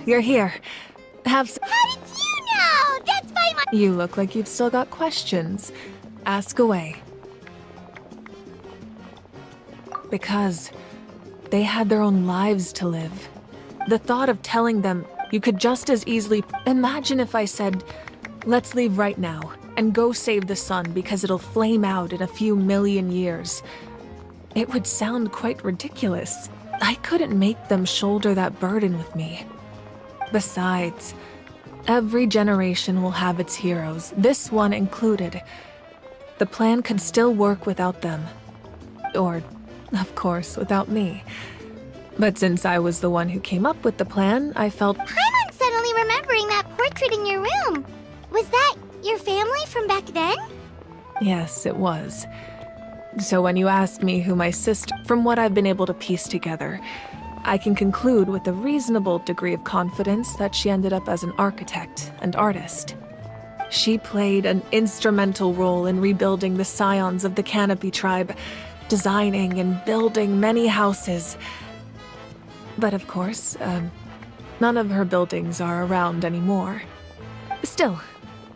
you're here. Have some— How did you know? That's by my— You look like you've still got questions. Ask away. Because they had their own lives to live. The thought of telling them you could just as easily— Imagine if I said, let's leave right now and go save the sun because it'll flame out in a few million years. It would sound quite ridiculous. I couldn't make them shoulder that burden with me. Besides, every generation will have its heroes, this one included. The plan could still work without them. Or, of course, without me. But since I was the one who came up with the plan, I felt— I'm suddenly remembering that portrait in your room. Was that your family from back then? Yes, it was. So when you ask me who my sister— From what I've been able to piece together, I can conclude with a reasonable degree of confidence that she ended up as an architect and artist. She played an instrumental role in rebuilding the scions of the Canopy tribe, designing and building many houses. But of course, none of her buildings are around anymore. Still,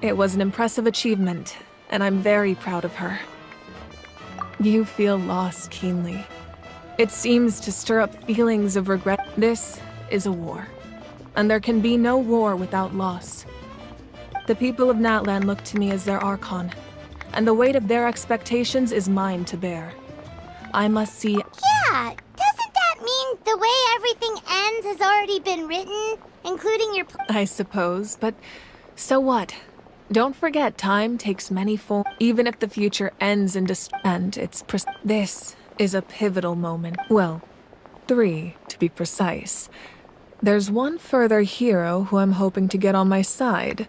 it was an impressive achievement, and I'm very proud of her. You feel loss keenly. It seems to stir up feelings of regret. This is a war, and there can be no war without loss. The people of Natlan look to me as their Archon, and the weight of their expectations is mine to bear. I must see— Yeah, doesn't that mean the way everything ends has already been written, including your— I suppose, but so what? Don't forget, time takes many forms. Even if the future ends in and it's this is a pivotal moment. Well, 3, to be precise. There's one further hero who I'm hoping to get on my side.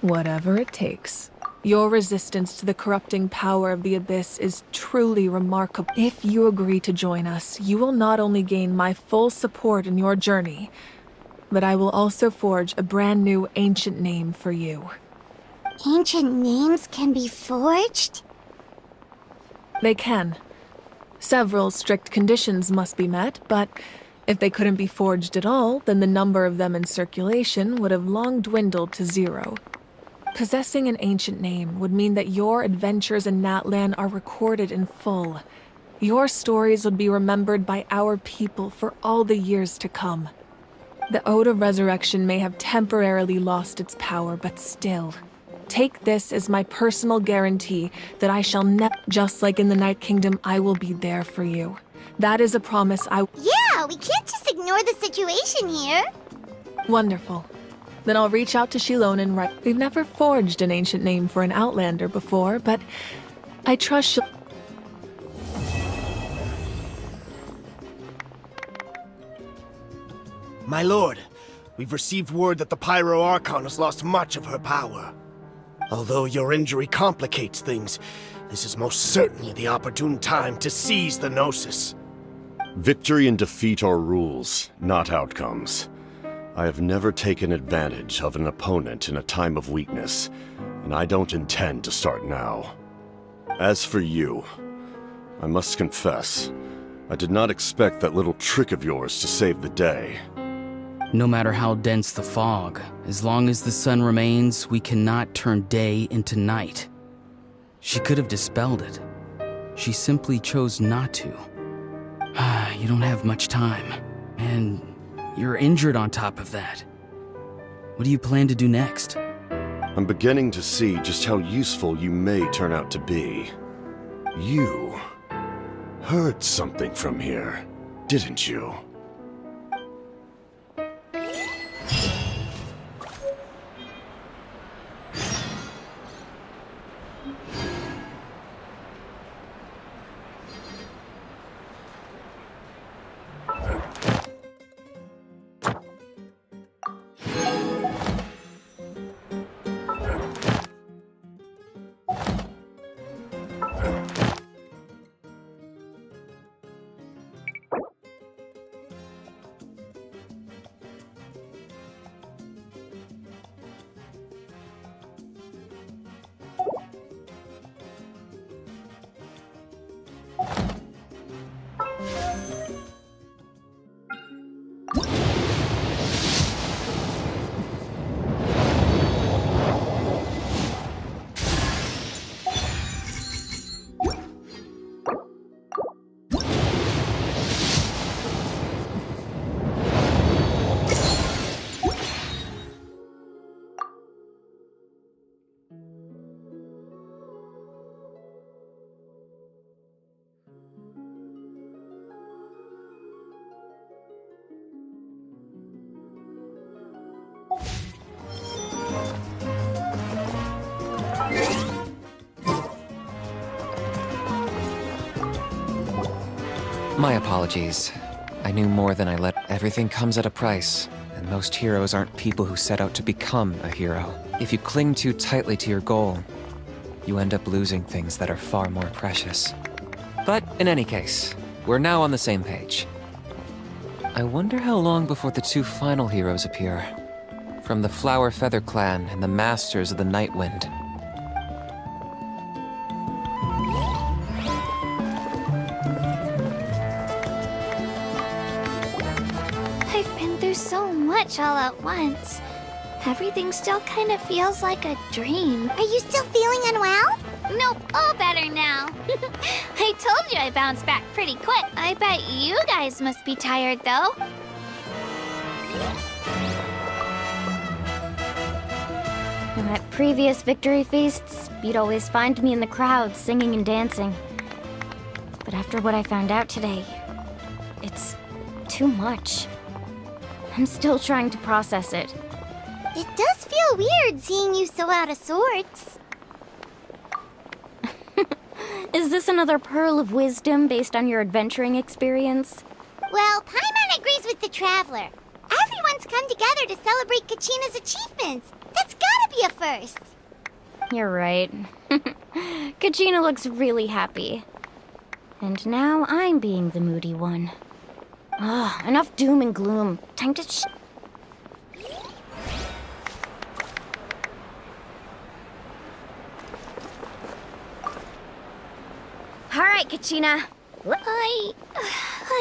Whatever it takes. Your resistance to the corrupting power of the Abyss is truly remarkable. If you agree to join us, you will not only gain my full support in your journey, but I will also forge a brand new ancient name for you. Ancient names can be forged? They can. Several strict conditions must be met, but if they couldn't be forged at all, then the number of them in circulation would have long dwindled to 0. Possessing an ancient name would mean that your adventures in Natlan are recorded in full. Your stories would be remembered by our people for all the years to come. The Ode of Resurrection may have temporarily lost its power, but still, take this as my personal guarantee that I shall never— Just like in the Night Kingdom, I will be there for you. That is a promise Yeah, we can't just ignore the situation here. Wonderful. Then I'll reach out to Shilon and write— We've never forged an ancient name for an Outlander before, but I trust she'll— My lord, we've received word that the Pyro Archon has lost much of her power. Although your injury complicates things, this is most certainly the opportune time to seize the Gnosis. Victory and defeat are rules, not outcomes. I have never taken advantage of an opponent in a time of weakness, and I don't intend to start now. As for you, I must confess, I did not expect that little trick of yours to save the day. No matter how dense the fog, as long as the sun remains, we cannot turn day into night. She could have dispelled it. She simply chose not to. You don't have much time, and you're injured on top of that. What do you plan to do next? I'm beginning to see just how useful you may turn out to be. You heard something from here, didn't you? My apologies. I knew more than I let. Everything comes at a price, and most heroes aren't people who set out to become a hero. If you cling too tightly to your goal, you end up losing things that are far more precious. But in any case, we're now on the same page. I wonder how long before the two final heroes appear. From the Flower Feather Clan and the Masters of the Night Wind. I've been through so much all at once. Everything still kind of feels like a dream. Are you still feeling unwell? Nope, all better now. I told you I bounced back pretty quick. I bet you guys must be tired, though. At previous victory feasts, you'd always find me in the crowd singing and dancing. But after what I found out today, it's too much. I'm still trying to process it. It does feel weird seeing you so out of sorts. Is this another pearl of wisdom based on your adventuring experience? Well, Paimon agrees with the Traveler. Everyone's come together to celebrate Kachina's achievements. That's gotta be a first. You're right. Kachina looks really happy. And now I'm being the moody one. Enough doom and gloom. Time to All right, Kachina.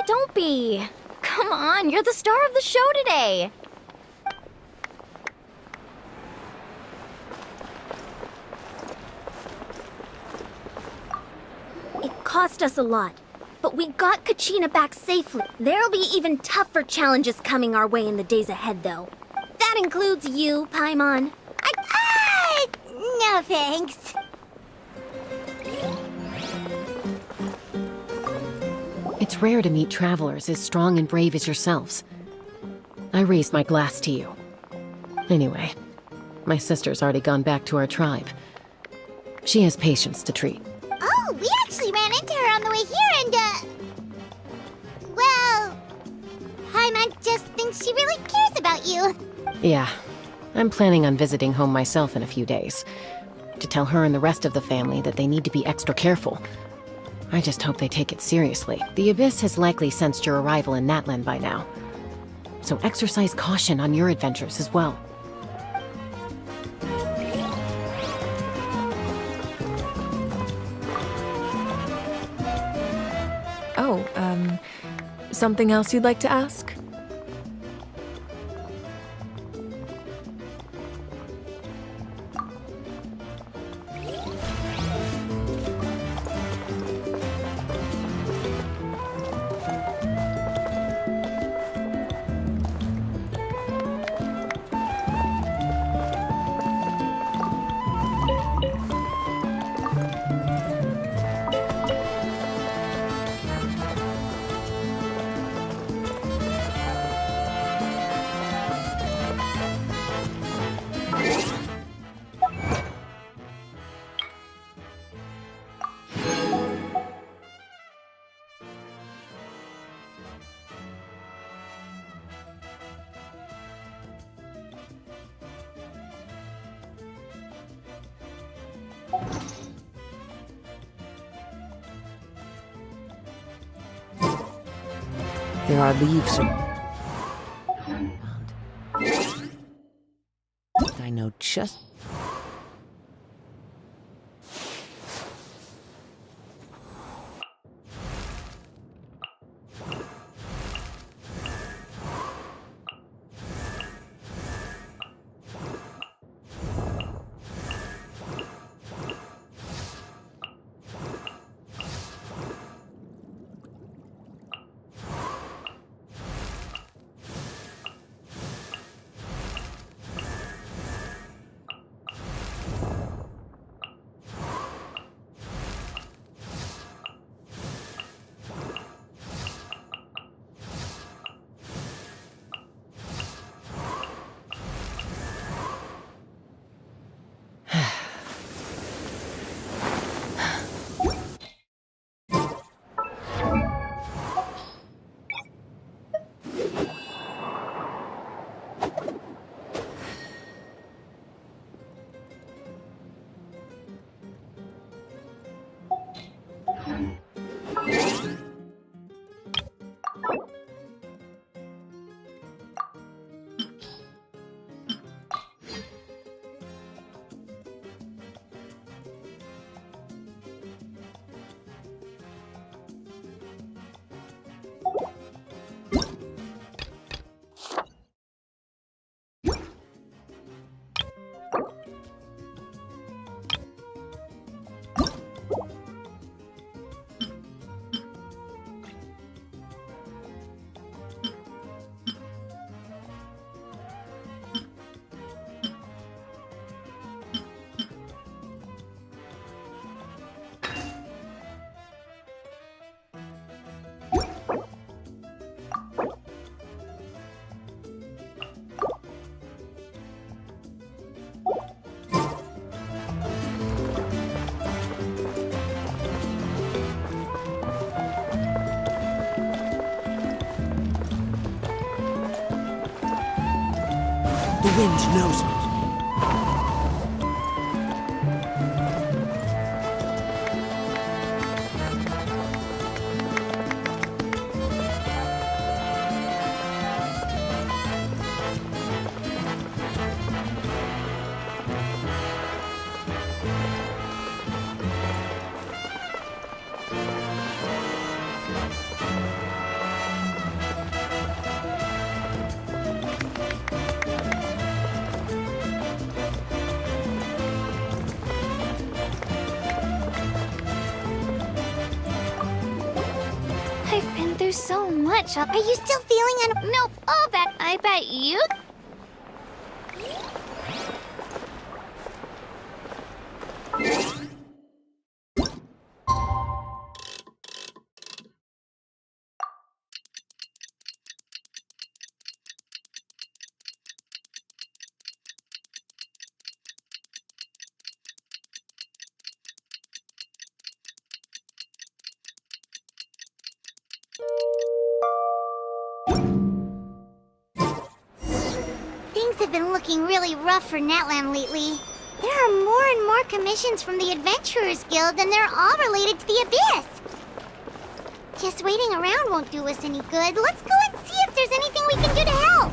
Don't be. Come on, you're the star of the show today. It cost us a lot, but we got Kachina back safely. There'll be even tougher challenges coming our way in the days ahead, though. That includes you, Paimon. No thanks. It's rare to meet travelers as strong and brave as yourselves. I raise my glass to you. Anyway, my sister's already gone back to our tribe. She has patients to treat. Oh, we actually ran into her on the way here and, well, Paimon just thinks she really cares about you. Yeah, I'm planning on visiting home myself in a few days. To tell her and the rest of the family that they need to be extra careful. I just hope they take it seriously. The Abyss has likely sensed your arrival in Natlan by now. So exercise caution on your adventures as well. Oh, something else you'd like to ask? There are leaves around. I know just... The wind knows me. I've been through so much. Are you still feeling Nope. I bet you... Things have been looking really rough for Natlan lately. There are more and more commissions from the Adventurers Guild, and they're all related to the Abyss. Just waiting around won't do us any good. Let's go and see if there's anything we can do to help.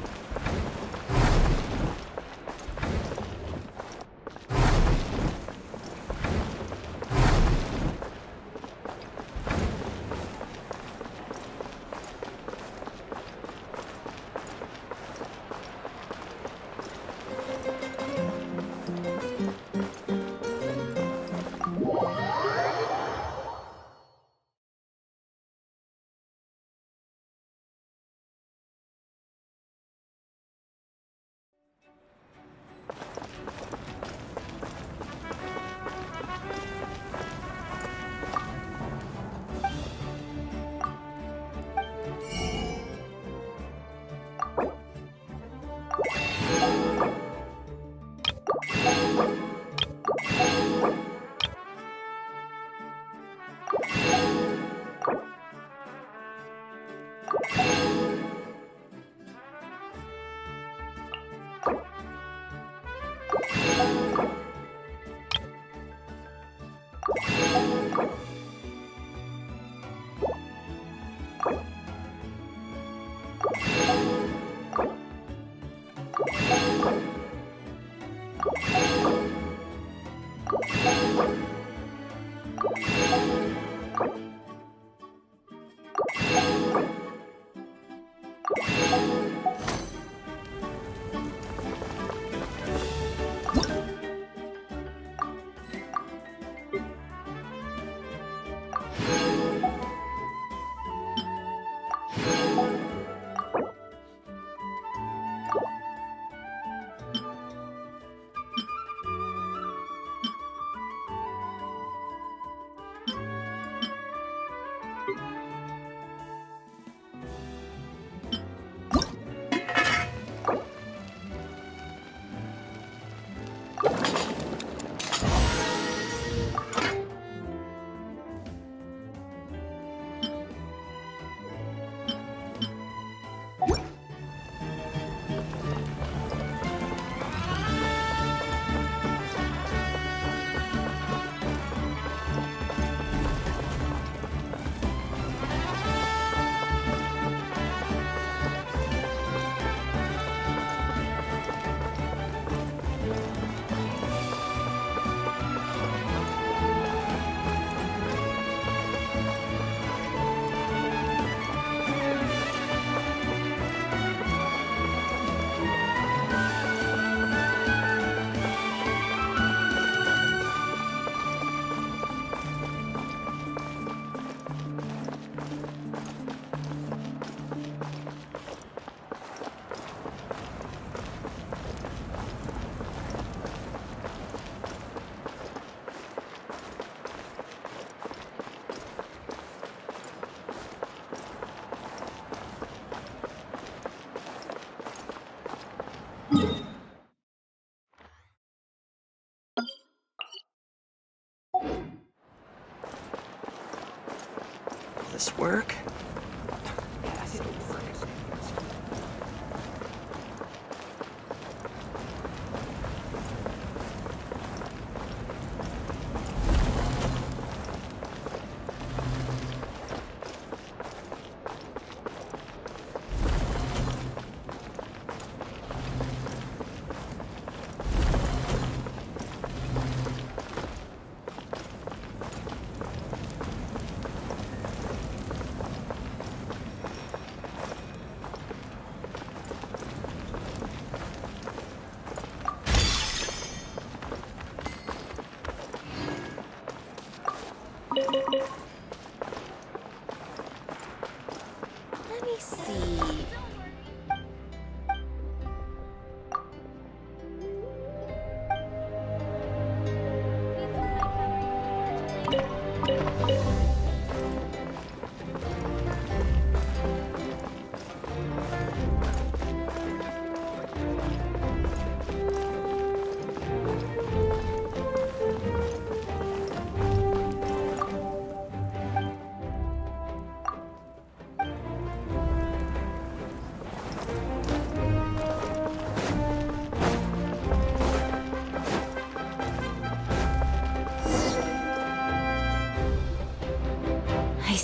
This work?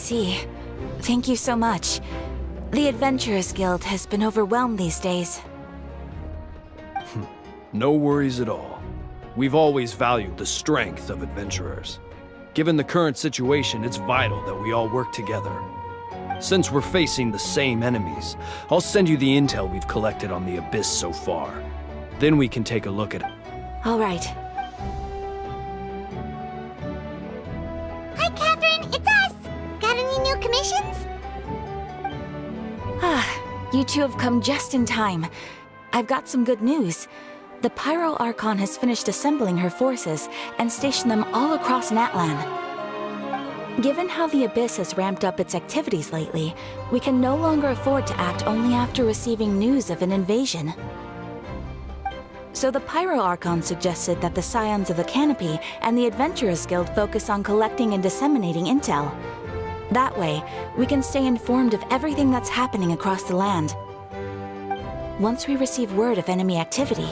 see. Thank you so much. The Adventurers Guild has been overwhelmed these days. No worries at all. We've always valued the strength of adventurers. Given the current situation, it's vital that we all work together. Since we're facing the same enemies, I'll send you the intel we've collected on the Abyss so far. Then we can take a look at it. All right. Hi, Catherine, it's us! Got any new commissions? You two have come just in time. I've got some good news. The Pyro Archon has finished assembling her forces and stationed them all across Natlan. Given how the Abyss has ramped up its activities lately, we can no longer afford to act only after receiving news of an invasion. So the Pyro Archon suggested that the Scions of the Canopy and the Adventurers Guild focus on collecting and disseminating intel. That way, we can stay informed of everything that's happening across the land. Once we receive word of enemy activity,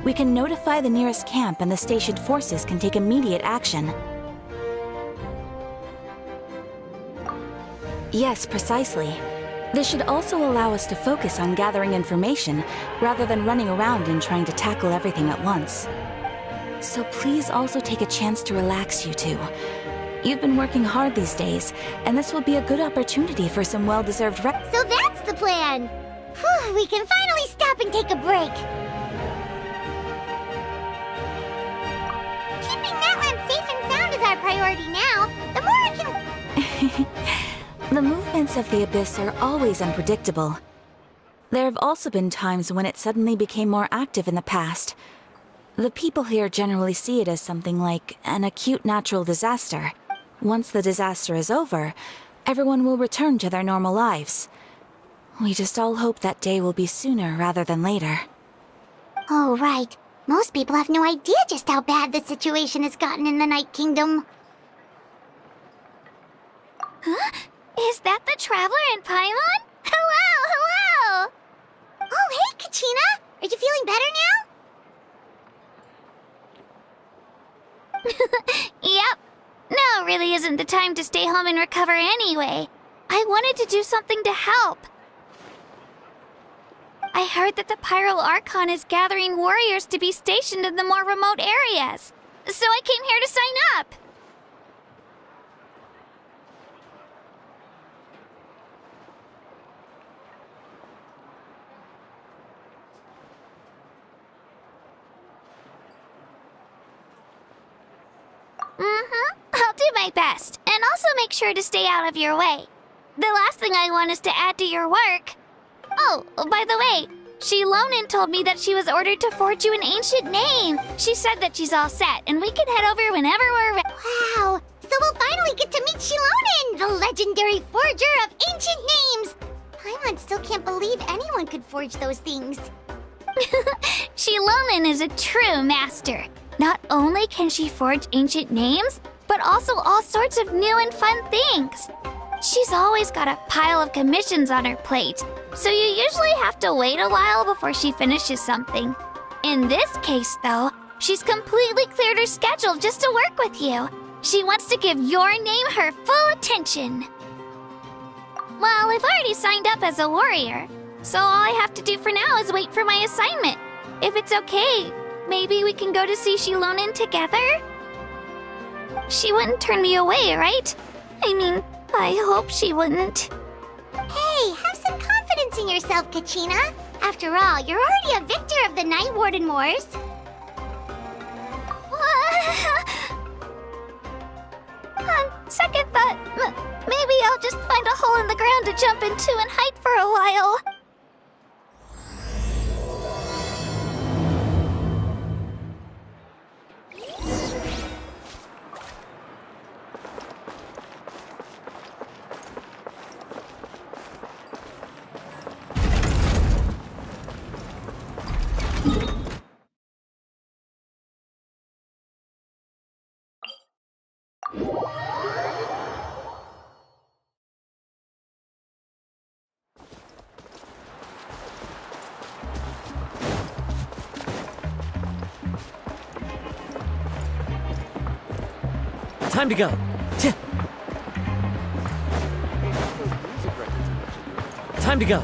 we can notify the nearest camp and the stationed forces can take immediate action. Yes, precisely. This should also allow us to focus on gathering information rather than running around and trying to tackle everything at once. So please also take a chance to relax, you two. You've been working hard these days, and this will be a good opportunity for some well-deserved rest. So that's the plan! Whew, we can finally stop and take a break. Keeping Natlan safe and sound is our priority now. The more I can... The movements of the Abyss are always unpredictable. There have also been times when it suddenly became more active in the past. The people here generally see it as something like an acute natural disaster. Once the disaster is over, everyone will return to their normal lives. We just all hope that day will be sooner rather than later. Oh, right. Most people have no idea just how bad the situation has gotten in the Night Kingdom. Huh? Is that the Traveler in Paimon? Hello, hello! Oh, hey, Kachina! Are you feeling better now? Yep. Now really isn't the time to stay home and recover anyway. I wanted to do something to help. I heard that the Pyro Archon is gathering warriors to be stationed in the more remote areas. So I came here to sign up. I'll do my best, and also make sure to stay out of your way. The last thing I want is to add to your work. Oh, by the way, Shilonin told me that she was ordered to forge you an ancient name. She said that she's all set, and we can head over whenever we're ready. Wow, so we'll finally get to meet Shilonin, the legendary forger of ancient names. Paimon still can't believe anyone could forge those things. Shilonin is a true master. Not only can she forge ancient names, but also all sorts of new and fun things. She's always got a pile of commissions on her plate, so you usually have to wait a while before she finishes something. In this case, though, she's completely cleared her schedule just to work with you. She wants to give your name her full attention. Well, I've already signed up as a warrior, so all I have to do for now is wait for my assignment. If it's okay, maybe we can go to see Shilonin together? She wouldn't turn me away, right? I mean, I hope she wouldn't. Hey, have some confidence in yourself, Kachina. After all, you're already a victor of the Night Warden Wars. On second thought, maybe I'll just find a hole in the ground to jump into and hide for a while. Time to go. Time to go.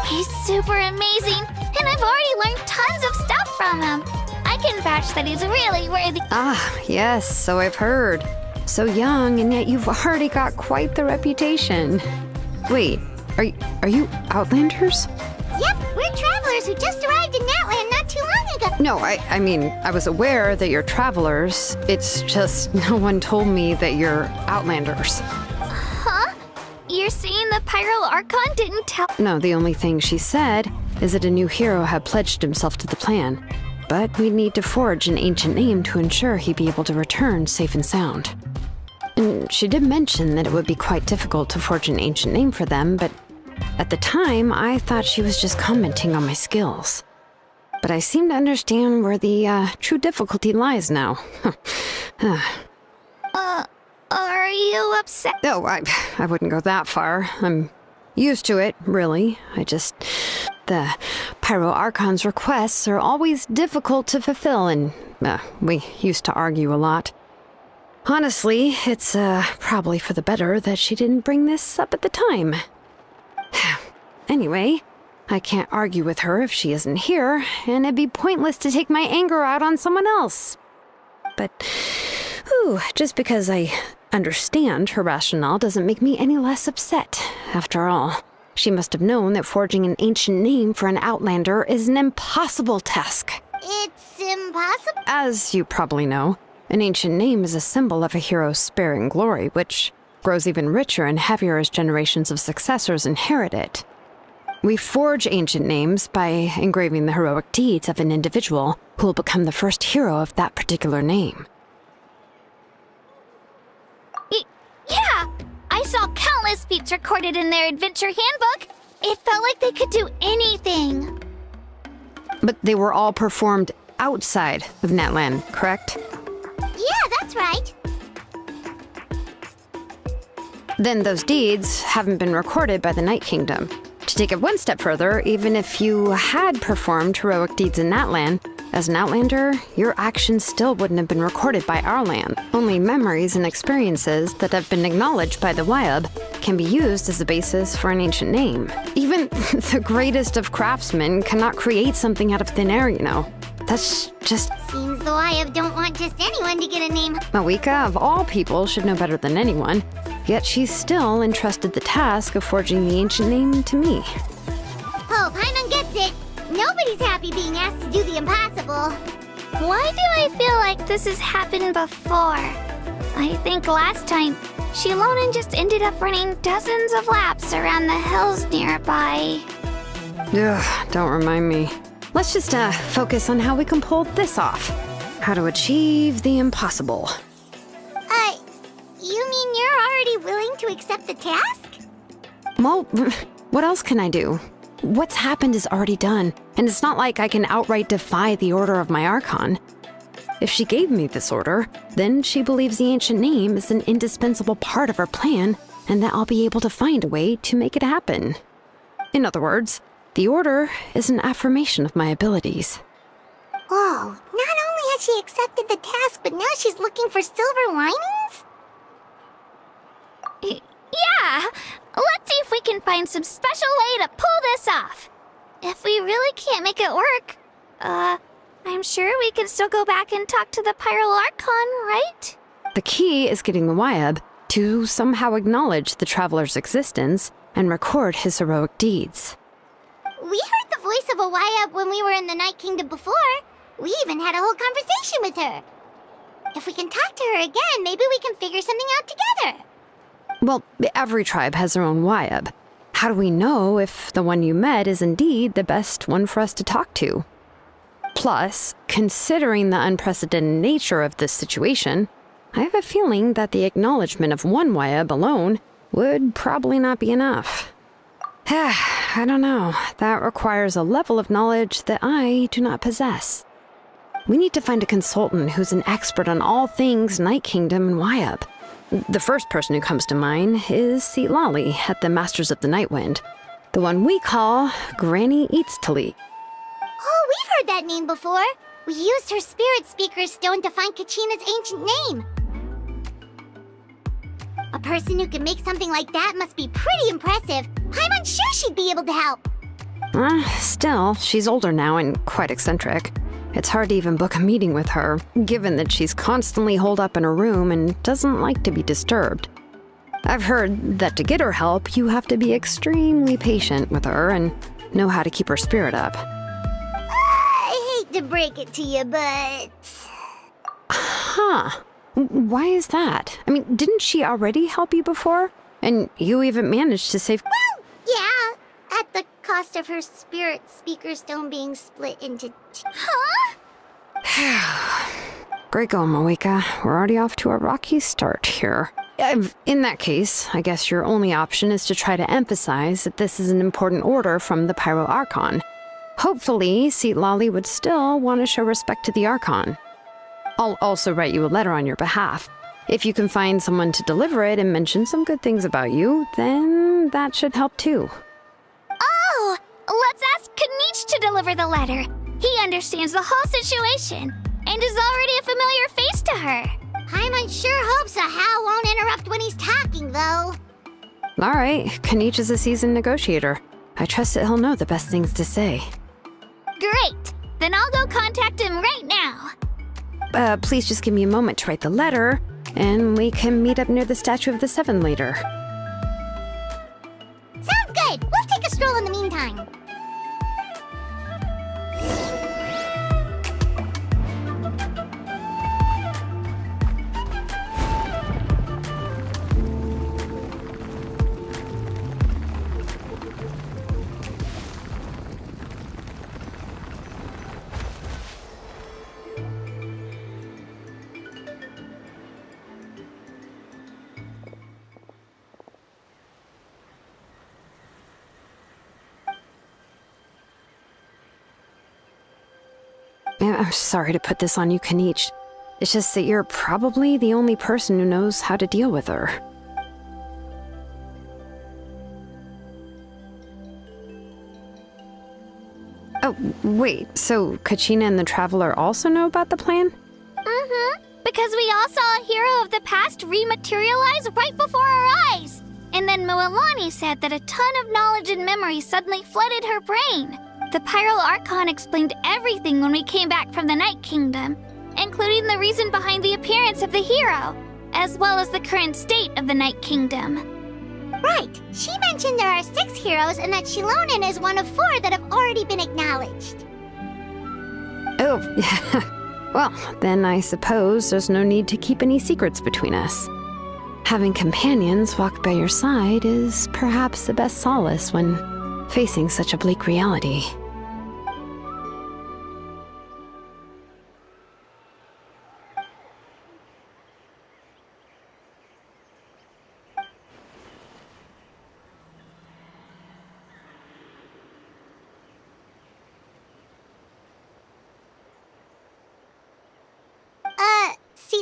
He's super amazing, and I've already learned tons of stuff from him. I can vouch that he's really worthy. Ah, yes, so I've heard. So young, and yet you've already got quite the reputation. Wait, are you Outlanders? Yep, we're travelers who just arrived in Natlan not too long ago. No, I mean, I was aware that you're travelers. It's just no one told me that you're Outlanders. Huh? You're saying the Pyro Archon didn't tell? No, the only thing she said is that a new hero had pledged himself to the plan. But we'd need to forge an ancient name to ensure he'd be able to return safe and sound. And she did mention that it would be quite difficult to forge an ancient name for them, but at the time, I thought she was just commenting on my skills. But I seem to understand where the true difficulty lies now. Are you upset? No, I wouldn't go that far. I'm used to it, really. The Pyro Archon's requests are always difficult to fulfill, and we used to argue a lot. Honestly, it's probably for the better that she didn't bring this up at the time. Anyway, I can't argue with her if she isn't here, and it'd be pointless to take my anger out on someone else. But, just because I understand her rationale doesn't make me any less upset. After all, she must have known that forging an ancient name for an Outlander is an impossible task. It's impossible? As you probably know, an ancient name is a symbol of a hero's sparing glory, which grows even richer and heavier as generations of successors inherit it. We forge ancient names by engraving the heroic deeds of an individual who will become the first hero of that particular name. Yeah! I saw countless feats recorded in their adventure handbook. It felt like they could do anything. But they were all performed outside of Natlan, correct? Yeah, that's right. Then those deeds haven't been recorded by the Night Kingdom. To take it one step further, even if you had performed heroic deeds in Natlan, as an Outlander, your actions still wouldn't have been recorded by our land. Only memories and experiences that have been acknowledged by the Wyab can be used as a basis for an ancient name. Even the greatest of craftsmen cannot create something out of thin air, you know. That's just... Seems the Wyab don't want just anyone to get a name. Mawika, of all people, should know better than anyone. Yet she's still entrusted the task of forging the ancient name to me. Oh, Paimon gets it. Nobody's happy being asked to do the impossible. Why do I feel like this has happened before? I think last time, Shilonen just ended up running dozens of laps around the hills nearby. Ugh, don't remind me. Let's just focus on how we can pull this off. How to achieve the impossible. You mean you're already willing to accept the task? Well, what else can I do? What's happened is already done, and it's not like I can outright defy the order of my Archon. If she gave me this order, then she believes the ancient name is an indispensable part of her plan, and that I'll be able to find a way to make it happen. In other words, the order is an affirmation of my abilities. Whoa, not only has she accepted the task, but now she's looking for silver linings? Yeah! Let's see if we can find some special way to pull this off. If we really can't make it work, I'm sure we can still go back and talk to the Pyro Archon, right? The key is getting the Wyab to somehow acknowledge the traveler's existence and record his heroic deeds. We heard the voice of a Wyab when we were in the Night Kingdom before. We even had a whole conversation with her. If we can talk to her again, maybe we can figure something out together. Well, every tribe has their own Wyab. How do we know if the one you met is indeed the best one for us to talk to? Plus, considering the unprecedented nature of this situation, I have a feeling that the acknowledgement of one Wayab alone would probably not be enough. I don't know. That requires a level of knowledge that I do not possess. We need to find a consultant who's an expert on all things Night Kingdom and Wayab. The first person who comes to mind is Lali at the Masters of the Nightwind, the one we call Granny Eatstali. Oh, we've heard that name before. We used her spirit speaker stone to find Kachina's ancient name. A person who can make something like that must be pretty impressive. I'm unsure she'd be able to help. Still, she's older now and quite eccentric. It's hard to even book a meeting with her, given that she's constantly holed up in her room and doesn't like to be disturbed. I've heard that to get her help, you have to be extremely patient with her and know how to keep her spirit up. I hate to break it to you, but... Huh. Why is that? I mean, didn't she already help you before? And you even managed to save... Well, yeah. At the cost of her spirit speaker stone being split into Huh? Great going, Moeka. We're already off to a rocky start here. In that case, I guess your only option is to try to emphasize that this is an important order from the Pyro Archon. Hopefully, Lali would still want to show respect to the Archon. I'll also write you a letter on your behalf. If you can find someone to deliver it and mention some good things about you, then that should help too. Oh, let's ask Kanich to deliver the letter. He understands the whole situation and is already a familiar face to her. Paimon sure hopes a Hal won't interrupt when he's talking, though. All right, Kanich is a seasoned negotiator. I trust that he'll know the best things to say. Great. Then I'll go contact him right now. Please just give me a moment to write the letter, and we can meet up near the Statue of the Seven later. Sounds good. We'll take a stroll in the meantime. I'm sorry to put this on you, Kanich. It's just that you're probably the only person who knows how to deal with her. Oh, wait, so Kachina and the Traveler also know about the plan? Mm-hmm. Because we all saw a hero of the past rematerialize right before our eyes. And then Mualani said that a ton of knowledge and memory suddenly flooded her brain. The Pyro Archon explained everything when we came back from the Night Kingdom, including the reason behind the appearance of the hero, as well as the current state of the Night Kingdom. Right. She mentioned there are 6 heroes and that Shilonen is one of 4 that have already been acknowledged. Oh, well, then I suppose there's no need to keep any secrets between us. Having companions walk by your side is perhaps the best solace when facing such a bleak reality.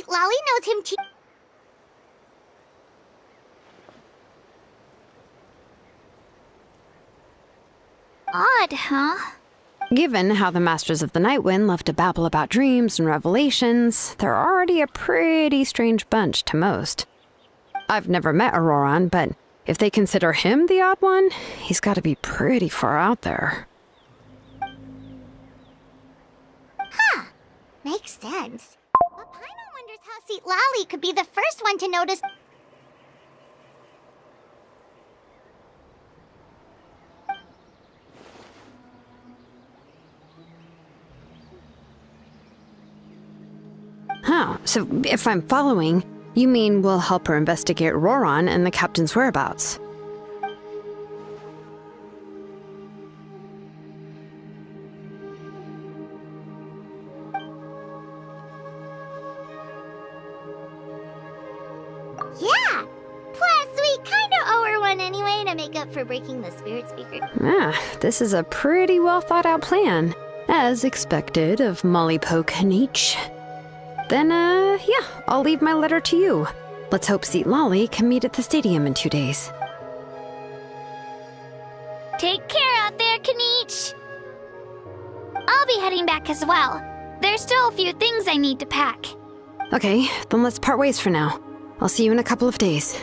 Lali knows him too. Odd, huh? Given how the Masters of the Nightwind love to babble about dreams and revelations, they're already a pretty strange bunch to most. I've never met Auroran, but if they consider him the odd one, he's got to be pretty far out there. Huh. Makes sense. But Paimon wonders how Lali could be the first one to notice. Huh, so if I'm following, you mean we'll help her investigate Auroran and the captain's whereabouts? anyway to make up for breaking the spirit speaker? This is a pretty well thought out plan. As expected of Molly Poke Niche. Then, yeah, I'll leave my letter to you. Let's hope Seat Lolly can meet at the stadium in 2 days. Take care out there, Kaniche. I'll be heading back as well. There's still a few things I need to pack. Okay, then let's part ways for now. I'll see you in a couple of days.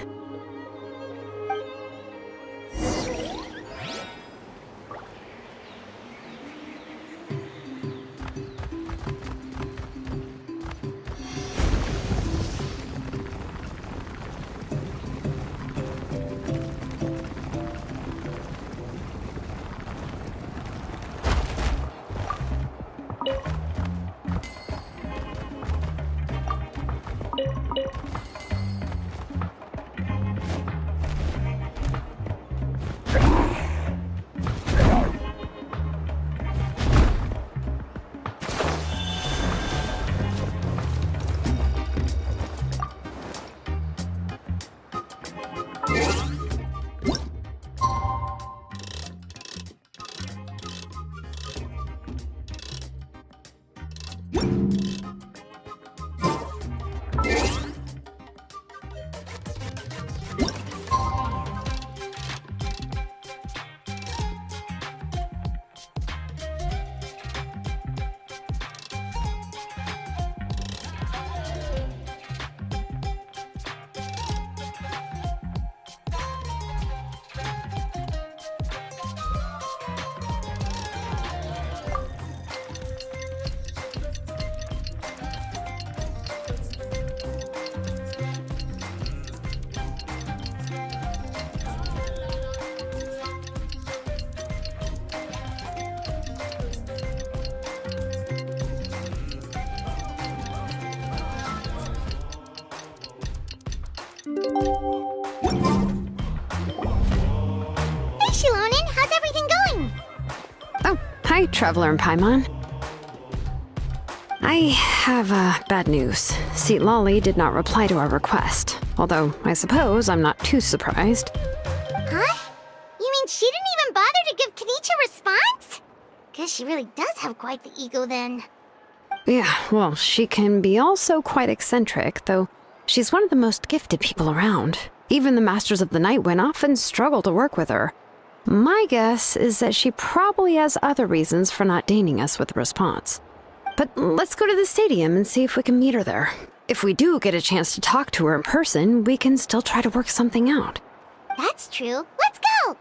Hey, Shilonin, how's everything going? Oh, hi, Traveler and Paimon. I have bad news. Seat Lolly did not reply to our request, although I suppose I'm not too surprised. Huh? You mean she didn't even bother to give Kaniche a response? Guess she really does have quite the ego then. Yeah, well, she can be also quite eccentric, though she's one of the most gifted people around. Even the Masters of the Nightwind often struggle to work with her. My guess is that she probably has other reasons for not deigning us with a response. But let's go to the stadium and see if we can meet her there. If we do get a chance to talk to her in person, we can still try to work something out. That's true. Let's go!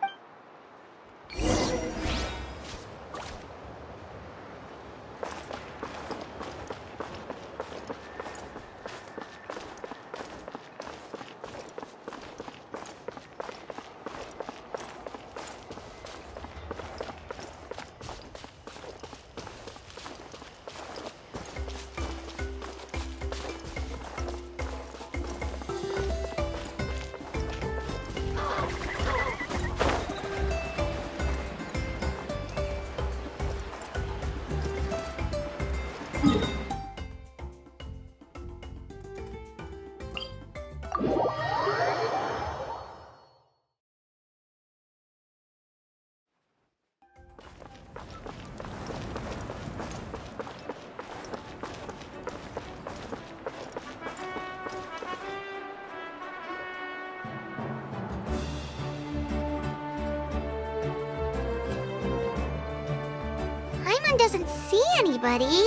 Paimon doesn't see anybody.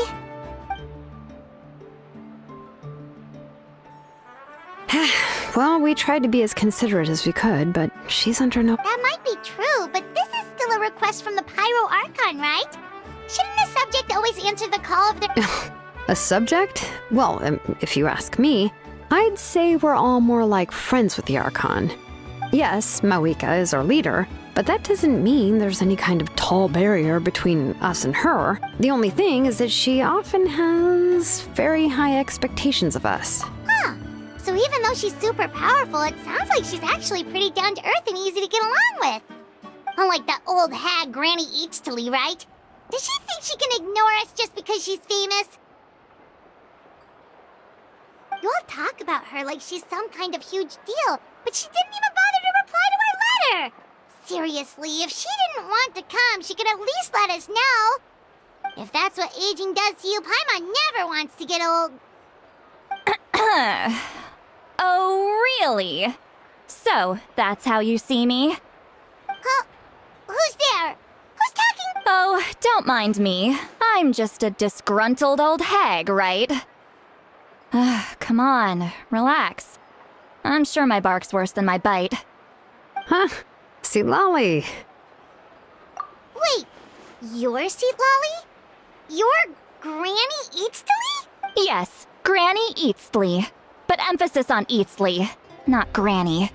Well, we tried to be as considerate as we could, but she's under no... That might be true, but this is still a request from the Pyro Archon, right? Shouldn't a subject always answer the call of their... A subject? Well, if you ask me, I'd say we're all more like friends with the Archon. Yes, Mawika is our leader, but that doesn't mean there's any kind of tall barrier between us and her. The only thing is that she often has very high expectations of us. Huh. So even though she's super powerful, it sounds like she's actually pretty down to earth and easy to get along with. Unlike that old hag Granny Eatstily, right? Does she think she can ignore us just because she's famous? You all talk about her like she's some kind of huge deal, but she didn't even bother to reply to our here! Seriously, if she didn't want to come, she could at least let us know. If that's what aging does to you, Paimon never wants to get old. Oh, really? So, that's how you see me? Huh? Who's there? Who's talking? Oh, don't mind me. I'm just a disgruntled old hag, right? Come on, relax. I'm sure my bark's worse than my bite. Huh? See, Lolly. Wait, you're Seat Lolly? You're Granny Eatsley? Yes, Granny Eatsley. But emphasis on Eatsley, not Granny.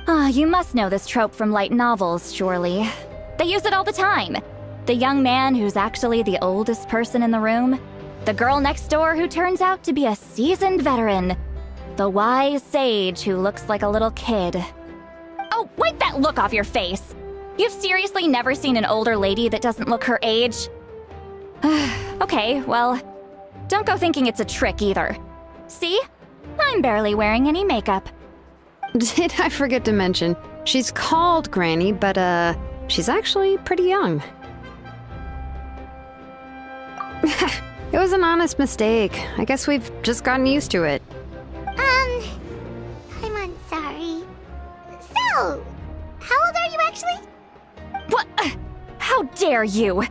You must know this trope from light novels, surely. They use it all the time. The young man who's actually the oldest person in the room. The girl next door who turns out to be a seasoned veteran. The wise sage who looks like a little kid. Oh, wipe that look off your face! You've seriously never seen an older lady that doesn't look her age? Okay, well, don't go thinking it's a trick either. See? I'm barely wearing any makeup. Did I forget to mention, she's called Granny, but she's actually pretty young. It was an honest mistake. I guess we've just gotten used to it. I'm sorry. So, how old are you actually? What? How dare you?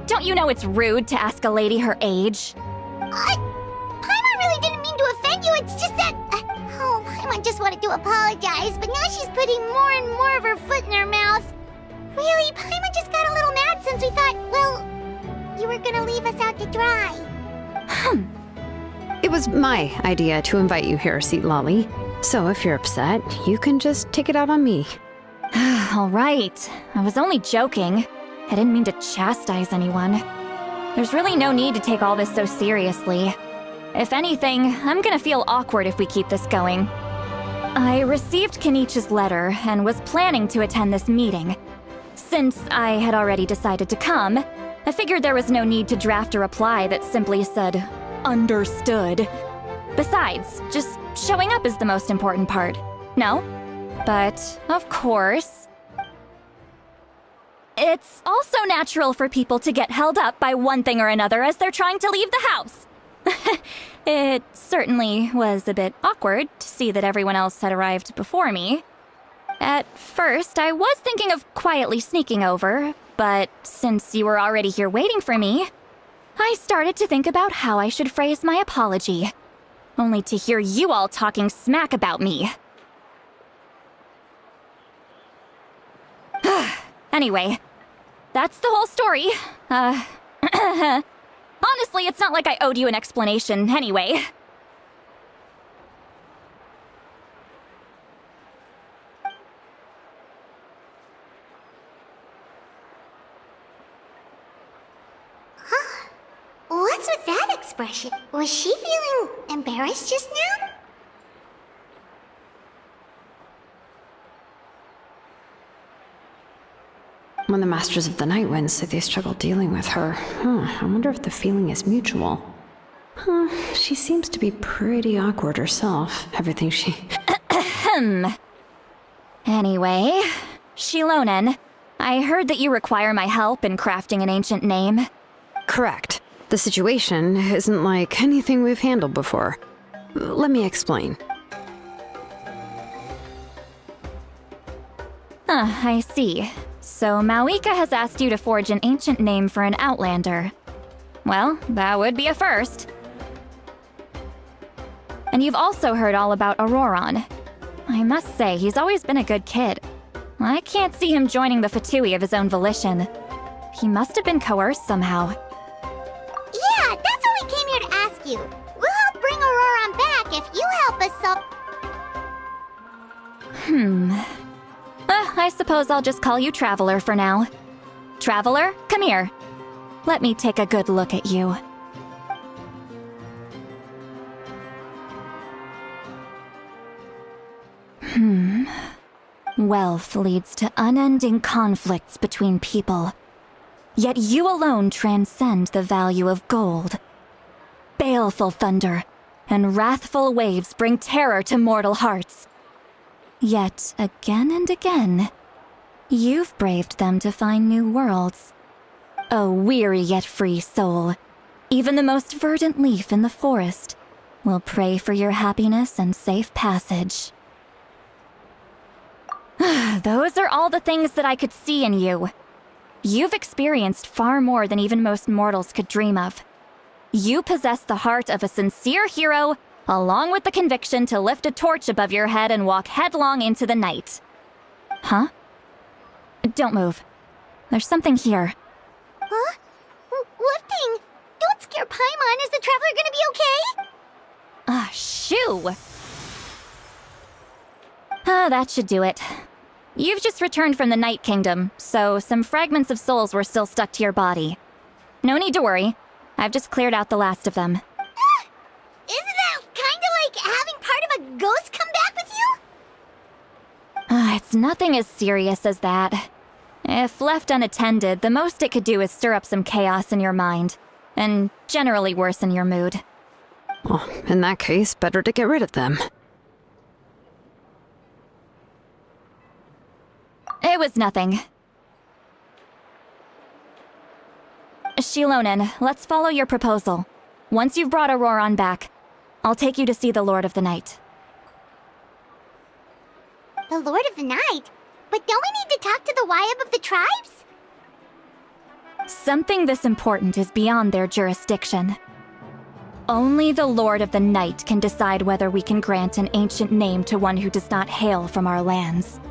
Don't you know it's rude to ask a lady her age? Paimon really didn't mean to offend you, it's just that... Paimon just wanted to apologize, but now she's putting more and more of her foot in her mouth. Really, Paimon just got a little mad since we thought, well, you were gonna leave us out to dry. It was my idea to invite you here, Seat Lolly. So if you're upset, you can just take it out on me. All right. I was only joking. I didn't mean to chastise anyone. There's really no need to take all this so seriously. If anything, I'm gonna feel awkward if we keep this going. I received Kenichi's letter and was planning to attend this meeting. Since I had already decided to come, I figured there was no need to draft a reply that simply said, "Understood." Besides, just showing up is the most important part. No? But, of course... It's also natural for people to get held up by one thing or another as they're trying to leave the house. It certainly was a bit awkward to see that everyone else had arrived before me. At first, I was thinking of quietly sneaking over, but since you were already here waiting for me, I started to think about how I should phrase my apology. Only to hear you all talking smack about me. Anyway, that's the whole story. Honestly, it's not like I owed you an explanation anyway. What's with that expression? Was she feeling embarrassed just now? When the Masters of the Night Wind say they struggle dealing with her, I wonder if the feeling is mutual. She seems to be pretty awkward herself. Everything she... Anyway, Shilonen, I heard that you require my help in crafting an ancient name. Correct. The situation isn't like anything we've handled before. Let me explain. I see. So Mawika has asked you to forge an ancient name for an Outlander. Well, that would be a first. And you've also heard all about Auroron. I must say, he's always been a good kid. I can't see him joining the Fatui of his own volition. He must have been coerced somehow. Yeah, that's what we came here to ask you. We'll help bring Auroron back if you help us solve... I suppose I'll just call you Traveler for now. Traveler, come here. Let me take a good look at you. Wealth leads to unending conflicts between people. Yet you alone transcend the value of gold. Baleful thunder and wrathful waves bring terror to mortal hearts. Yet again and again, you've braved them to find new worlds. O weary yet free soul, even the most verdant leaf in the forest will pray for your happiness and safe passage. Those are all the things that I could see in you. You've experienced far more than even most mortals could dream of. You possess the heart of a sincere hero, along with the conviction to lift a torch above your head and walk headlong into the night. Huh? Don't move. There's something here. Huh? What thing? Don't scare Paimon. Is the traveler gonna be okay? Shoo! That should do it. You've just returned from the Night Kingdom, so some fragments of souls were still stuck to your body. No need to worry. I've just cleared out the last of them. Isn't that kinda like having part of a ghost come back with you? It's nothing as serious as that. If left unattended, the most it could do is stir up some chaos in your mind, and generally worsen your mood. Well, in that case, better to get rid of them. It was nothing. Shilonen, let's follow your proposal. Once you've brought Auroran back, I'll take you to see the Lord of the Night. The Lord of the Night? But don't we need to talk to the Wyab of the tribes? Something this important is beyond their jurisdiction. Only the Lord of the Night can decide whether we can grant an ancient name to one who does not hail from our lands.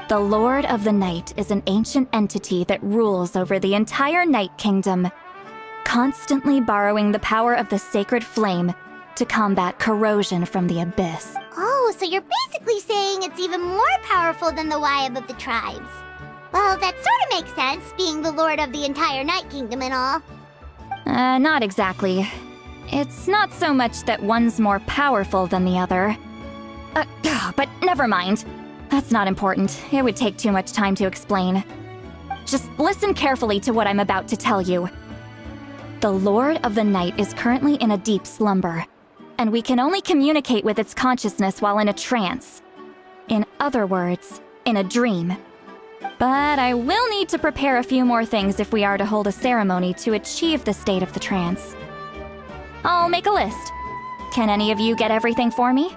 The Lord of the Night is an ancient entity that rules over the entire Night Kingdom, constantly borrowing the power of the sacred flame to combat corrosion from the abyss. Oh, so you're basically saying it's even more powerful than the Wyab of the tribes. Well, that sort of makes sense, being the lord of the entire Night Kingdom and all. Not exactly. It's not so much that one's more powerful than the other. But never mind. That's not important. It would take too much time to explain. Just listen carefully to what I'm about to tell you. The Lord of the Night is currently in a deep slumber, and we can only communicate with its consciousness while in a trance. In other words, in a dream. But I will need to prepare a few more things if we are to hold a ceremony to achieve the state of the trance. I'll make a list. Can any of you get everything for me?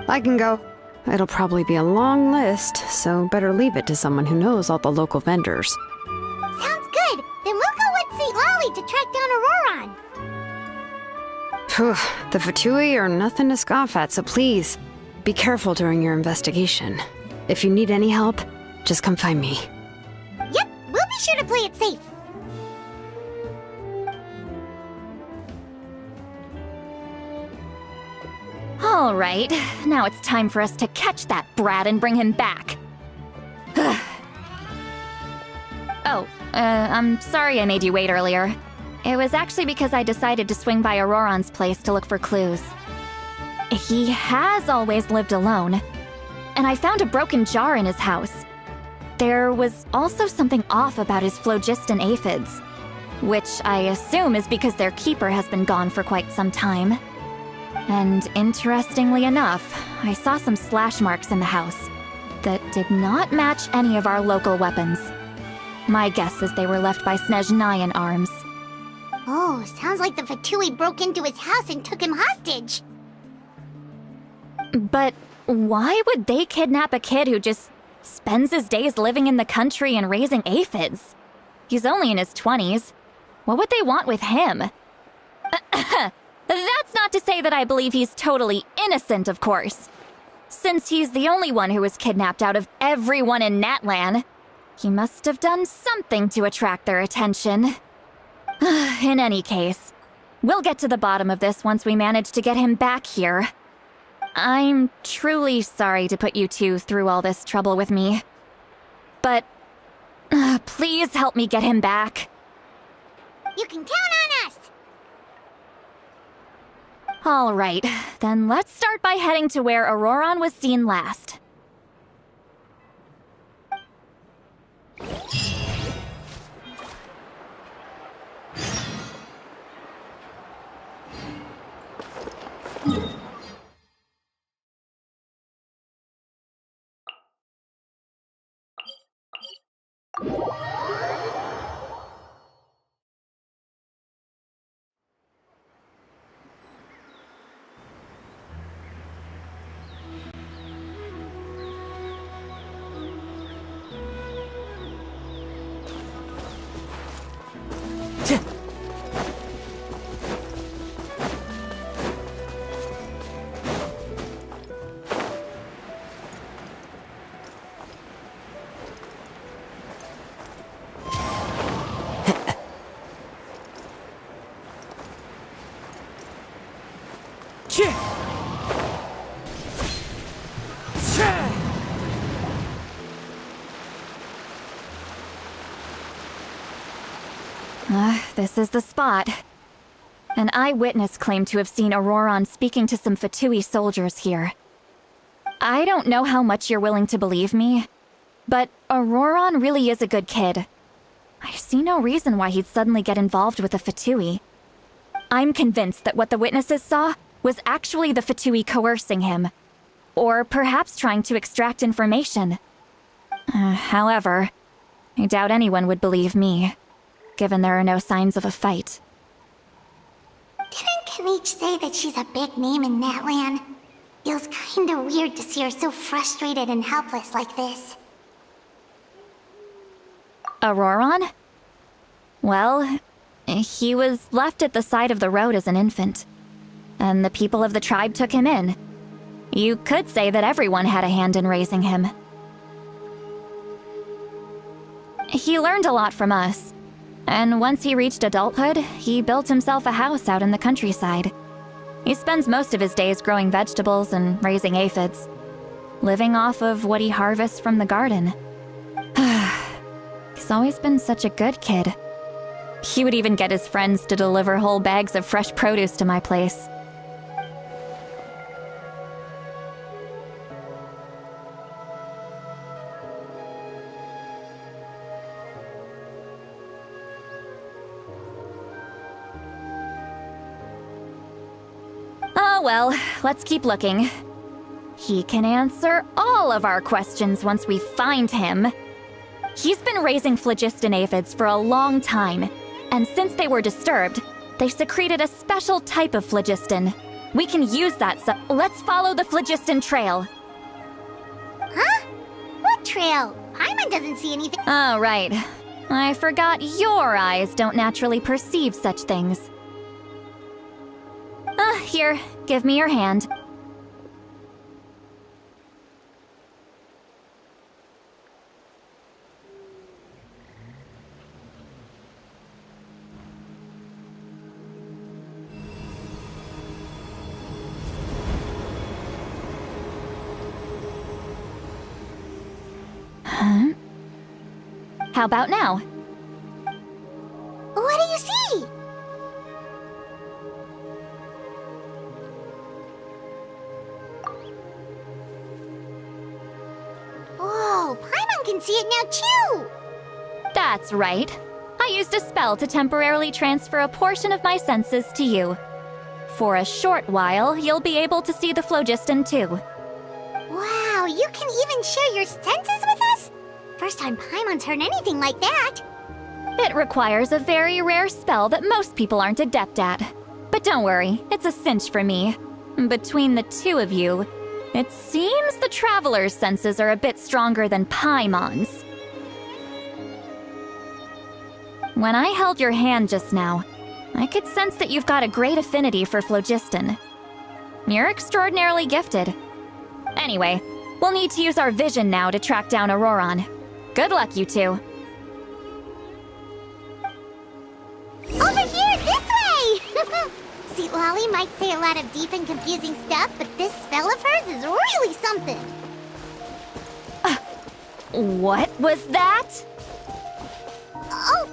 I can go. It'll probably be a long list, so better leave it to someone who knows all the local vendors. Sounds good. Then we'll go with St. Lolly to track down Auroran. Phew, the Fatui are nothing to scoff at, so please, be careful during your investigation. If you need any help, just come find me. Yep, we'll be sure to play it safe. All right, now it's time for us to catch that brat and bring him back. I'm sorry I made you wait earlier. It was actually because I decided to swing by Auroran's place to look for clues. He has always lived alone, and I found a broken jar in his house. There was also something off about his phlogiston aphids, which I assume is because their keeper has been gone for quite some time. And interestingly enough, I saw some slash marks in the house that did not match any of our local weapons. My guess is they were left by Snezhnayan arms. Oh, sounds like the Fatui broke into his house and took him hostage. But why would they kidnap a kid who just spends his days living in the country and raising aphids? He's only in his 20s. What would they want with him? That's not to say that I believe he's totally innocent, of course. Since he's the only one who was kidnapped out of everyone in Natlan, he must have done something to attract their attention. In any case, we'll get to the bottom of this once we manage to get him back here. I'm truly sorry to put you two through all this trouble with me. But please help me get him back. You can count on us! All right, then let's start by heading to where Auroran was seen last. This is the spot. An eyewitness claimed to have seen Auroron speaking to some Fatui soldiers here. I don't know how much you're willing to believe me, but Auroron really is a good kid. I see no reason why he'd suddenly get involved with the Fatui. I'm convinced that what the witnesses saw was actually the Fatui coercing him, or perhaps trying to extract information. However, I doubt anyone would believe me, given there are no signs of a fight. Didn't Kanich say that she's a big name in Natlan? Feels kinda weird to see her so frustrated and helpless like this. Auroron? Well, he was left at the side of the road as an infant, and the people of the tribe took him in. You could say that everyone had a hand in raising him. He learned a lot from us, and once he reached adulthood, he built himself a house out in the countryside. He spends most of his days growing vegetables and raising aphids, living off of what he harvests from the garden. He's always been such a good kid. He would even get his friends to deliver whole bags of fresh produce to my place. Oh well, let's keep looking. He can answer all of our questions once we find him. He's been raising phlogiston aphids for a long time, and since they were disturbed, they secreted a special type of phlogiston. We can use that, so let's follow the phlogiston trail. Huh? What trail? Paimon doesn't see anything. Oh, right. I forgot your eyes don't naturally perceive such things. Here, give me your hand. Huh? How about now? What do you see? Whoa, Paimon can see it now too! That's right. I used a spell to temporarily transfer a portion of my senses to you. For a short while, you'll be able to see the phlogiston too. Wow, you can even share your senses with us? First time Paimon's heard anything like that. It requires a very rare spell that most people aren't adept at. But don't worry, it's a cinch for me. Between the two of you, it seems the Traveler's senses are a bit stronger than Paimon's. When I held your hand just now, I could sense that you've got a great affinity for phlogiston. You're extraordinarily gifted. Anyway, we'll need to use our vision now to track down Auroron. Good luck, you two. Over here, this way! See, Lolly might say a lot of deep and confusing stuff, but this spell of hers is really something. What was that? Oh!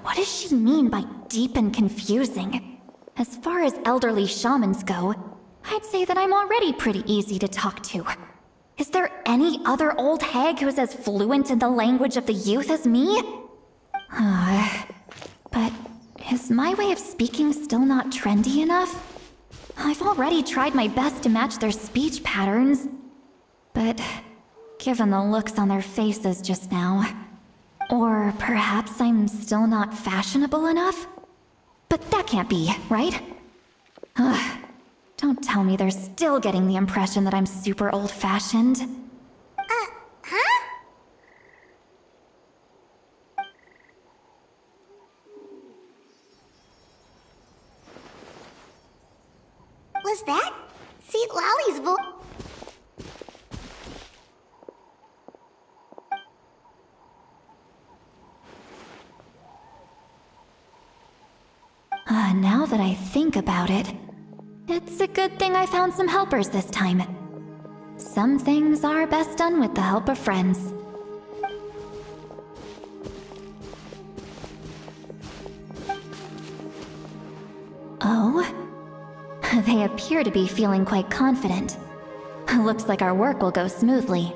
What does she mean by deep and confusing? As far as elderly shamans go, I'd say that I'm already pretty easy to talk to. Is there any other old hag who's as fluent in the language of the youth as me? But is my way of speaking still not trendy enough? I've already tried my best to match their speech patterns. But given the looks on their faces just now, or perhaps I'm still not fashionable enough? But that can't be, right? Don't tell me they're still getting the impression that I'm super old-fashioned. Huh? Was that? See, Lolly's voice. Now that I think about it, it's a good thing I found some helpers this time. Some things are best done with the help of friends. Oh? They appear to be feeling quite confident. Looks like our work will go smoothly.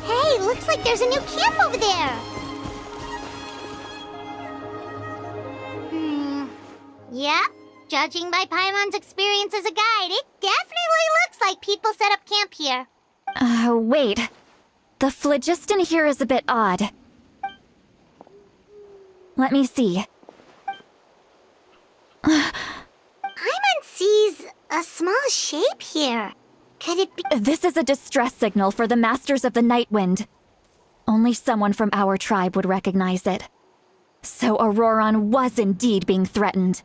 Hey, looks like there's a new camp over there. Yep. Judging by Paimon's experience as a guide, it definitely looks like people set up camp here. Wait. The phlogiston here is a bit odd. Let me see. Paimon sees a small shape here. Could it be? This is a distress signal for the Masters of the Night Wind. Only someone from our tribe would recognize it. So Auroron was indeed being threatened.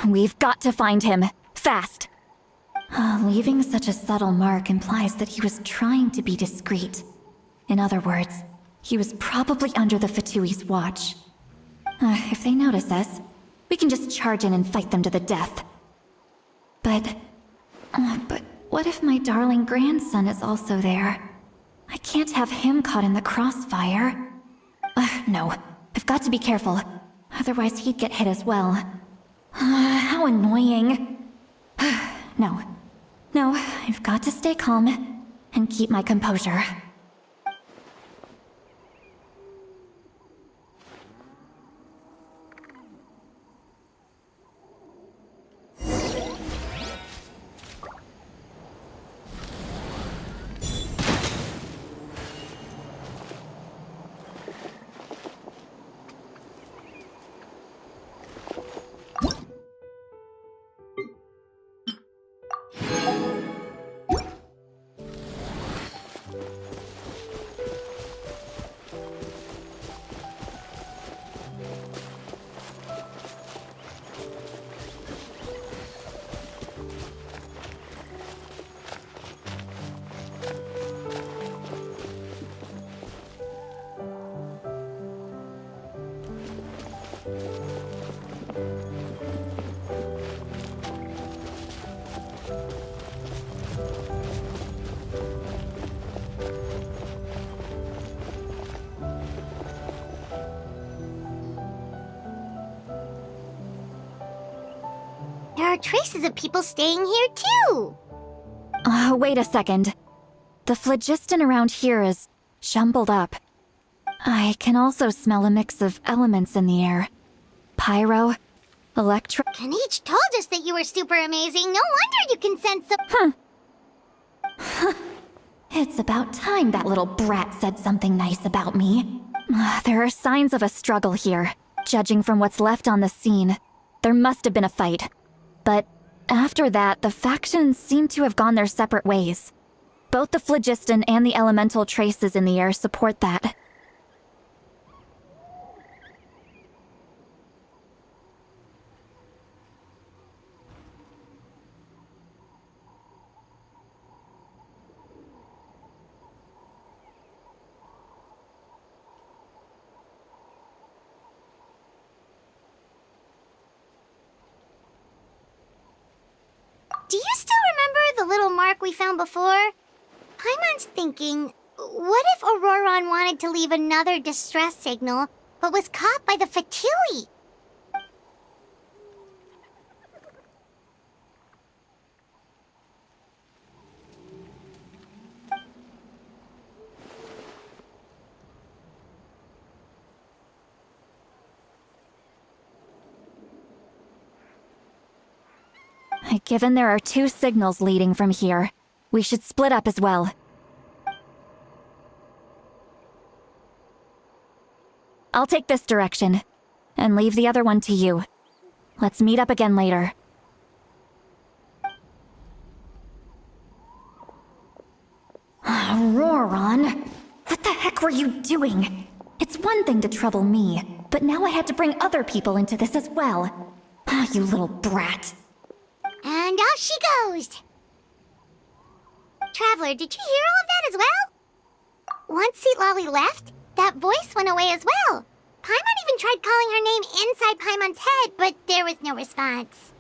We've got to find him. Fast. Leaving such a subtle mark implies that he was trying to be discreet. In other words, he was probably under the Fatui's watch. If they notice us, we can just charge in and fight them to the death. But what if my darling grandson is also there? I can't have him caught in the crossfire. No, I've got to be careful. Otherwise he'd get hit as well. How annoying. No, I've got to stay calm and keep my composure. There are traces of people staying here too. Wait a second. The phlogiston around here is jumbled up. I can also smell a mix of elements in the air. Pyro, electro... Kanich told us that you were super amazing. No wonder you can sense some... It's about time that little brat said something nice about me. There are signs of a struggle here. Judging from what's left on the scene, there must have been a fight. But after that, the factions seem to have gone their separate ways. Both the phlogiston and the elemental traces in the air support that. Do you still remember the little mark we found before? Paimon's thinking, what if Auroron wanted to leave another distress signal, but was caught by the Fatui? Given there are two signals leading from here, we should split up as well. I'll take this direction, and leave the other one to you. Let's meet up again later. Roran, what the heck were you doing? It's one thing to trouble me, but now I had to bring other people into this as well. Ah, you little brat. And off she goes. Traveler, did you hear all of that as well? Once Seatlolly left, that voice went away as well. Paimon even tried calling her name inside Paimon's head, but there was no response.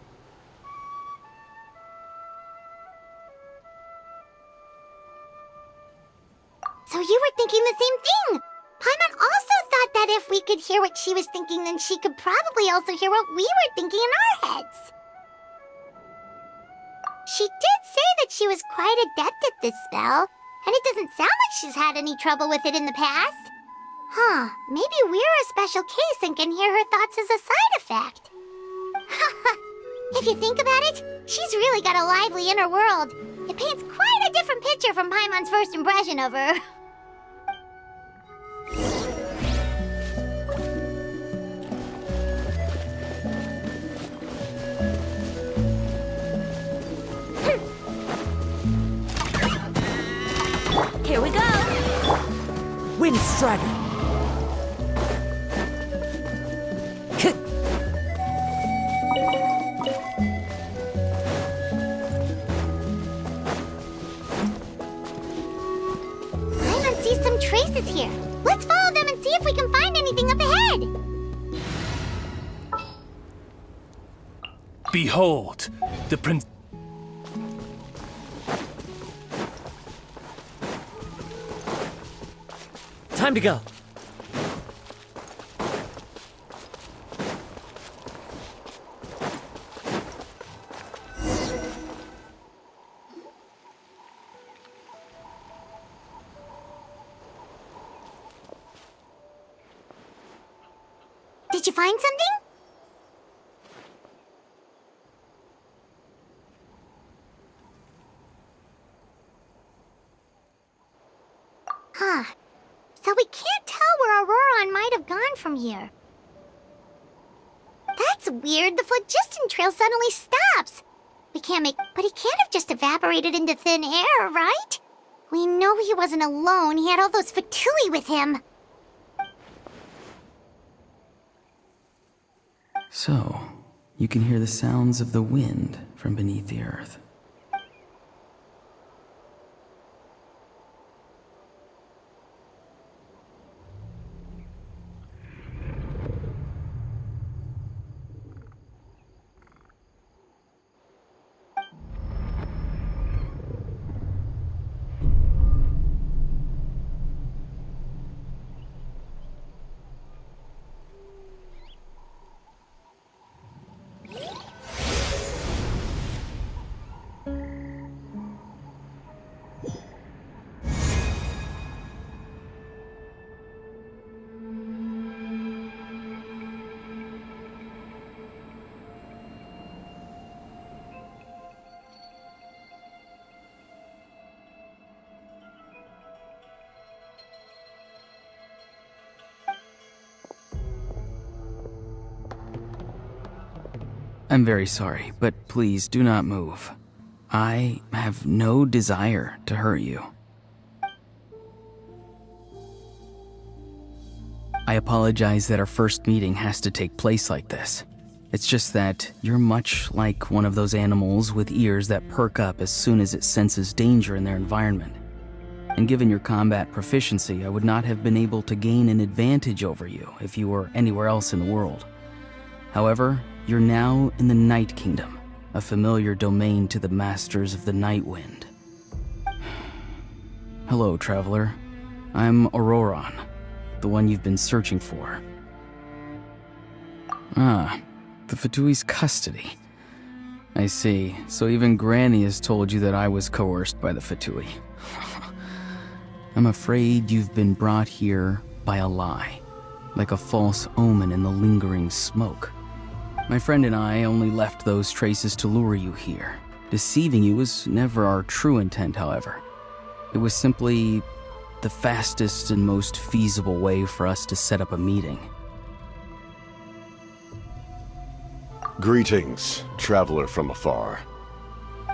So you were thinking the same thing! Paimon also thought that if we could hear what she was thinking, then she could probably also hear what we were thinking in our heads. She did say that she was quite adept at this spell, and it doesn't sound like she's had any trouble with it in the past. Huh, maybe we're a special case and can hear her thoughts as a side effect. If you think about it, she's really got a lively inner world. It paints quite a different picture from Paimon's first impression of her. Here we go! Wind Strider! Paimon sees some traces here. Let's follow them and see if we can find anything up ahead. Behold, the prince. Time to go. Did you find something? Huh. So we can't tell where Auroran might have gone from here. That's weird. The phlogiston trail suddenly stops. But he can't have just evaporated into thin air, right? We know he wasn't alone. He had all those Fatui with him. So, you can hear the sounds of the wind from beneath the earth. I'm very sorry, but please do not move. I have no desire to hurt you. I apologize that our first meeting has to take place like this. It's just that you're much like one of those animals with ears that perk up as soon as it senses danger in their environment. And given your combat proficiency, I would not have been able to gain an advantage over you if you were anywhere else in the world. However, you're now in the Night Kingdom, a familiar domain to the Masters of the Night Wind. Hello, traveler. I'm Auroran, the one you've been searching for. Ah, the Fatui's custody. I see. So even Granny has told you that I was coerced by the Fatui. I'm afraid you've been brought here by a lie, like a false omen in the lingering smoke. My friend and I only left those traces to lure you here. Deceiving you was never our true intent, however. It was simply the fastest and most feasible way for us to set up a meeting. Greetings, traveler from afar.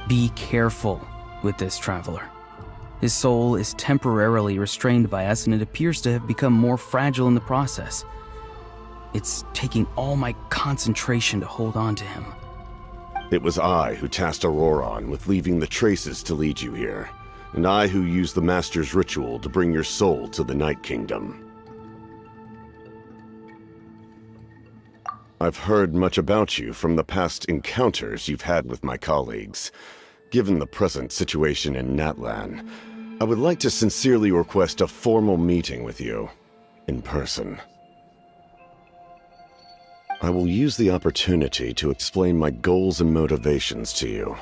Be careful with this traveler. His soul is temporarily restrained by us, and it appears to have become more fragile in the process. It's taking all my concentration to hold on to him. It was I who tasked Auroron with leaving the traces to lead you here, and I who used the Master's ritual to bring your soul to the Night Kingdom. I've heard much about you from the past encounters you've had with my colleagues. Given the present situation in Natlan, I would like to sincerely request a formal meeting with you, in person. I will use the opportunity to explain my goals and motivations to you,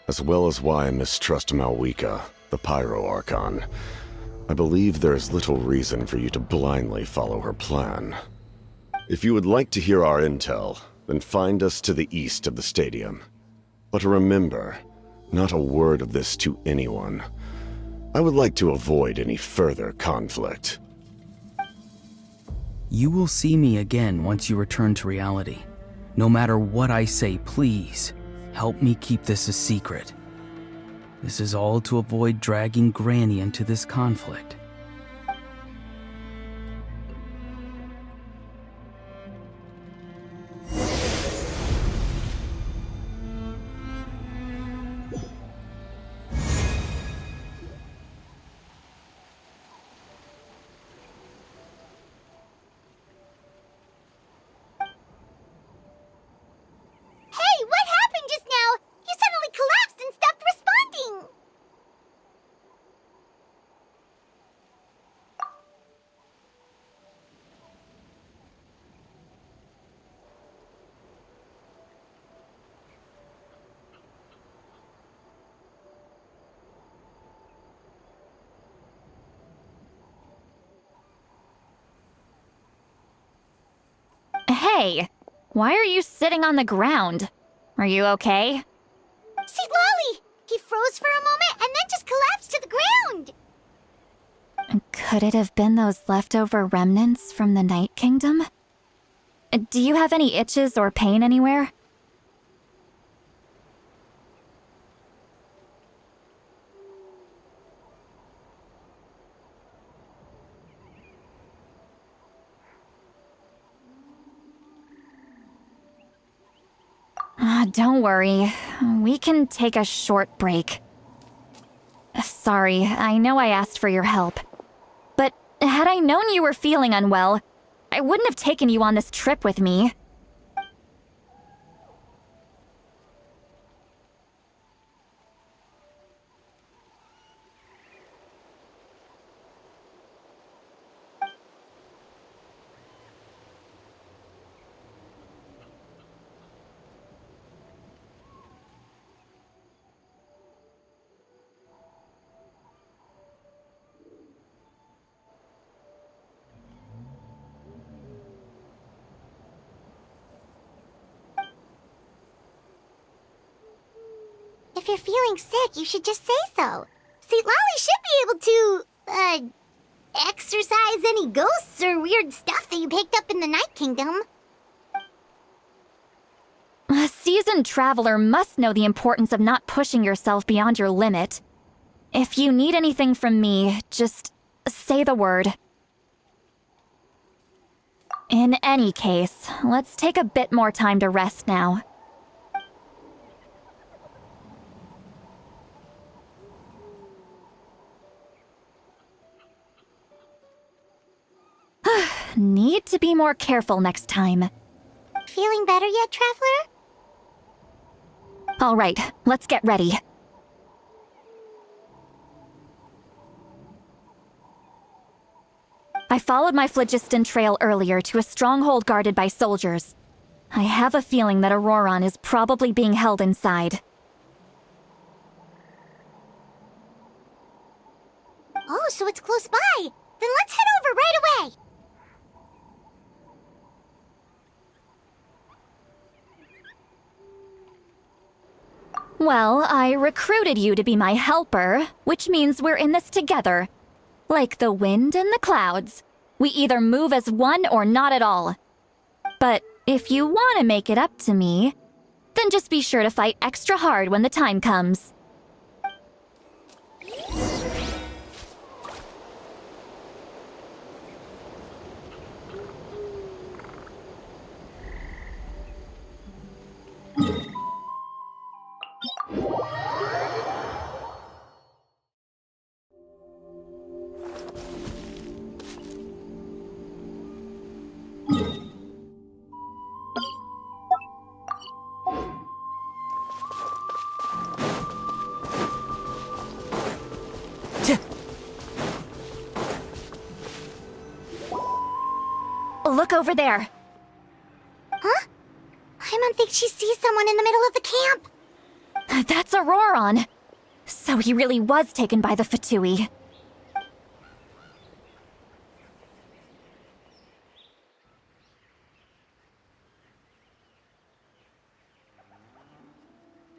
as well as why I mistrust Malwika, the Pyro Archon. I believe there is little reason for you to blindly follow her plan. If you would like to hear our intel, then find us to the east of the stadium. But remember, not a word of this to anyone. I would like to avoid any further conflict. You will see me again once you return to reality. No matter what I say, please, help me keep this a secret. This is all to avoid dragging Granny into this conflict. Hey, what happened just now? You suddenly collapsed and stopped responding. Hey, why are you sitting on the ground? Are you okay? See Lolly! He froze for a moment and then just collapsed to the ground. Could it have been those leftover remnants from the Night Kingdom? Do you have any itches or pain anywhere? Don't worry. We can take a short break. Sorry, I know I asked for your help. But had I known you were feeling unwell, I wouldn't have taken you on this trip with me. If you're feeling sick, you should just say so. See, Lolly should be able to, exorcise any ghosts or weird stuff that you picked up in the Night Kingdom. A seasoned traveler must know the importance of not pushing yourself beyond your limit. If you need anything from me, just say the word. In any case, let's take a bit more time to rest now. Need to be more careful next time. Feeling better yet, Traveler? All right, let's get ready. I followed my phlogiston trail earlier to a stronghold guarded by soldiers. I have a feeling that Auroron is probably being held inside. Oh, so it's close by. Then let's head over right away. Well, I recruited you to be my helper, which means we're in this together. Like the wind and the clouds. We either move as one or not at all. But if you want to make it up to me, then just be sure to fight extra hard when the time comes. Look over there. Huh? Paimon thinks she sees someone in the middle of the camp. That's Auroron. So he really was taken by the Fatui.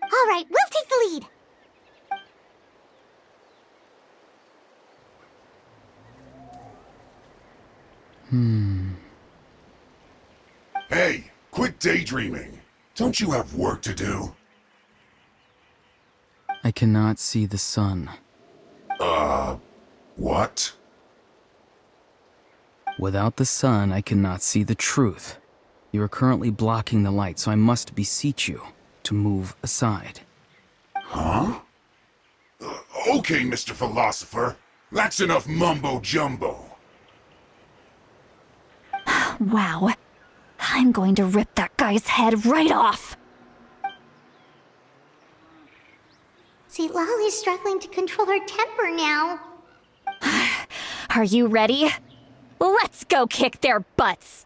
All right, we'll take the lead. Hey, quit daydreaming. Don't you have work to do? I cannot see the sun. What? Without the sun, I cannot see the truth. You are currently blocking the light, so I must beseech you to move aside. Huh? Okay, Mr. Philosopher. That's enough mumbo-jumbo. Wow. I'm going to rip that guy's head right off. See, Lolly's struggling to control her temper now. Are you ready? Let's go kick their butts.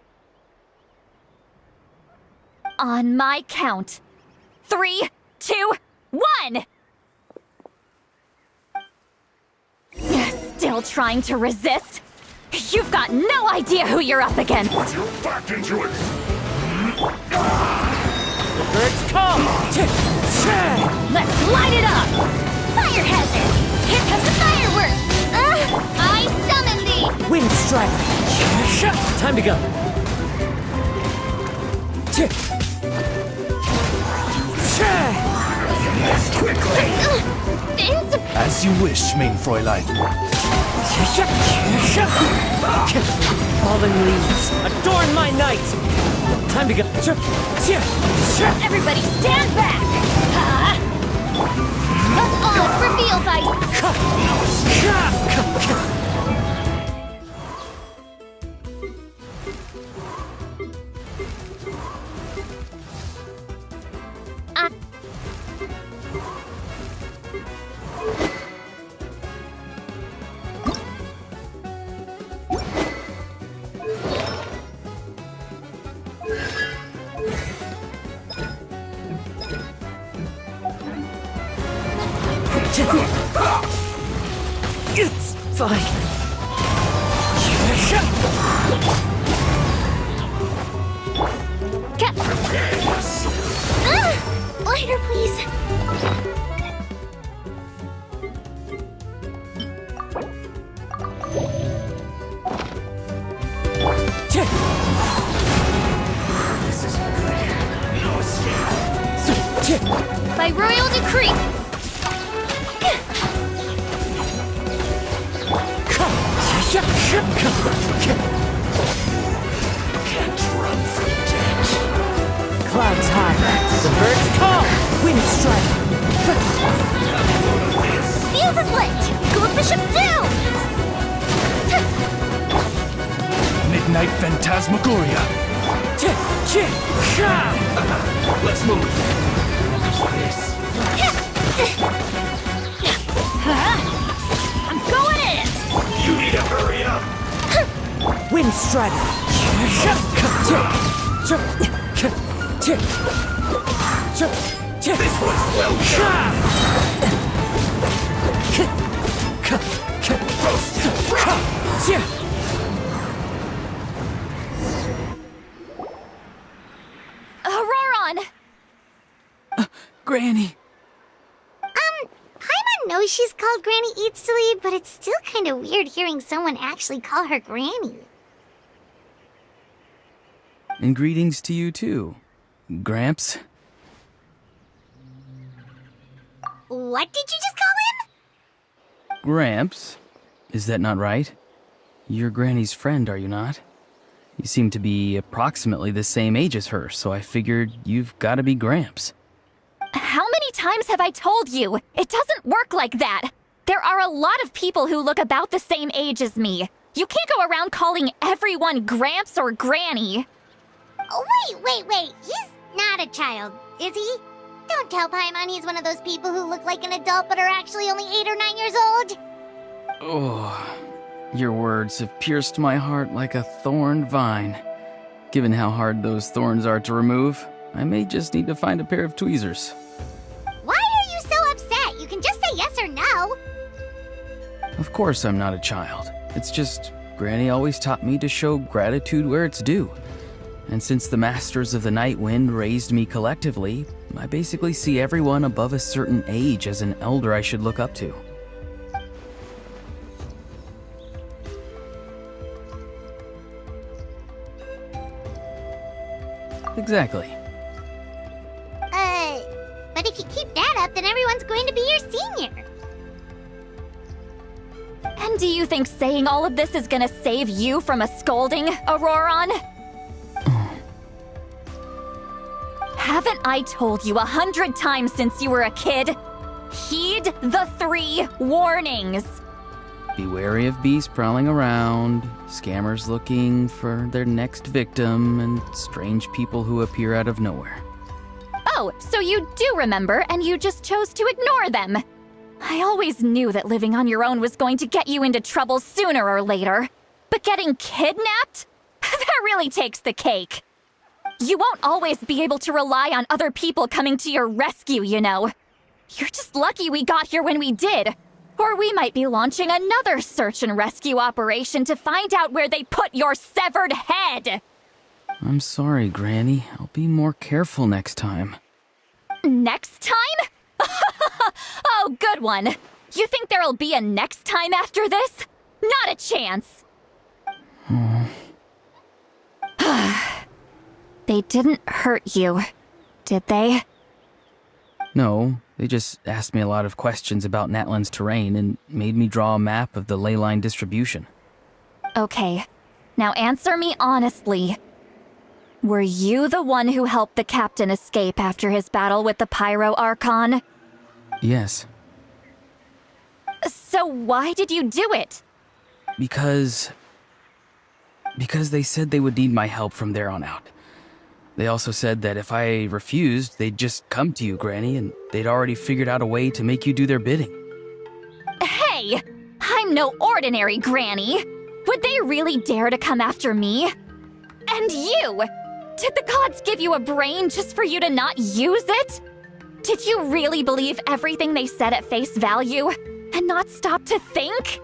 On my count. 3, 2, 1! Still trying to resist? You've got no idea who you're up against! You're back into it! The birds come! Let's light it up! Fire hazard! Here come the fireworks! I summon thee! Wind strike! Time to go! As you wish, main Fräulein. Fallen leaves, adorn my night! Time to go. Everybody stand back! Let's reveal It's fine. Lighter, please. This isn't good. No escape. By royal decree. Can't run from death. Clouds high. The birds call. Wind strike. Fuse is lit. Glow Bishop down. Midnight Phantasmagoria. Let's move. I'm going in! You need to hurry up! Wind strider. This was well done! Auroron! Granny! Paimon knows she's called Granny Eatsley, but it's still kind of weird hearing someone actually call her Granny. And greetings to you too, Gramps. What did you just call him? Gramps? Is that not right? You're Granny's friend, are you not? You seem to be approximately the same age as her, so I figured you've got to be Gramps. How many times have I told you? It doesn't work like that. There are a lot of people who look about the same age as me. You can't go around calling everyone Gramps or Granny. Oh, wait. He's not a child, is he? Don't tell Paimon he's one of those people who look like an adult but are actually only 8 or 9 years old. Oh, your words have pierced my heart like a thorned vine. Given how hard those thorns are to remove, I may just need to find a pair of tweezers. Why are you so upset? You can just say yes or no. Of course I'm not a child. It's just Granny always taught me to show gratitude where it's due. And since the Masters of the Night Wind raised me collectively, I basically see everyone above a certain age as an elder I should look up to. Exactly. But if you keep that up, then everyone's going to be your senior. And do you think saying all of this is gonna save you from a scolding, Auroron? Haven't I told you 100 times since you were a kid? Heed the 3 warnings. Be wary of beasts prowling around, scammers looking for their next victim, and strange people who appear out of nowhere. Oh, so you do remember, and you just chose to ignore them. I always knew that living on your own was going to get you into trouble sooner or later. But getting kidnapped? That really takes the cake. You won't always be able to rely on other people coming to your rescue, you know. You're just lucky we got here when we did. Or we might be launching another search and rescue operation to find out where they put your severed head. I'm sorry, Granny. I'll be more careful next time. Next time? Oh, good one. You think there'll be a next time after this? Not a chance. They didn't hurt you, did they? No, they just asked me a lot of questions about Natlan's terrain and made me draw a map of the ley line distribution. Okay, now answer me honestly. Were you the one who helped the captain escape after his battle with the Pyro Archon? Yes. So why did you do it? Because they said they would need my help from there on out. They also said that if I refused, they'd just come to you, Granny, and they'd already figured out a way to make you do their bidding. Hey! I'm no ordinary Granny! Would they really dare to come after me? And you! Did the gods give you a brain just for you to not use it? Did you really believe everything they said at face value and not stop to think?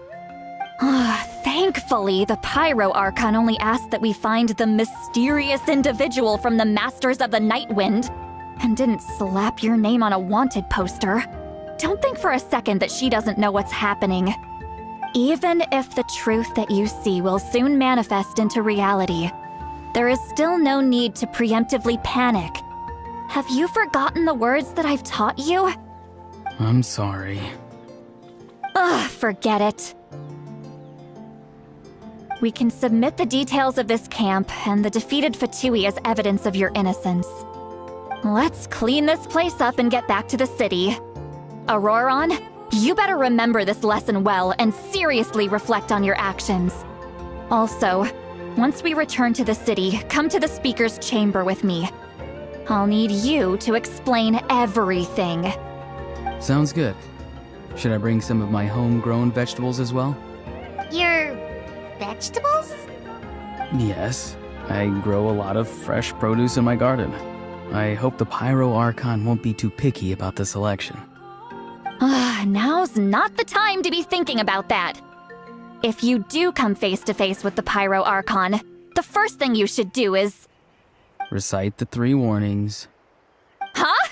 Thankfully, the Pyro Archon only asked that we find the mysterious individual from the Masters of the Night Wind and didn't slap your name on a wanted poster. Don't think for a second that she doesn't know what's happening. Even if the truth that you see will soon manifest into reality, there is still no need to preemptively panic. Have you forgotten the words that I've taught you? I'm sorry. Forget it. We can submit the details of this camp and the defeated Fatui as evidence of your innocence. Let's clean this place up and get back to the city. Auroron, you better remember this lesson well and seriously reflect on your actions. Also, once we return to the city, come to the speaker's chamber with me. I'll need you to explain everything. Sounds good. Should I bring some of my homegrown vegetables as well? Your vegetables? Yes. I grow a lot of fresh produce in my garden. I hope the Pyro Archon won't be too picky about the selection. Now's not the time to be thinking about that. If you do come face to face with the Pyro Archon, the first thing you should do is... Recite the 3 warnings. Huh?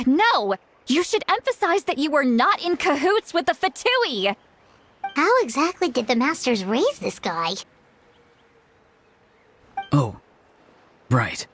No! You should emphasize that you were not in cahoots with the Fatui! How exactly did the Masters raise this guy? Oh, right.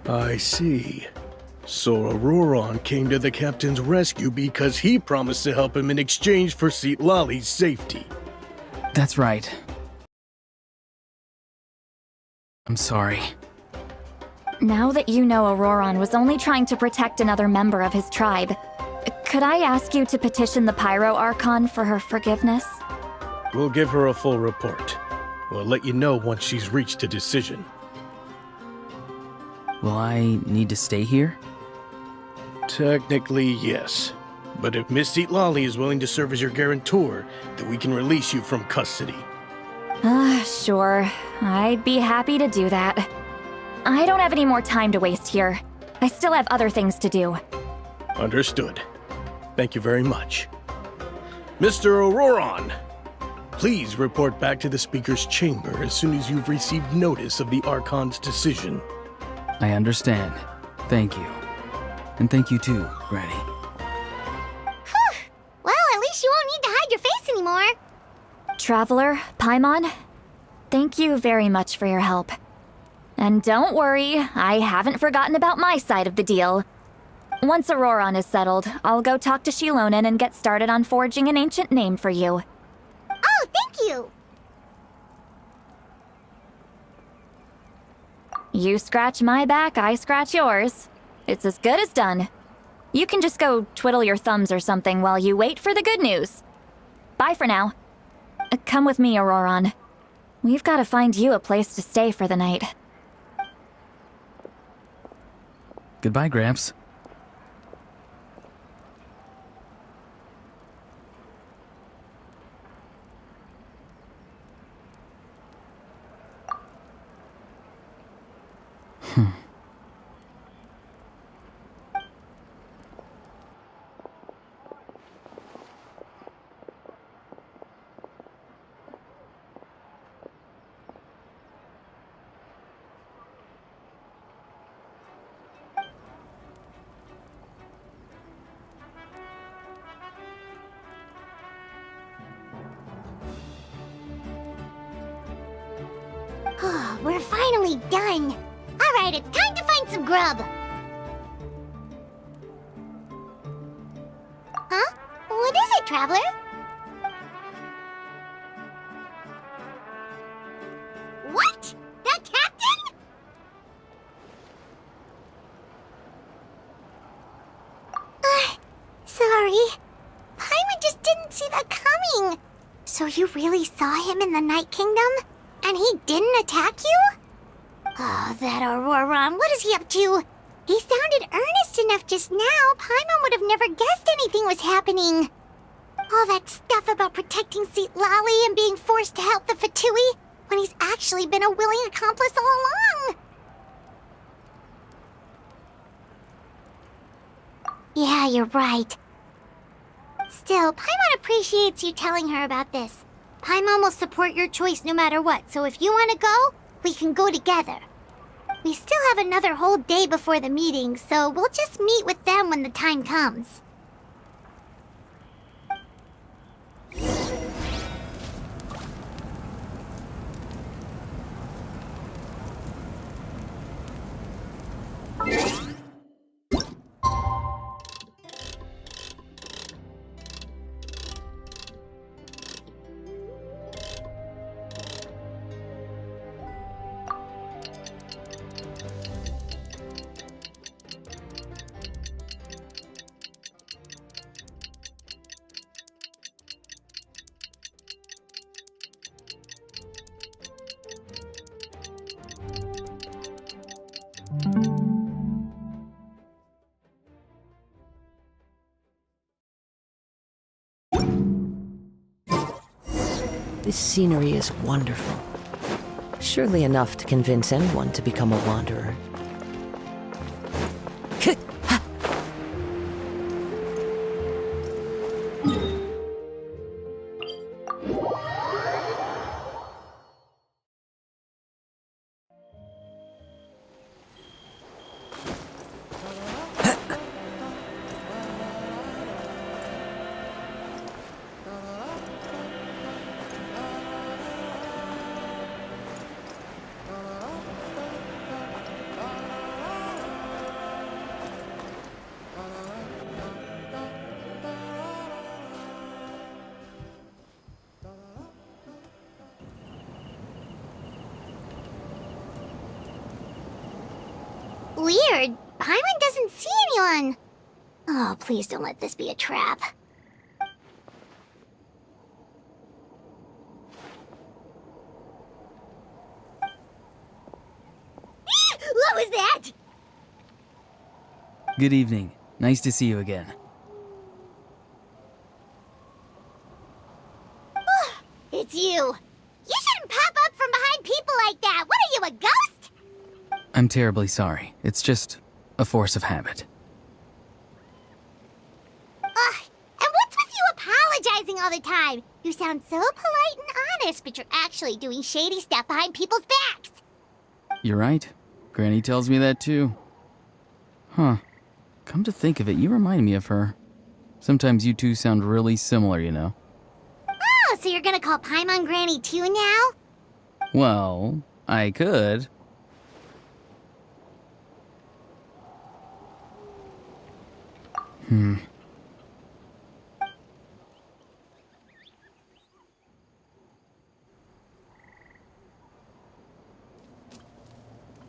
I see. So Auroron came to the captain's rescue because he promised to help him in exchange for Citlali's safety. That's right. I'm sorry. Now that you know Auroron was only trying to protect another member of his tribe, could I ask you to petition the Pyro Archon for her forgiveness? We'll give her a full report. We'll let you know once she's reached a decision. Will I need to stay here? Technically, yes. But if Miss Citlali is willing to serve as your guarantor, then we can release you from custody. Sure. I'd be happy to do that. I don't have any more time to waste here. I still have other things to do. Understood. Thank you very much. Mr. Auroron, please report back to the Speaker's chamber as soon as you've received notice of the Archon's decision. I understand. Thank you. And thank you too, Granny. Whew. Well, at least you won't need to hide your face anymore. Traveler, Paimon, thank you very much for your help. And don't worry, I haven't forgotten about my side of the deal. Once Auroron is settled, I'll go talk to Shilonen and get started on forging an ancient name for you. Oh, thank you! You scratch my back, I scratch yours. It's as good as done. You can just go twiddle your thumbs or something while you wait for the good news. Bye for now. Come with me, Auroron. We've got to find you a place to stay for the night. Goodbye, Gramps. We're finally done. Alright, it's time to find some grub. Huh? What is it, Traveler? What? The captain? Sorry. Paimon just didn't see that coming. So you really saw him in the Night Kingdom? And he didn't attack you? Oh, that Auroron, what is he up to? He sounded earnest enough just now. Paimon would have never guessed anything was happening. All that stuff about protecting Citlali and being forced to help the Fatui, when he's actually been a willing accomplice all along. Yeah, you're right. Still, Paimon appreciates you telling her about this. Paimon will support your choice no matter what, so if you want to go, we can go together. We still have another whole day before the meeting, so we'll just meet with them when the time comes. This scenery is wonderful. Surely enough to convince anyone to become a wanderer. Weird. Paimon doesn't see anyone. Oh, please don't let this be a trap. What was that? Good evening. Nice to see you again. It's you. You shouldn't pop up from behind people like that. What are you, a ghost? I'm terribly sorry. It's just a force of habit. And what's with you apologizing all the time? You sound so polite and honest, but you're actually doing shady stuff behind people's backs. You're right. Granny tells me that too. Huh. Come to think of it, you remind me of her. Sometimes you two sound really similar, you know. Oh, so you're gonna call Paimon Granny too now? Well, I could.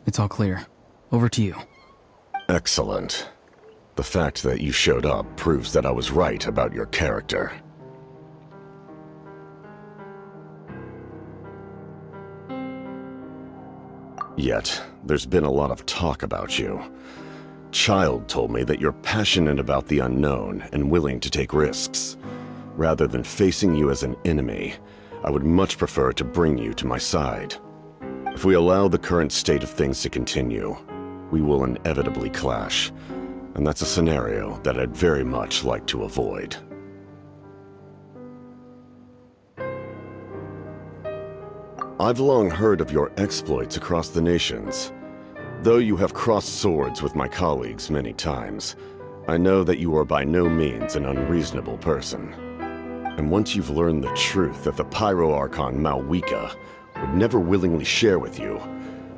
It's all clear. Over to you. Excellent. The fact that you showed up proves that I was right about your character. Yet, there's been a lot of talk about you. Child told me that you're passionate about the unknown and willing to take risks. Rather than facing you as an enemy, I would much prefer to bring you to my side. If we allow the current state of things to continue, we will inevitably clash, and that's a scenario that I'd very much like to avoid. I've long heard of your exploits across the nations. Though you have crossed swords with my colleagues many times, I know that you are by no means an unreasonable person. And once you've learned the truth that the Pyro Archon Malwika would never willingly share with you,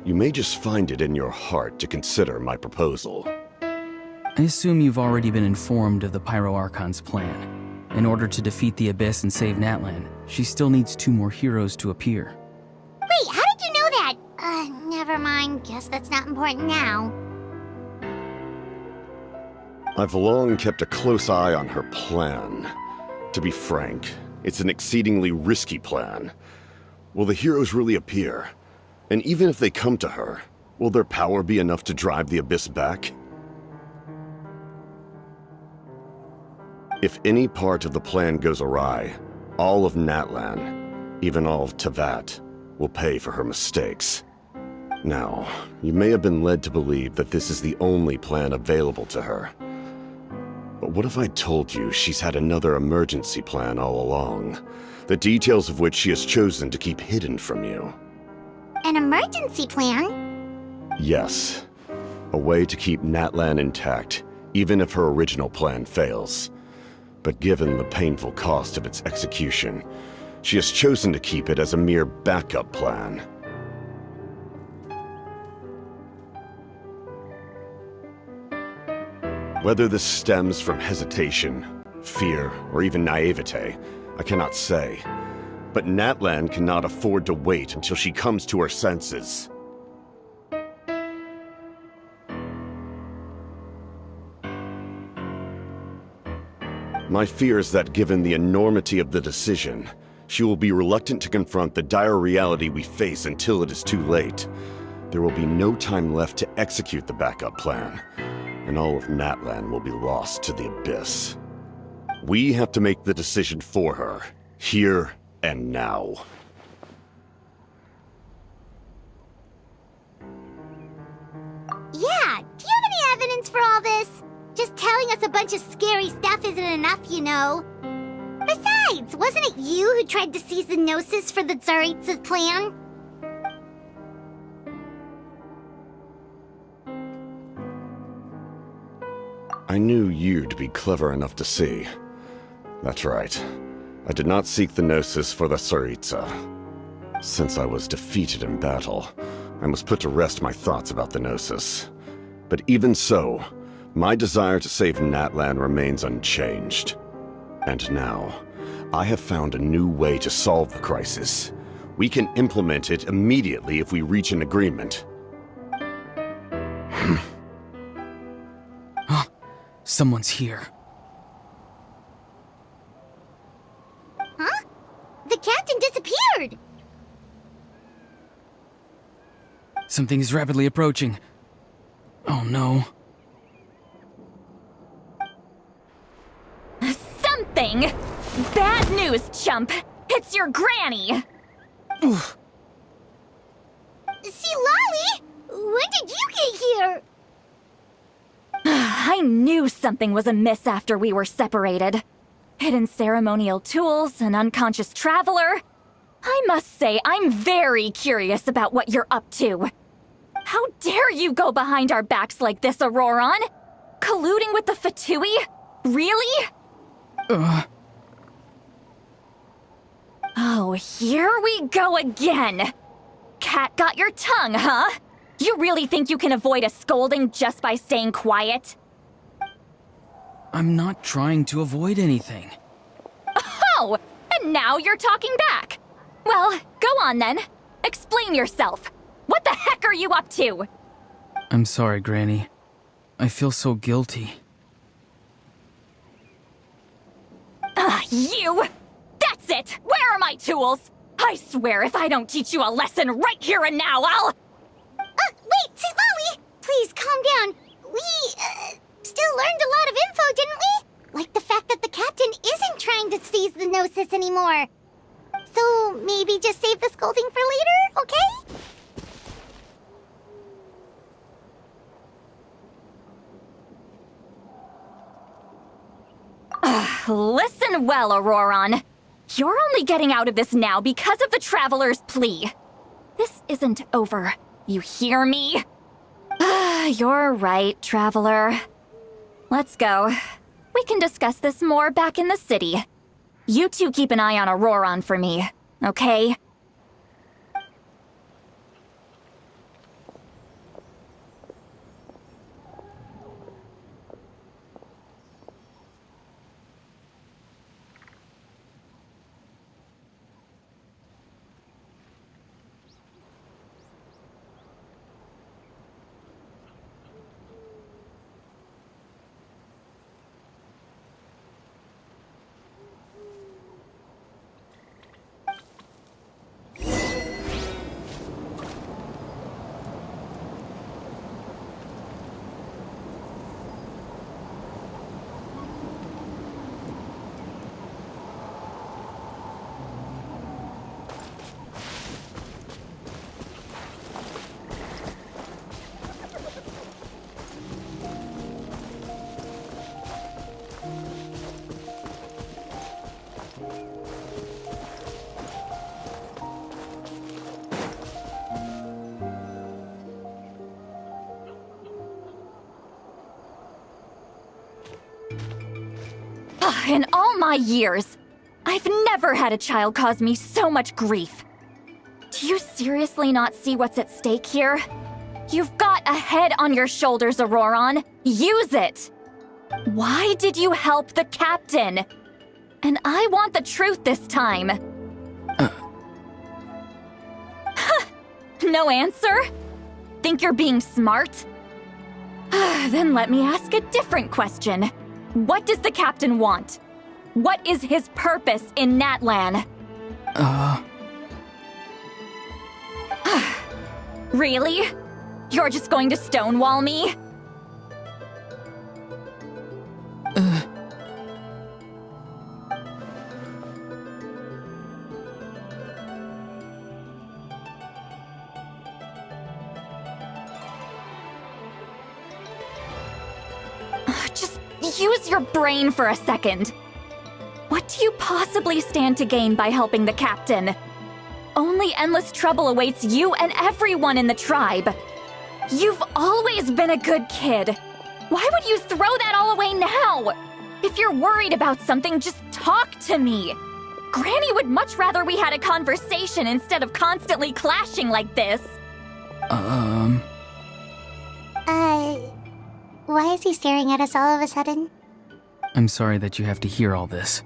you may just find it in your heart to consider my proposal. I assume you've already been informed of the Pyro Archon's plan. In order to defeat the Abyss and save Natlan, she still needs 2 more heroes to appear. Wait, how did you know that? Never mind. Guess that's not important now. I've long kept a close eye on her plan. To be frank, it's an exceedingly risky plan. Will the heroes really appear? And even if they come to her, will their power be enough to drive the Abyss back? If any part of the plan goes awry, all of Natlan, even all of Tevat, will pay for her mistakes. Now, you may have been led to believe that this is the only plan available to her. But what if I told you she's had another emergency plan all along, the details of which she has chosen to keep hidden from you? An emergency plan? Yes. A way to keep Natlan intact, even if her original plan fails. But given the painful cost of its execution, she has chosen to keep it as a mere backup plan. Whether this stems from hesitation, fear, or even naivete, I cannot say. But Natlan cannot afford to wait until she comes to her senses. My fear is that given the enormity of the decision, she will be reluctant to confront the dire reality we face until it is too late. There will be no time left to execute the backup plan, and all of Natlan will be lost to the Abyss. We have to make the decision for her, here And now. Yeah, do you have any evidence for all this? Just telling us a bunch of scary stuff isn't enough, you know. Besides, wasn't it you who tried to seize the Gnosis for the Tsaritsa plan? I knew you'd be clever enough to see. That's right. I did not seek the Gnosis for the Tsaritsa. Since I was defeated in battle, I must put to rest my thoughts about the Gnosis. But even so, my desire to save Natlan remains unchanged. And now, I have found a new way to solve the crisis. We can implement it immediately if we reach an agreement. Someone's here. Huh? The captain disappeared! Something is rapidly approaching. Oh no. Something? Bad news, chump! It's your granny! See, Lolly! When did you get here? I knew something was amiss after we were separated. Hidden ceremonial tools, an unconscious traveler. I must say, I'm very curious about what you're up to. How dare you go behind our backs like this, Auroron? Colluding with the Fatui? Really? Oh, here we go again. Cat got your tongue, huh? You really think you can avoid a scolding just by staying quiet? I'm not trying to avoid anything. Oh, and now you're talking back. Well, go on then. Explain yourself. What the heck are you up to? I'm sorry, Granny. I feel so guilty. You! That's it! Where are my tools? I swear if I don't teach you a lesson right here and now, I'll... Wait, see, Lolly! Please, calm down. We, still learned a lot of info, didn't we? Like the fact that the captain isn't trying to seize the Gnosis anymore. So, maybe just save the scolding for later, okay? Listen well, Auroron. You're only getting out of this now because of the Traveler's plea. This isn't over. You hear me? You're right, Traveler. Let's go. We can discuss this more back in the city. You two keep an eye on Auroron for me, okay? In all my years, I've never had a child cause me so much grief. Do you seriously not see what's at stake here? You've got a head on your shoulders, Auroron. Use it! Why did you help the captain? And I want the truth this time. No answer? Think you're being smart? Then let me ask a different question. What does the captain want? What is his purpose in Natlan? Really? You're just going to stonewall me? use your brain for a second. What do you possibly stand to gain by helping the captain? Only endless trouble awaits you and everyone in the tribe. You've always been a good kid. Why would you throw that all away now? If you're worried about something, just talk to me. Granny would much rather we had a conversation instead of constantly clashing like this. Why is he staring at us all of a sudden? I'm sorry that you have to hear all this.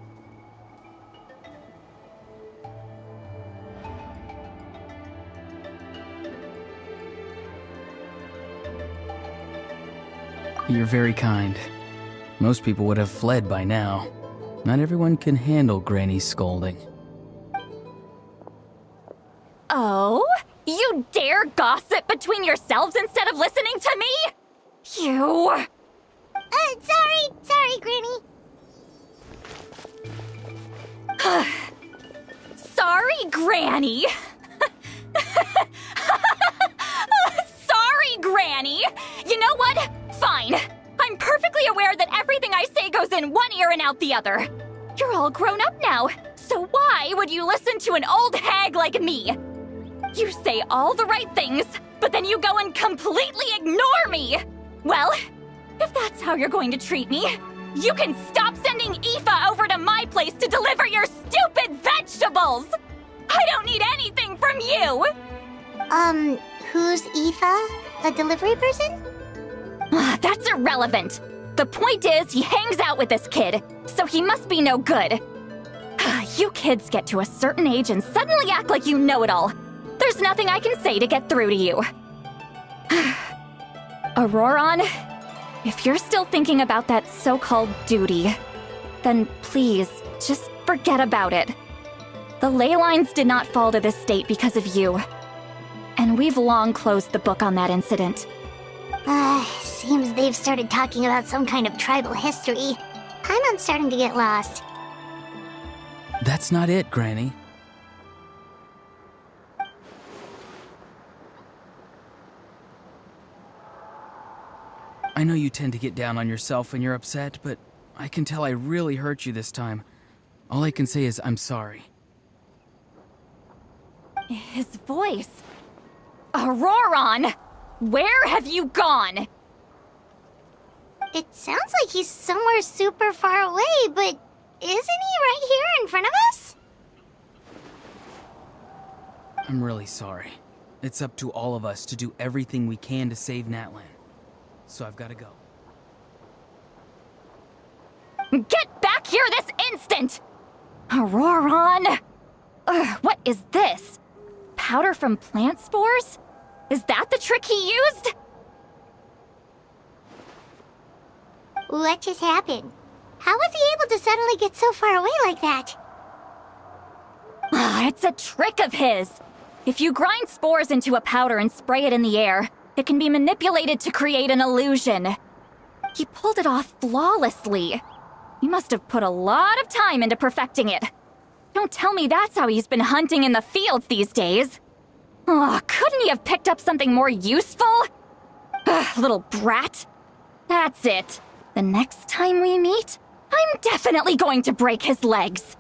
You're very kind. Most people would have fled by now. Not everyone can handle Granny's scolding. Oh? You dare gossip between yourselves instead of listening to me? You... Sorry, Granny. Sorry, Granny. Sorry, Granny. You know what? Fine. I'm perfectly aware that everything I say goes in one ear and out the other. You're all grown up now, so why would you listen to an old hag like me? You say all the right things, but then you go and completely ignore me. Well, if that's how you're going to treat me, you can stop sending Aoife over to my place to deliver your stupid vegetables! I don't need anything from you! Who's Aoife? A delivery person? That's irrelevant. The point is, he hangs out with this kid, so he must be no good. You kids get to a certain age and suddenly act like you know it all. There's nothing I can say to get through to you. Auroron, if you're still thinking about that so-called duty, then please, just forget about it. The ley lines did not fall to this state because of you. And we've long closed the book on that incident. Seems they've started talking about some kind of tribal history. I'm starting to get lost. That's not it, Granny. I know you tend to get down on yourself when you're upset, but I can tell I really hurt you this time. All I can say is I'm sorry. His voice. Auroron! Where have you gone? It sounds like he's somewhere super far away, but isn't he right here in front of us? I'm really sorry. It's up to all of us to do everything we can to save Natlan. So I've got to go. Get back here this instant! Auroron! What is this? Powder from plant spores? Is that the trick he used? What just happened? How was he able to suddenly get so far away like that? It's a trick of his. If you grind spores into a powder and spray it in the air, it can be manipulated to create an illusion. He pulled it off flawlessly. He must have put a lot of time into perfecting it. Don't tell me that's how he's been hunting in the fields these days. Couldn't he have picked up something more useful? Little brat. That's it. The next time we meet, I'm definitely going to break his legs.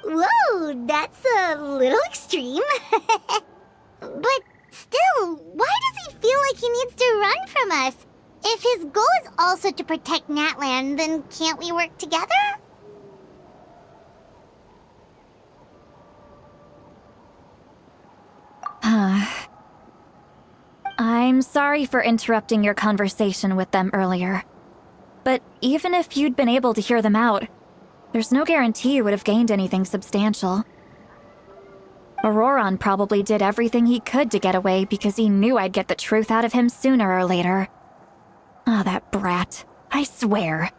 Whoa, that's a little extreme. But still, why does he feel like he needs to run from us? If his goal is also to protect Natlan, then can't we work together? I'm sorry for interrupting your conversation with them earlier. But even if you'd been able to hear them out, there's no guarantee you would have gained anything substantial. Auroron probably did everything he could to get away because he knew I'd get the truth out of him sooner or later. That brat. I swear.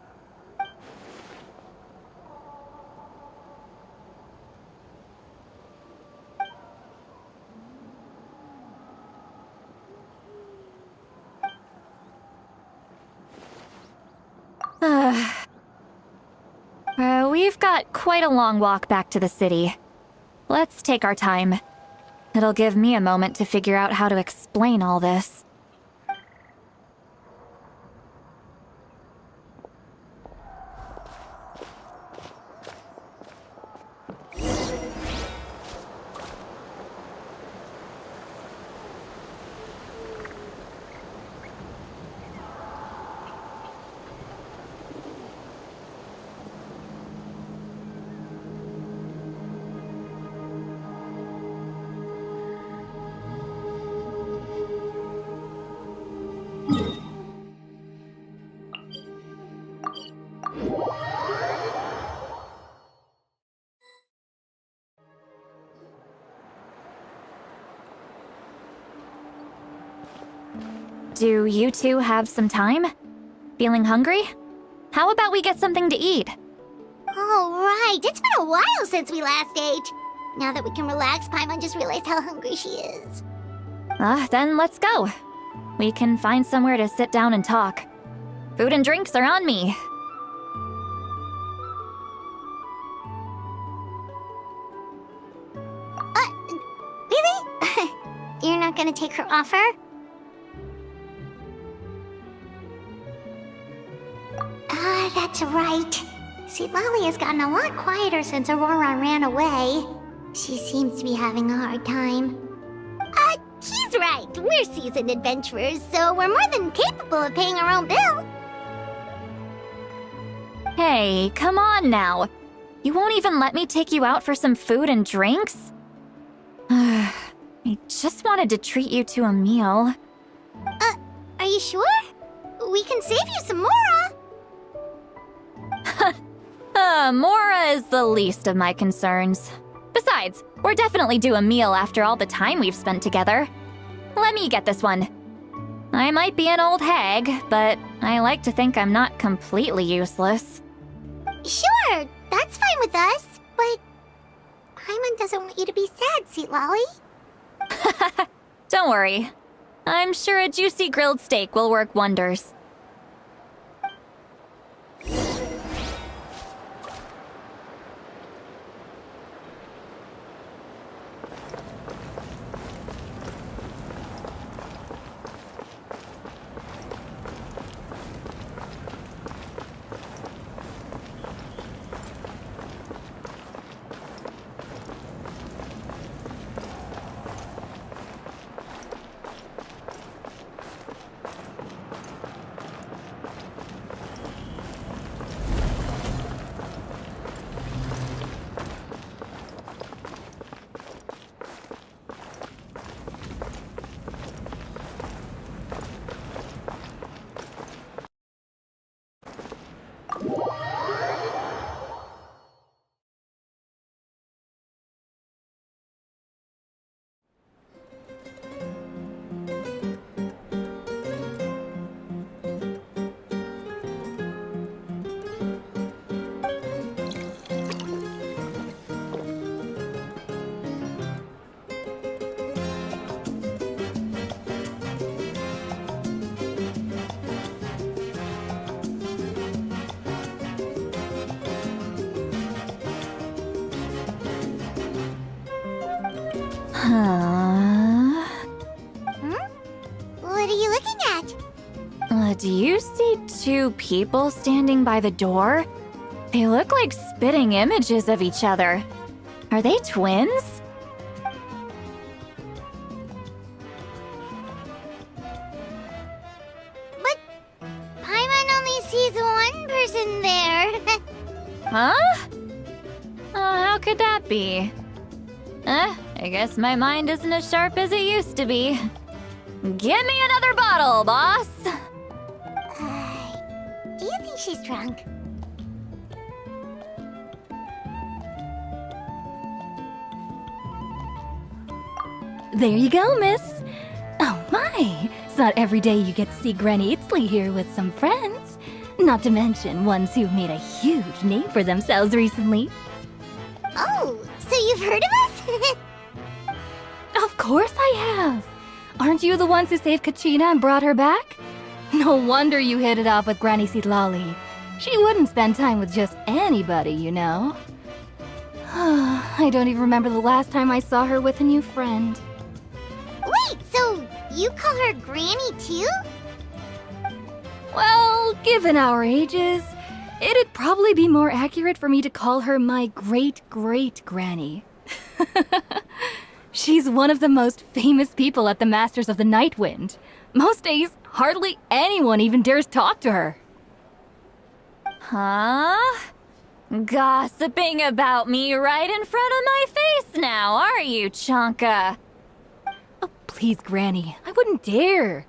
We've got quite a long walk back to the city. Let's take our time. It'll give me a moment to figure out how to explain all this. Do you two have some time? Feeling hungry? How about we get something to eat? Oh, right. It's been a while since we last ate. Now that we can relax, Paimon just realized how hungry she is. Then let's go. We can find somewhere to sit down and talk. Food and drinks are on me. Really? You're not gonna take her offer? That's right. See, Lolly has gotten a lot quieter since Aurora ran away. She seems to be having a hard time. He's right. We're seasoned adventurers, so we're more than capable of paying our own bill. Hey, come on now. You won't even let me take you out for some food and drinks? I just wanted to treat you to a meal. Are you sure? We can save you some Mora. Mora is the least of my concerns. Besides, we're definitely due a meal after all the time we've spent together. Let me get this one. I might be an old hag, but I like to think I'm not completely useless. Sure, that's fine with us, but Paimon doesn't want you to be sad, sweet Lolly. Don't worry. I'm sure a juicy grilled steak will work wonders. What are you looking at? Do you see two people standing by the door? They look like spitting images of each other. Are they twins? But Paimon only sees one person there. Huh? How could that be? I guess my mind isn't as sharp as it used to be. Give me another bottle, boss! Do you think she's drunk? There you go, miss. Oh my, it's not every day you get to see Granny Itzley here with some friends. Not to mention ones who've made a huge name for themselves recently. Oh, so you've heard of us? Of course I have. Aren't you the ones who saved Kachina and brought her back? No wonder you hit it off with Granny Seedlolly. She wouldn't spend time with just anybody, you know. I don't even remember the last time I saw her with a new friend. Wait, so you call her Granny too? Well, given our ages, it'd probably be more accurate for me to call her my great-great-granny. She's one of the most famous people at the Masters of the Nightwind. Most days, hardly anyone even dares talk to her. Huh? Gossiping about me right in front of my face now, are you, Chonka? Oh, please, Granny, I wouldn't dare.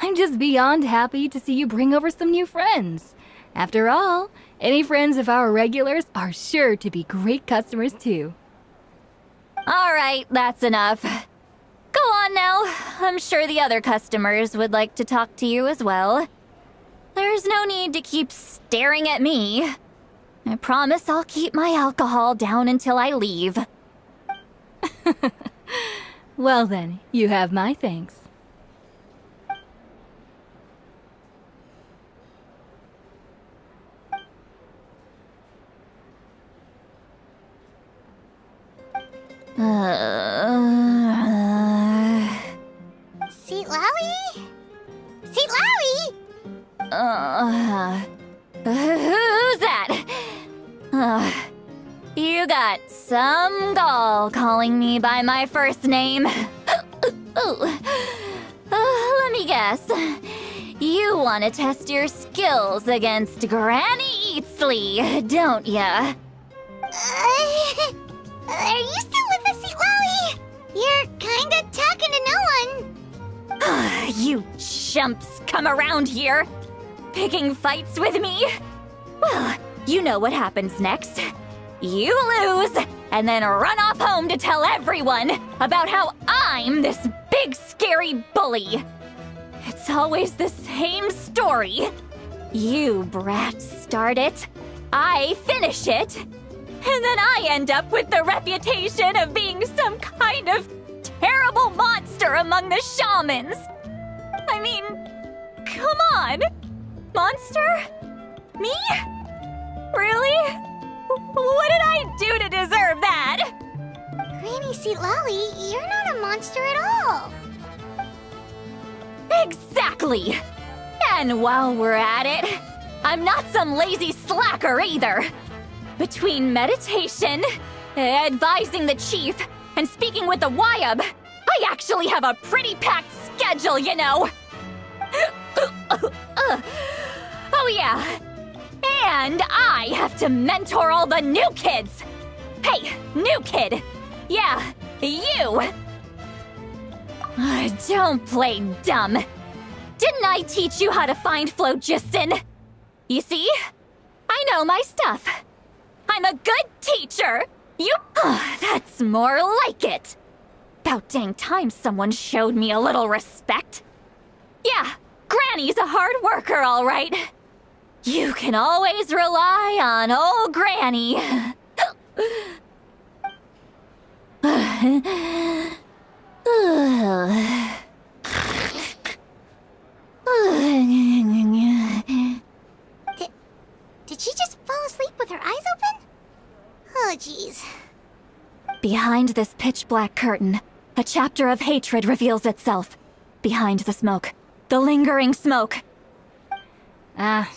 I'm just beyond happy to see you bring over some new friends. After all, any friends of our regulars are sure to be great customers too. All right, that's enough. Go on now. I'm sure the other customers would like to talk to you as well. There's no need to keep staring at me. I promise I'll keep my alcohol down until I leave. Well then, you have my thanks. Seat Lowy? Seat Lowy? Who's that? You got some gall calling me by my first name. Let me guess. You want to test your skills against Granny Eatsley, don't ya? Are you still with us, Seat Lowy? You're kinda talking to no one. You chumps come around here, picking fights with me? Well, you know what happens next. You lose, and then run off home to tell everyone about how I'm this big scary bully. It's always the same story. You brats start it, I finish it, and then I end up with the reputation of being some kind of terrible monster among the shamans. I mean, come on. Monster? Me? Really? What did I do to deserve that? Granny Seat Lowy, you're not a monster at all. Exactly! And while we're at it, I'm not some lazy slacker either. Between meditation, advising the chief, and speaking with the Wyab, I actually have a pretty packed schedule, you know. Oh yeah. And I have to mentor all the new kids. Hey, new kid. Yeah, you. Don't play dumb. Didn't I teach you how to find phlogiston? You see? I know my stuff. I'm a good teacher. You... That's more like it. About dang time someone showed me a little respect. Yeah, Granny's a hard worker, all right. You can always rely on old Granny. Did she just fall asleep with her eyes open? Oh, jeez. Behind this pitch-black curtain, a chapter of hatred reveals itself. Behind the smoke, the lingering smoke.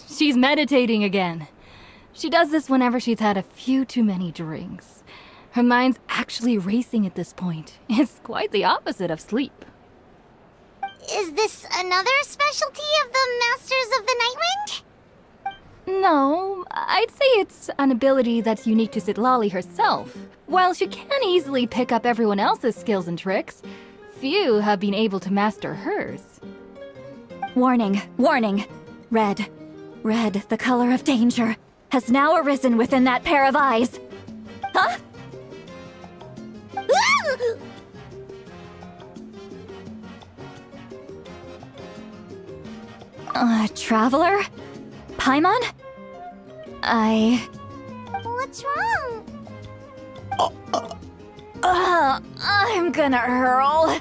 She's meditating again. She does this whenever she's had a few too many drinks. Her mind's actually racing at this point. It's quite the opposite of sleep. Is this another specialty of the Masters of the Nightwind? No, I'd say it's an ability that's unique to Citlali herself. While she can easily pick up everyone else's skills and tricks, few have been able to master hers. Warning, warning. Red, the color of danger, has now arisen within that pair of eyes. Huh? Traveler? Paimon? What's wrong? I'm gonna hurl.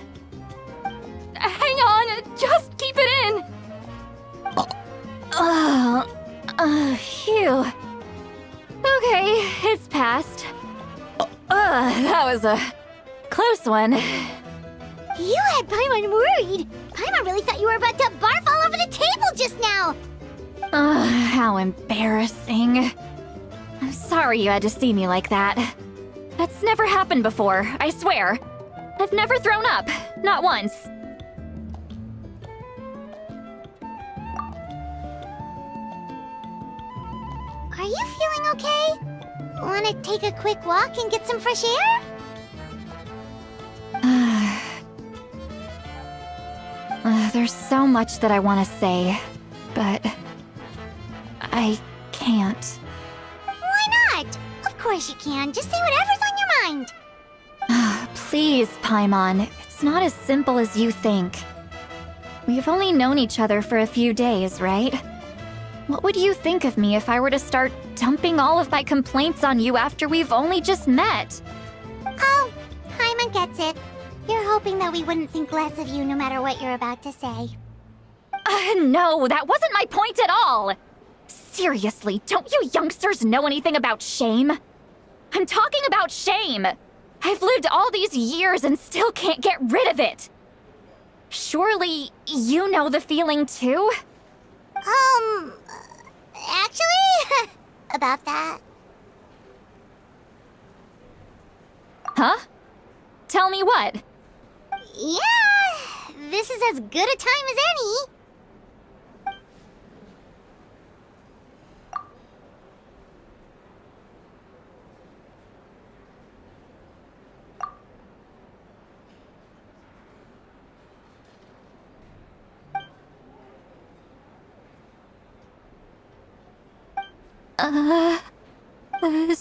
Hang on, just keep it in! Phew. Okay, it's passed. That was a close one. You had Paimon worried. Paimon really thought you were about to barf all over the table just now. How embarrassing. I'm sorry you had to see me like that. That's never happened before, I swear. I've never thrown up, not once. Are you feeling okay? Want to take a quick walk and get some fresh air? There's so much that I want to say, but I can't. Why not? Of course you can. Just say whatever's on your mind. Please, Paimon. It's It's not as simple as you think. We've only known each other for a few days, right? What would you think of me if I were to start dumping all of my complaints on you after we've only just met? Oh, Paimon gets it. You're hoping that we wouldn't think less of you no matter what you're about to say. No, that wasn't my point at all! Seriously, don't you youngsters know anything about shame? I'm talking about shame! I've lived all these years and still can't get rid of it! Surely, you know the feeling too? Actually, about that. Huh? Tell me what? Yeah, this is as good a time as any.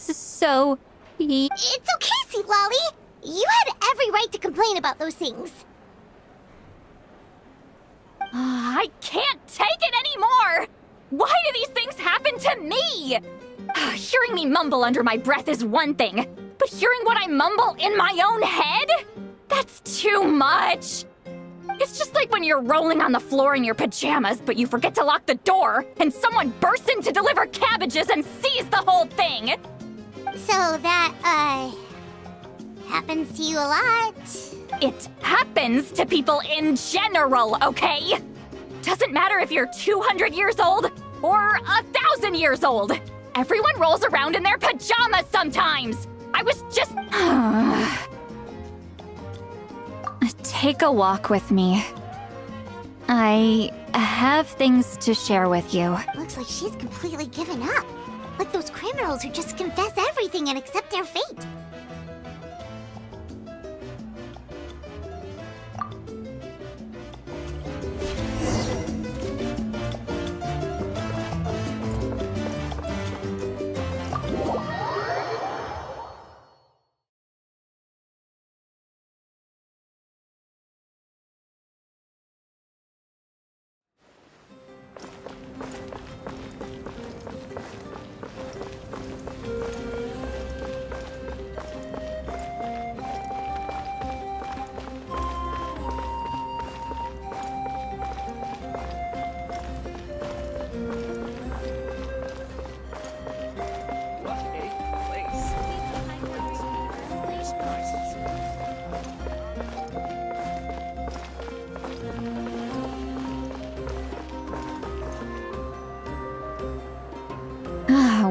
So... It's okay, Sweet Lolly. You had every right to complain about those things. I can't take it anymore! Why do these things happen to me? Hearing me mumble under my breath is one thing, but hearing what I mumble in my own head? That's too much! It's just like when you're rolling on the floor in your pajamas, but you forget to lock the door, and someone bursts in to deliver cabbages and sees the whole thing! So that, happens to you a lot. It happens to people in general, okay? Doesn't matter if you're 200 years old or 1,000 years old. Everyone rolls around in their pajamas sometimes. I was just... Take a walk with me. I have things to share with you. Looks like she's completely given up. Like those criminals who just confess everything and accept their fate.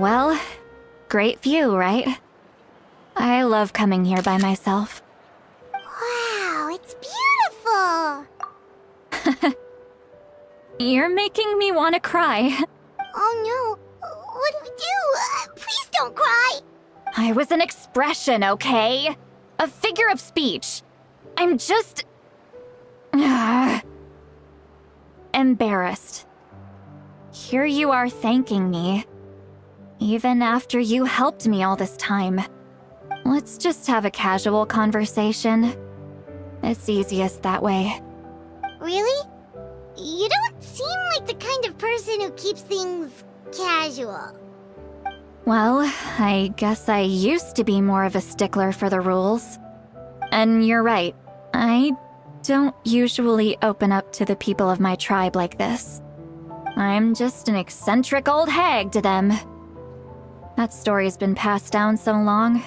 Well, great view, right? I love coming here by myself. Wow, it's beautiful! You're making me want to cry. Oh no, what do we do? Please don't cry! I was an expression, okay? A figure of speech. I'm just... embarrassed. Here you are thanking me. Even after you helped me all this time. Let's just have a casual conversation. It's easiest that way. Really? You don't seem like the kind of person who keeps things casual. Well, I guess I used to be more of a stickler for the rules. And you're right, I don't usually open up to the people of my tribe like this. I'm just an eccentric old hag to them. That story's been passed down so long,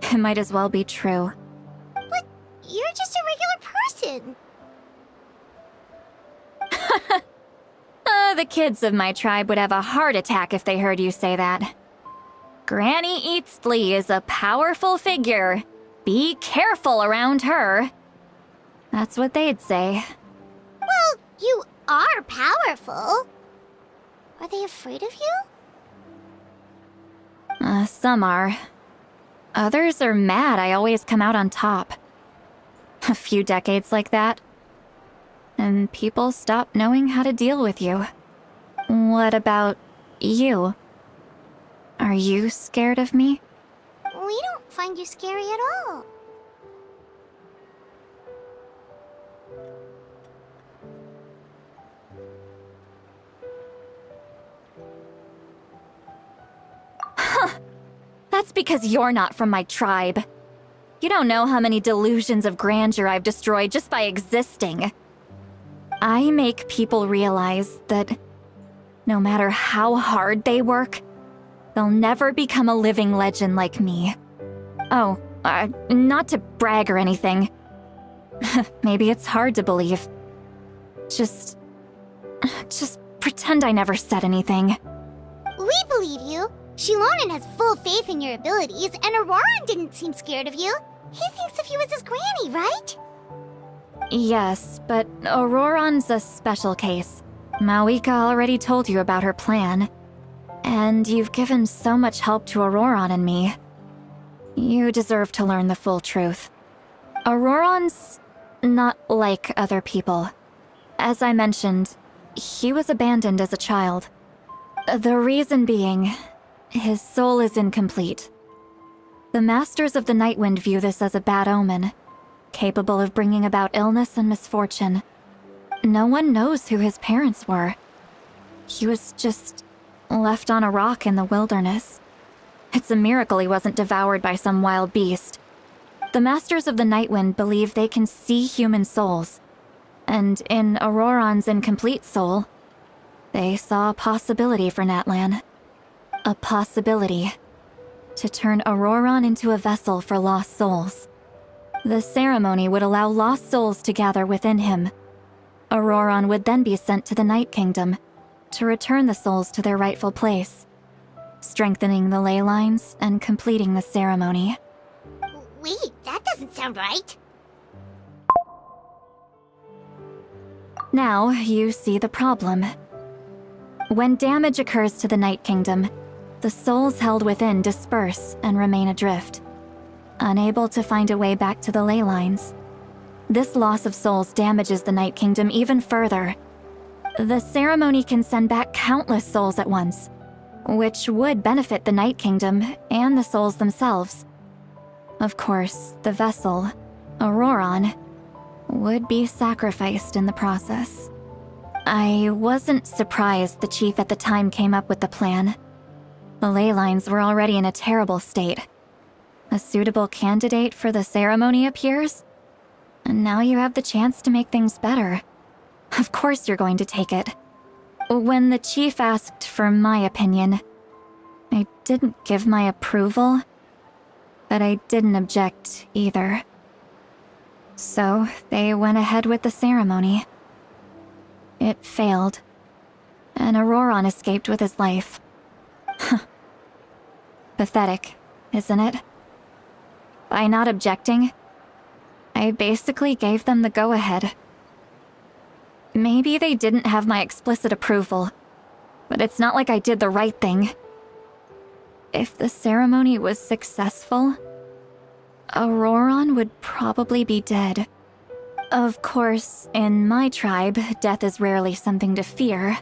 it might as well be true. But you're just a regular person. The kids of my tribe would have a heart attack if they heard you say that. Granny Eatsley is a powerful figure. Be careful around her. That's what they'd say. Well, you are powerful. Are they afraid of you? Some are. Others are mad I always come out on top. A few decades like that, and people stop knowing how to deal with you. What about you? Are you scared of me? We don't find you scary at all. That's because you're not from my tribe. You don't know how many delusions of grandeur I've destroyed just by existing. I make people realize that no matter how hard they work, they'll never become a living legend like me. Oh, not to brag or anything. Maybe it's hard to believe. Just pretend I never said anything. We believe you. Shilonen has full faith in your abilities, and Auroran didn't seem scared of you. He thinks of you as his granny, right? Yes, but Auroran's a special case. Mawika already told you about her plan. And you've given so much help to Auroran and me. You deserve to learn the full truth. Auroran's not like other people. As I mentioned, he was abandoned as a child. The reason being, his soul is incomplete. The Masters of the Nightwind view this as a bad omen, capable of bringing about illness and misfortune. No one knows who his parents were. He was just left on a rock in the wilderness. It's a miracle he wasn't devoured by some wild beast. The Masters of the Nightwind believe they can see human souls, and in Auroran's incomplete soul, they saw a possibility for Natlan. A possibility to turn Auroran into a vessel for lost souls. The ceremony would allow lost souls to gather within him. Auroran would then be sent to the Night Kingdom to return the souls to their rightful place, strengthening the ley lines and completing the ceremony. Wait, that doesn't sound right. Now you see the problem. When damage occurs to the Night Kingdom, the souls held within disperse and remain adrift, unable to find a way back to the ley lines. This loss of souls damages the Night Kingdom even further. The ceremony can send back countless souls at once, which would benefit the Night Kingdom and the souls themselves. Of course, the vessel, Auroran, would be sacrificed in the process. I wasn't surprised the chief at the time came up with the plan. The ley lines were already in a terrible state. A suitable candidate for the ceremony appears, and now you have the chance to make things better. Of course you're going to take it. When the chief asked for my opinion, I didn't give my approval, but I didn't object either. So they went ahead with the ceremony. It failed, and Auroran escaped with his life. Pathetic, isn't it? By not objecting, I basically gave them the go-ahead. Maybe they didn't have my explicit approval, but it's not like I did the right thing. If the ceremony was successful, Auroran would probably be dead. Of course, in my tribe, death is rarely something to fear.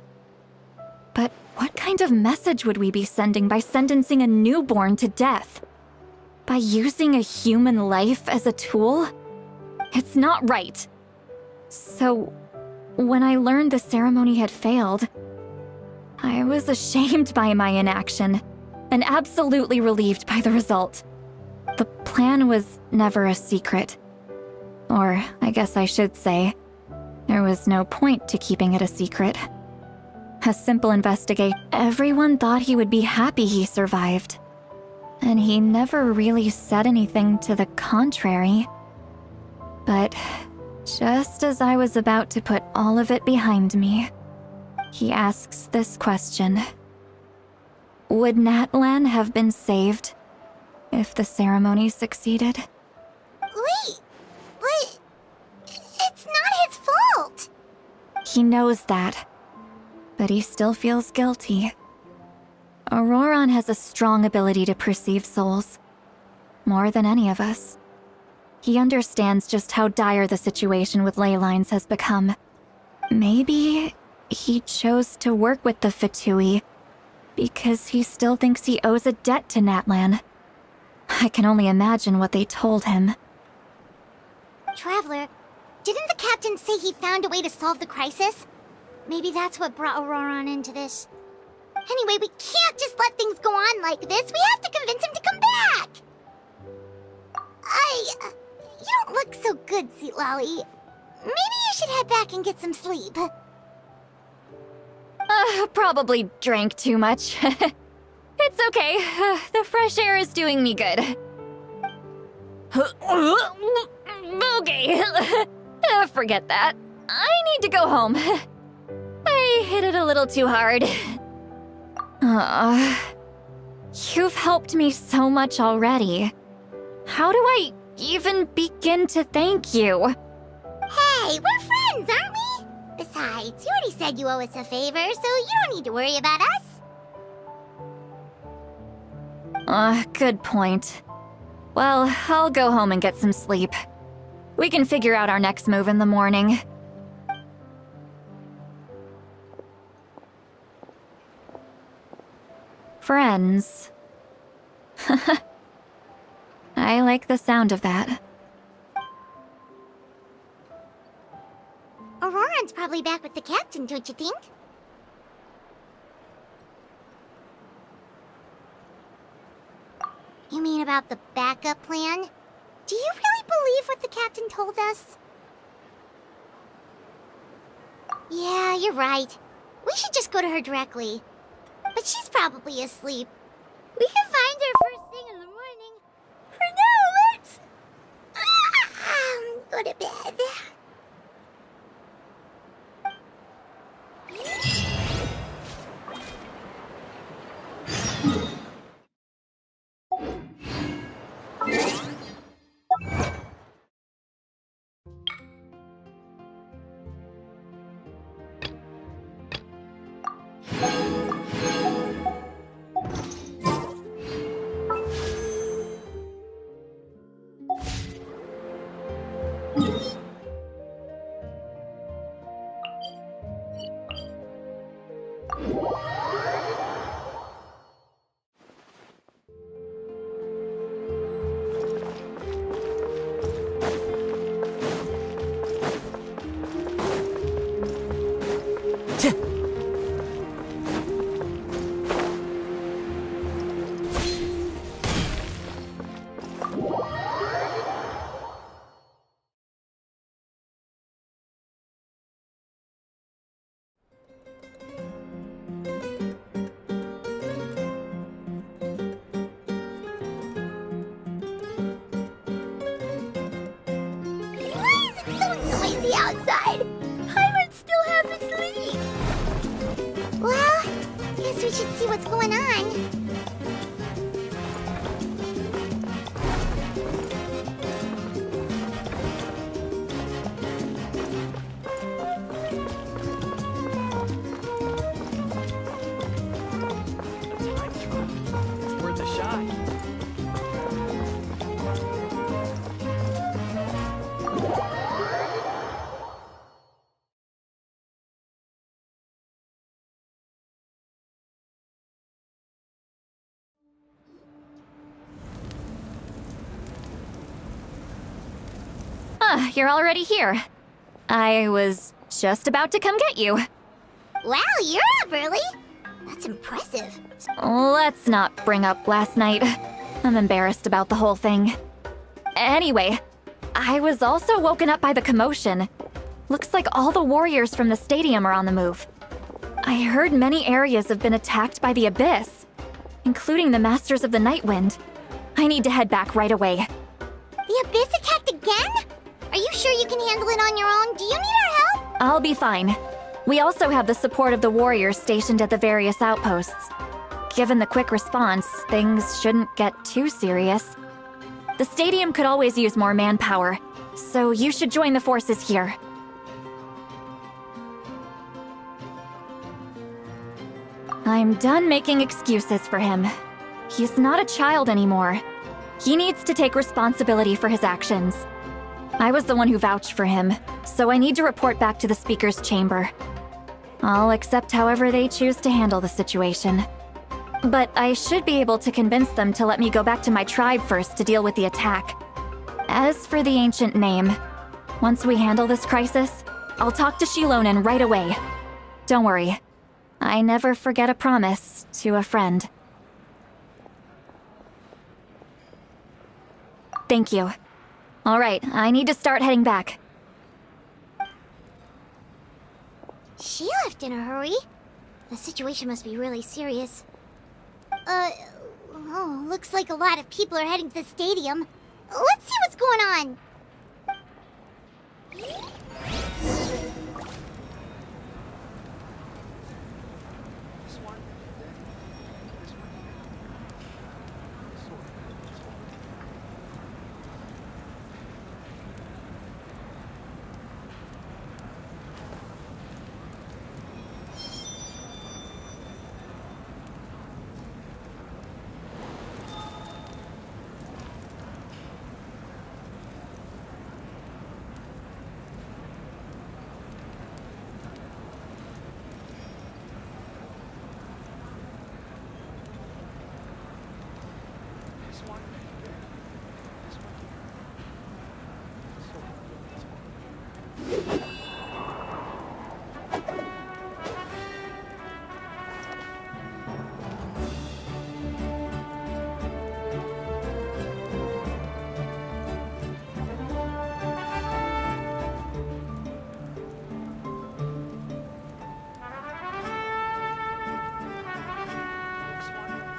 But what kind of message would we be sending by sentencing a newborn to death? By using a human life as a tool? It's not right. So, when I learned the ceremony had failed, I was ashamed by my inaction, and absolutely relieved by the result. The plan was never a secret. Or, I guess I should say, there was no point to keeping it a secret. A simple investigation. Everyone thought he would be happy he survived. And he never really said anything to the contrary. But just as I was about to put all of it behind me, he asks this question. Would Natlan have been saved if the ceremony succeeded? Wait, but it's not his fault. He knows that, but he still feels guilty. Auroran has a strong ability to perceive souls, more than any of us. He understands just how dire the situation with ley lines has become. Maybe he chose to work with the Fatui because he still thinks he owes a debt to Natlan. I can only imagine what they told him. Traveler, Didn't the captain say he found a way to solve the crisis? Maybe that's what brought Auroran into this. Anyway, we can't just let things go on like this. We have to convince him to come back! You don't look so good, Seatlolly. Maybe you should head back and get some sleep. Probably drank too much. It's okay. The fresh air is doing me good. Okay. Forget that. I need to go home. I hit it a little too hard. You've helped me so much already. How do I even begin to thank you? Hey, we're friends, aren't we? Besides, you already said you owe us a favor, so you don't need to worry about us. Good point. Well, I'll go home and get some sleep. We can figure out our next move in the morning. Friends. I like the sound of that. Auroran's probably back with the captain, don't you think? You mean about the backup plan? Do you really believe what the captain told us? Yeah, you're right. We should just go to her directly. But she's probably asleep. We can find her first thing in the morning. For now, let's... go to bed. Outside. Paimon still hasn't sleep. Well, guess we should see what's going on. It's worth a shot. You're already here. I was just about to come get you. Wow, you're up early. That's impressive. Let's not bring up last night. I'm embarrassed about the whole thing. Anyway, I was also woken up by the commotion. Looks like all the warriors from the stadium are on the move. I heard many areas have been attacked by the Abyss, including the Masters of the Nightwind. I need to head back right away. The Abyss attacked again? Are you sure you can handle it on your own? Do you need our help? I'll be fine. We also have the support of the warriors stationed at the various outposts. Given the quick response, things shouldn't get too serious. The stadium could always use more manpower, so you should join the forces here. I'm done making excuses for him. He's not a child anymore. He needs to take responsibility for his actions. I was the one who vouched for him, so I need to report back to the Speaker's chamber. I'll accept however they choose to handle the situation. But I should be able to convince them to let me go back to my tribe first to deal with the attack. As for the ancient name, Once we handle this crisis, I'll talk to Shilonen right away. Don't worry. I never forget a promise to a friend. Thank you. All right, I need to start heading back. She left in a hurry. The situation must be really serious. Oh, looks like a lot of people are heading to the stadium. Let's see what's going on.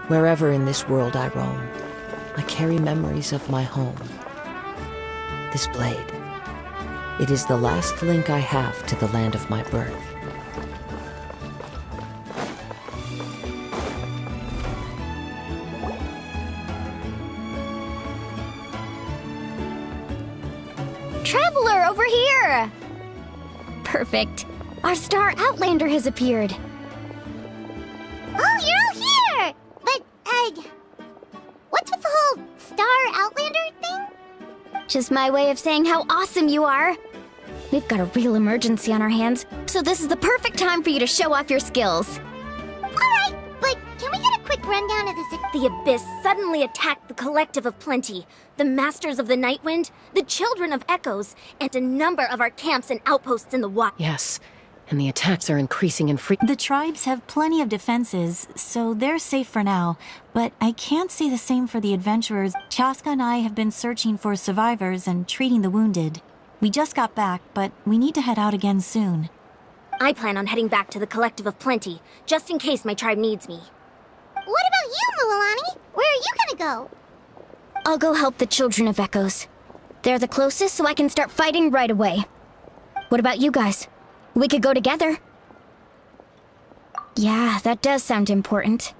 Wherever in this world I roam, I carry memories of my home. This blade, it is the last link I have to the land of my birth. Traveler, over here! Perfect. Our star Outlander has appeared. Oh, you're all here! But, what's with the whole star Outlander thing? Just my way of saying how awesome you are. We've got a real emergency on our hands, so this is the perfect time for you to show off your skills. Alright, but can we get a quick rundown of this? The Abyss suddenly attacked the Collective of Plenty, the Masters of the Nightwind, the Children of Echoes, and a number of our camps and outposts in the wild. Yes, and the attacks are increasing in frequency. The tribes have plenty of defenses, so they're safe for now. But I can't say the same for the adventurers. Chaska and I have been searching for survivors and treating the wounded. We just got back, but we need to head out again soon. I plan on heading back to the Collective of Plenty, just in case my tribe needs me. What about you, Mualani? Where are you gonna go? I'll go help the Children of Echoes. They're the closest, so I can start fighting right away. What about you guys? We could go together. Yeah, that does sound important.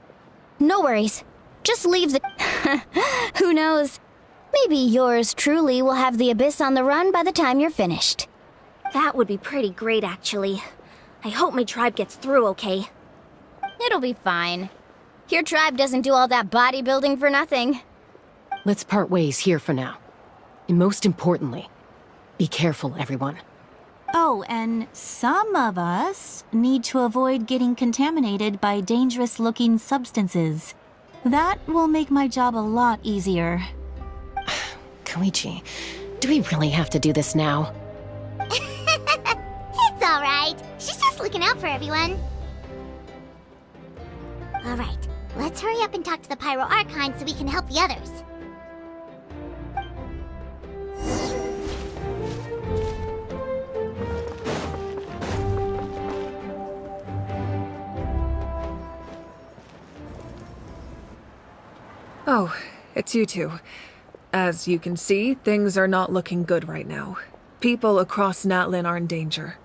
No worries. Just leave the... Who knows? Maybe yours truly will have the Abyss on the run by the time you're finished. That would be pretty great, actually. I hope my tribe gets through okay. It'll be fine. Your tribe doesn't do all that bodybuilding for nothing. Let's part ways here for now. And most importantly, be careful, everyone. Oh, and some of us need to avoid getting contaminated by dangerous-looking substances. That will make my job a lot easier. Koichi, do we really have to do this now? It's alright. She's just looking out for everyone. Alright, let's hurry up and talk to the Pyro Archon so we can help the others. Oh, it's you two. As you can see, things are not looking good right now. People across Natlan are in danger.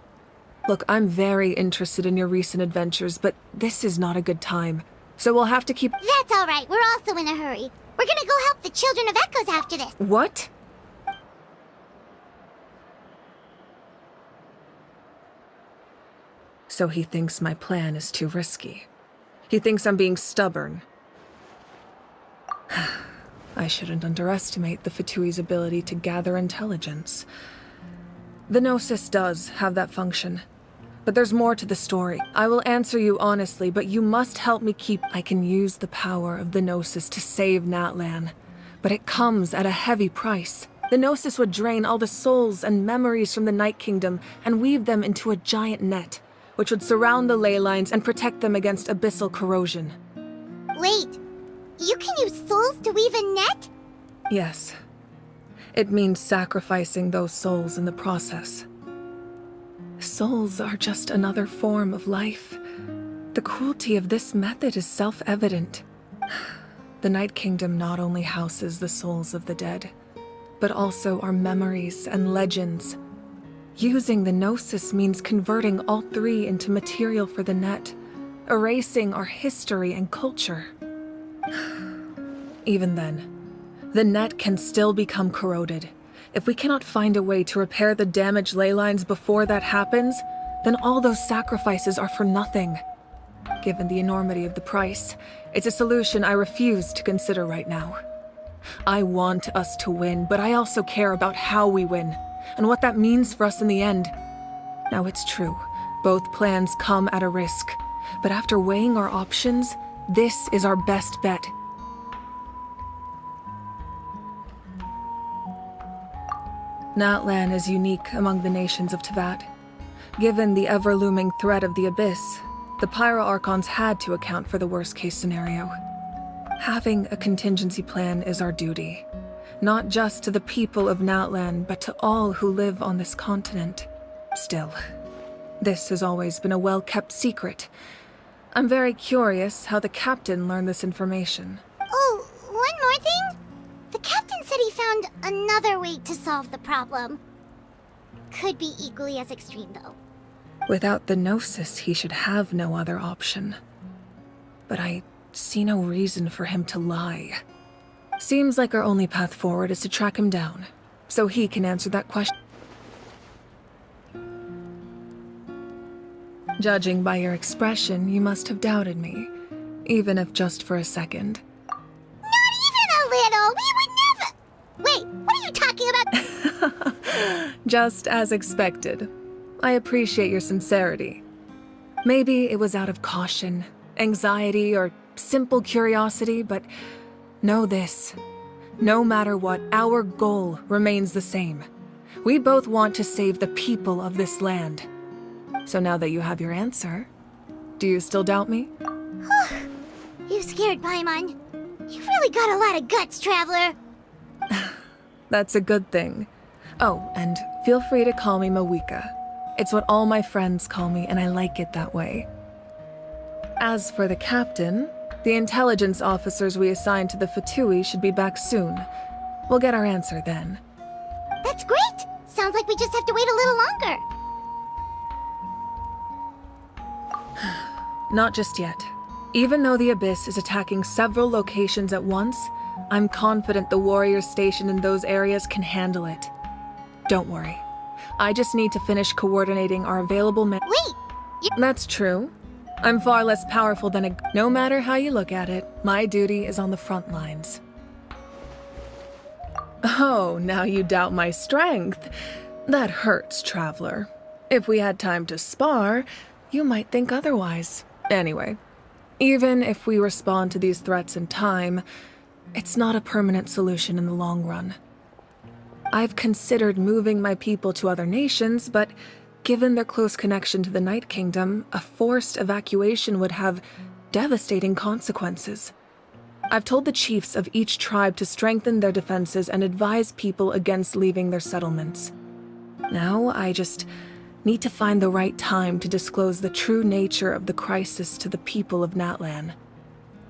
Look, I'm very interested in your recent adventures, but this is not a good time. So we'll have to keep... That's alright, we're also in a hurry. We're gonna go help the Children of Echoes after this. What? So he thinks my plan is too risky. He thinks I'm being stubborn. I shouldn't underestimate the Fatui's ability to gather intelligence. The Gnosis does have that function. But there's more to the story. I will answer you honestly, but you must help me keep... I can use the power of the Gnosis to save Natlan. But it comes at a heavy price. The Gnosis would drain all the souls and memories from the Night Kingdom and weave them into a giant net, which would surround the ley lines and protect them against abyssal corrosion. Wait, you can use souls to weave a net? Yes. It means sacrificing those souls in the process. Souls are just another form of life. The cruelty of this method is self-evident. The Night Kingdom not only houses the souls of the dead, but also our memories and legends. Using the Gnosis means converting all three into material for the net, erasing our history and culture. Even then, the net can still become corroded. If we cannot find a way to repair the damaged ley lines before that happens, then all those sacrifices are for nothing. Given the enormity of the price, it's a solution I refuse to consider right now. I want us to win, but I also care about how we win, and what that means for us in the end. Now it's true, both plans come at a risk, but after weighing our options, this is our best bet. Natlan is unique among the nations of Teyvat. Given the ever-looming threat of the Abyss, the Pyro Archons had to account for the worst-case scenario. Having a contingency plan is our duty, not just to the people of Natlan, but to all who live on this continent. Still, this has always been a well-kept secret. I'm very curious how the captain learned this information. Oh, one more thing? The captain said he found another way to solve the problem. Could be equally as extreme, though. Without the Gnosis, he should have no other option. But I see no reason for him to lie. Seems like our only path forward is to track him down, so he can answer that question. Judging by your expression, you must have doubted me, even if just for a second. Not even a little! We would never— Wait, what are you talking about? Just as expected. I appreciate your sincerity. Maybe it was out of caution, anxiety, or simple curiosity, but know this. No matter what, our goal remains the same. We both want to save the people of this land. So now that you have your answer, do you still doubt me? You scared Paimon. You've really got a lot of guts, Traveler. That's a good thing. Oh, and feel free to call me Mawika. It's what all my friends call me, and I like it that way. As for the captain, the intelligence officers we assigned to the Fatui should be back soon. We'll get our answer then. That's great! Sounds like we just have to wait a little longer. Not just yet. Even though the Abyss is attacking several locations at once, I'm confident the warriors stationed in those areas can handle it. Don't worry. I just need to finish coordinating our available men. Wait! That's true. I'm far less powerful than a— No matter how you look at it, my duty is on the front lines. Oh, now you doubt my strength. That hurts, Traveler. If we had time to spar, you might think otherwise. Anyway, even if we respond to these threats in time, it's not a permanent solution in the long run. I've considered moving my people to other nations, but given their close connection to the Night Kingdom, a forced evacuation would have devastating consequences. I've told the chiefs of each tribe to strengthen their defenses and advise people against leaving their settlements. Now, I just need to find the right time to disclose the true nature of the crisis to the people of Natlan.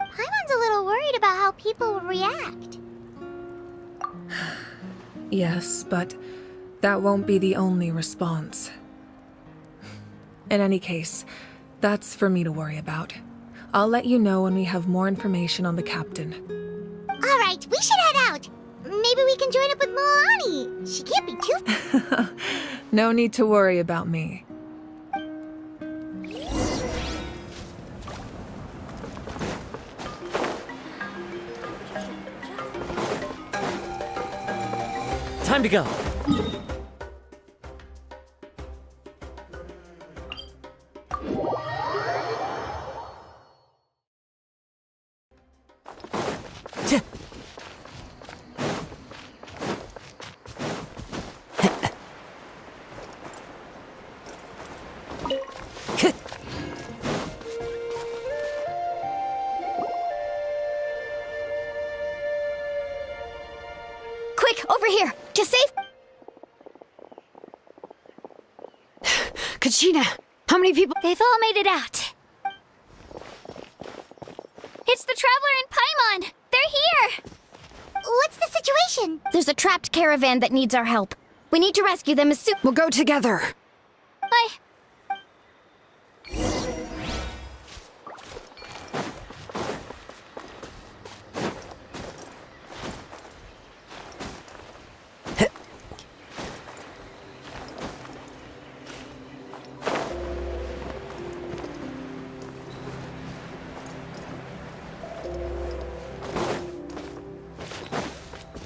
Paimon's a little worried about how people will react. Yes, but that won't be the only response. In any case, that's for me to worry about. I'll let you know when we have more information on the captain. All right, we should head out. Maybe we can join up with Moani. She can't be too... No need to worry about me. Time to go. Quick, over here! To save... Kachina, how many people? They've all made it out. It's the Traveler and Paimon! They're here! What's the situation? There's a trapped caravan that needs our help. We need to rescue them as soon... We'll go together. Bye.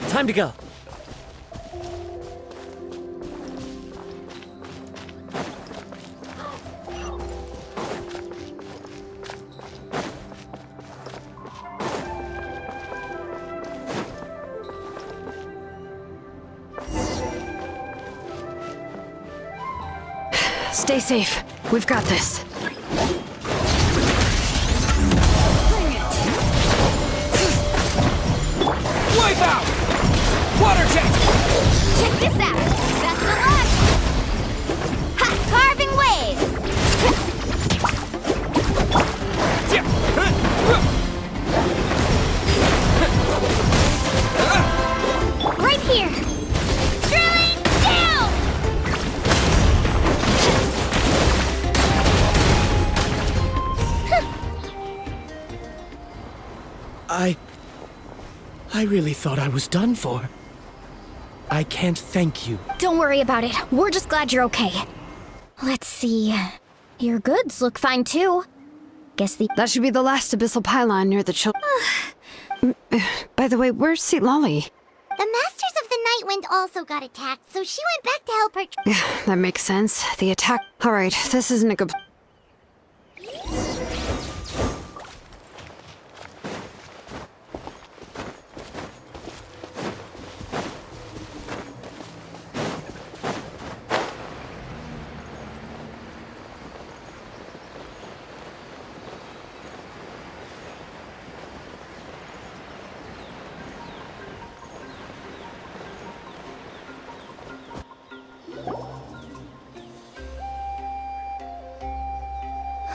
Time to go. Stay safe. We've got this. Wipe out! Water jet! Check this out! Best of luck! Ha! Carving waves! Right here! Drilling down! I really thought I was done for. I can't thank you. Don't worry about it. We're just glad you're okay. Let's see. Your goods look fine too. Guess That should be the last abyssal pylon near the children. By the way, where's Lolly? The Masters of the Nightwind also got attacked, so she went back to help her. Yeah, that makes sense. The attack. Alright, this isn't a good.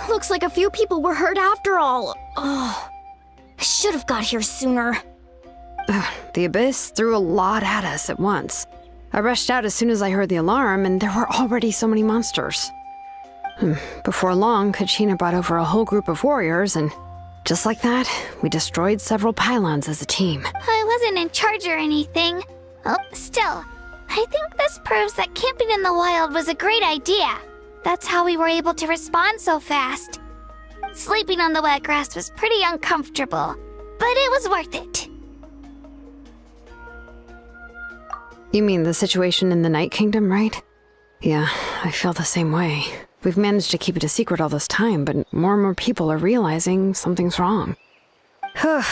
Looks like a few people were hurt after all. Oh, I should have got here sooner. The Abyss threw a lot at us at once. I rushed out as soon as I heard the alarm, and there were already so many monsters. Before long, Kachina brought over a whole group of warriors, and just like that, we destroyed several pylons as a team. I wasn't in charge or anything. Oh, still, I think this proves that camping in the wild was a great idea. That's how we were able to respond so fast. Sleeping on the wet grass was pretty uncomfortable, but it was worth it. You mean the situation in the Night Kingdom, right? Yeah, I feel the same way. We've managed to keep it a secret all this time, but more and more people are realizing something's wrong.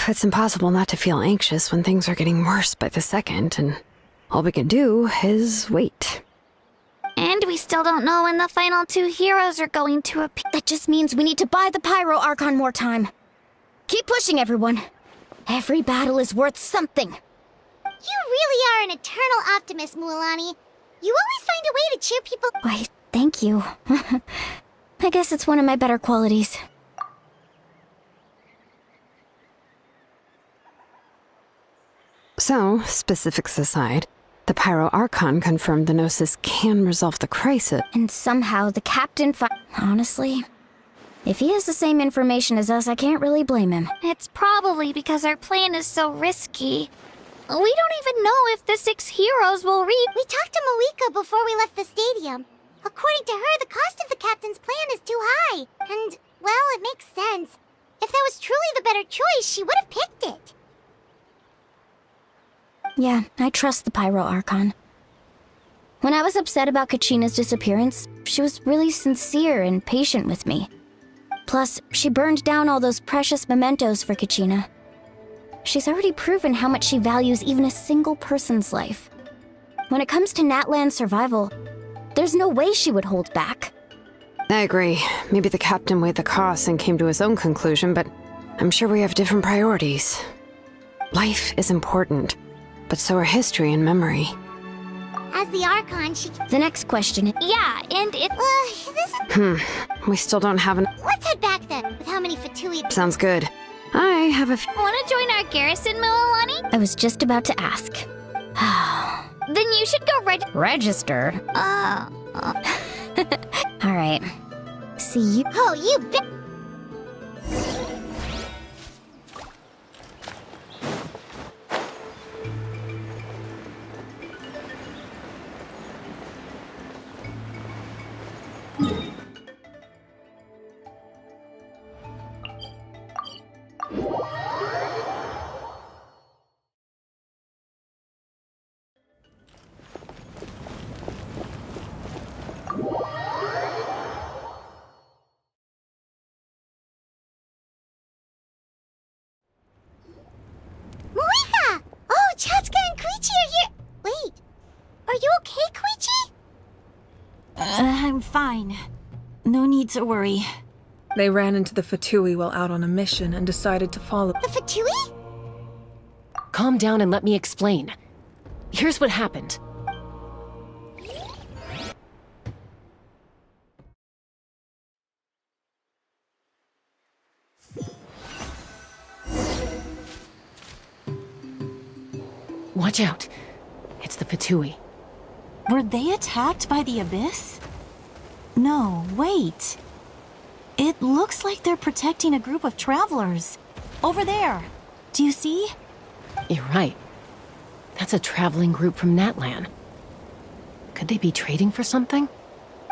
It's impossible not to feel anxious when things are getting worse by the second, and all we can do is wait. And we still don't know when the final two heroes are going to appear. That just means we need to buy the Pyro Archon more time. Keep pushing, everyone. Every battle is worth something. You really are an eternal optimist, Mualani. You always find a way to cheer people. Why, thank you. I guess it's one of my better qualities. So, specifics aside, the Pyro Archon confirmed the Gnosis can resolve the crisis. And somehow the captain honestly, if he has the same information as us, I can't really blame him. It's probably because our plan is so risky. We don't even know if the 6 heroes will read. We talked to Moika before we left the stadium. According to her, the cost of the captain's plan is too high. And, well, it makes sense. If that was truly the better choice, she would have picked it. Yeah, I trust the Pyro Archon. When I was upset about Kachina's disappearance, she was really sincere and patient with me. Plus, she burned down all those precious mementos for Kachina. She's already proven how much she values even a single person's life. When it comes to Natlan's survival, there's no way she would hold back. I agree. Maybe the captain weighed the costs and came to his own conclusion, but I'm sure we have different priorities. Life is important, but so are history and memory. As the Archon, she... The next question. Yeah, and it... this is... We still don't have an... Let's head back then, with how many Fatui... Sounds good. I have a Wanna join our garrison, Mililani? I was just about to ask. Then you should go Register? Alright. See you. Oh, you bet. Moika! Oh, Chatska and Koichi are here. Wait, are you okay, Koichi? I'm fine. No need to worry. They ran into the Fatui while out on a mission and decided to follow. The Fatui? Calm down and let me explain. Here's what happened. Watch out. It's the Fatui. Were they attacked by the Abyss? No, wait. It looks like they're protecting a group of travelers. Over there. Do you see? You're right. That's a traveling group from Natlan. Could they be trading for something?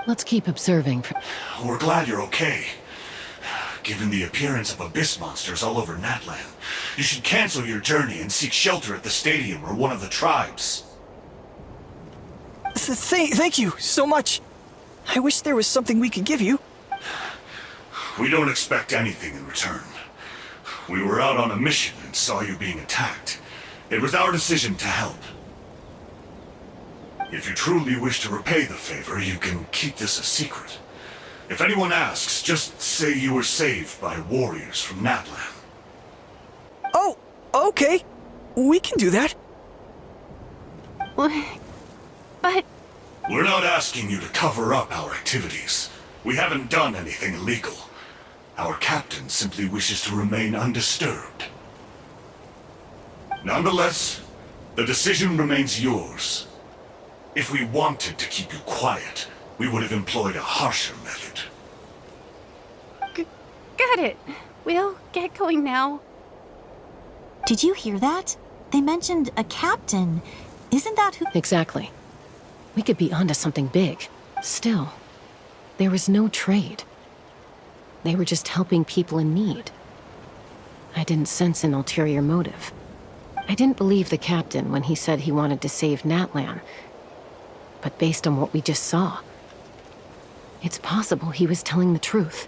Let's keep observing. We're glad you're okay. Given the appearance of abyss monsters all over Natlan, you should cancel your journey and seek shelter at the stadium or one of the tribes. Thank you so much. I wish there was something we could give you. We don't expect anything in return. We were out on a mission and saw you being attacked. It was our decision to help. If you truly wish to repay the favor, you can keep this a secret. If anyone asks, just say you were saved by warriors from Natlan. Oh, okay. We can do that. But... We're not asking you to cover up our activities. We haven't done anything illegal. Our captain simply wishes to remain undisturbed. Nonetheless, the decision remains yours. If we wanted to keep you quiet, we would have employed a harsher method. Got it. We'll get going now. Did you hear that? They mentioned a captain. Isn't that who... Exactly. We could be onto something big. Still, there was no trade. They were just helping people in need. I didn't sense an ulterior motive. I didn't believe the captain when he said he wanted to save Natlan. But based on what we just saw, it's possible he was telling the truth.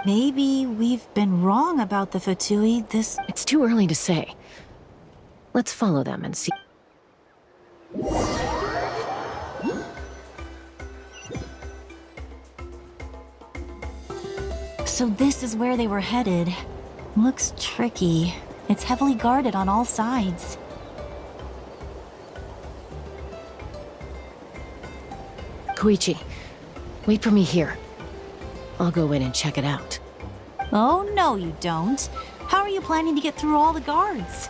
Maybe we've been wrong about the Fatui. It's too early to say. Let's follow them and see. So this is where they were headed. Looks tricky. It's heavily guarded on all sides. Koichi, wait for me here. I'll go in and check it out. Oh, no you don't. How are you planning to get through all the guards?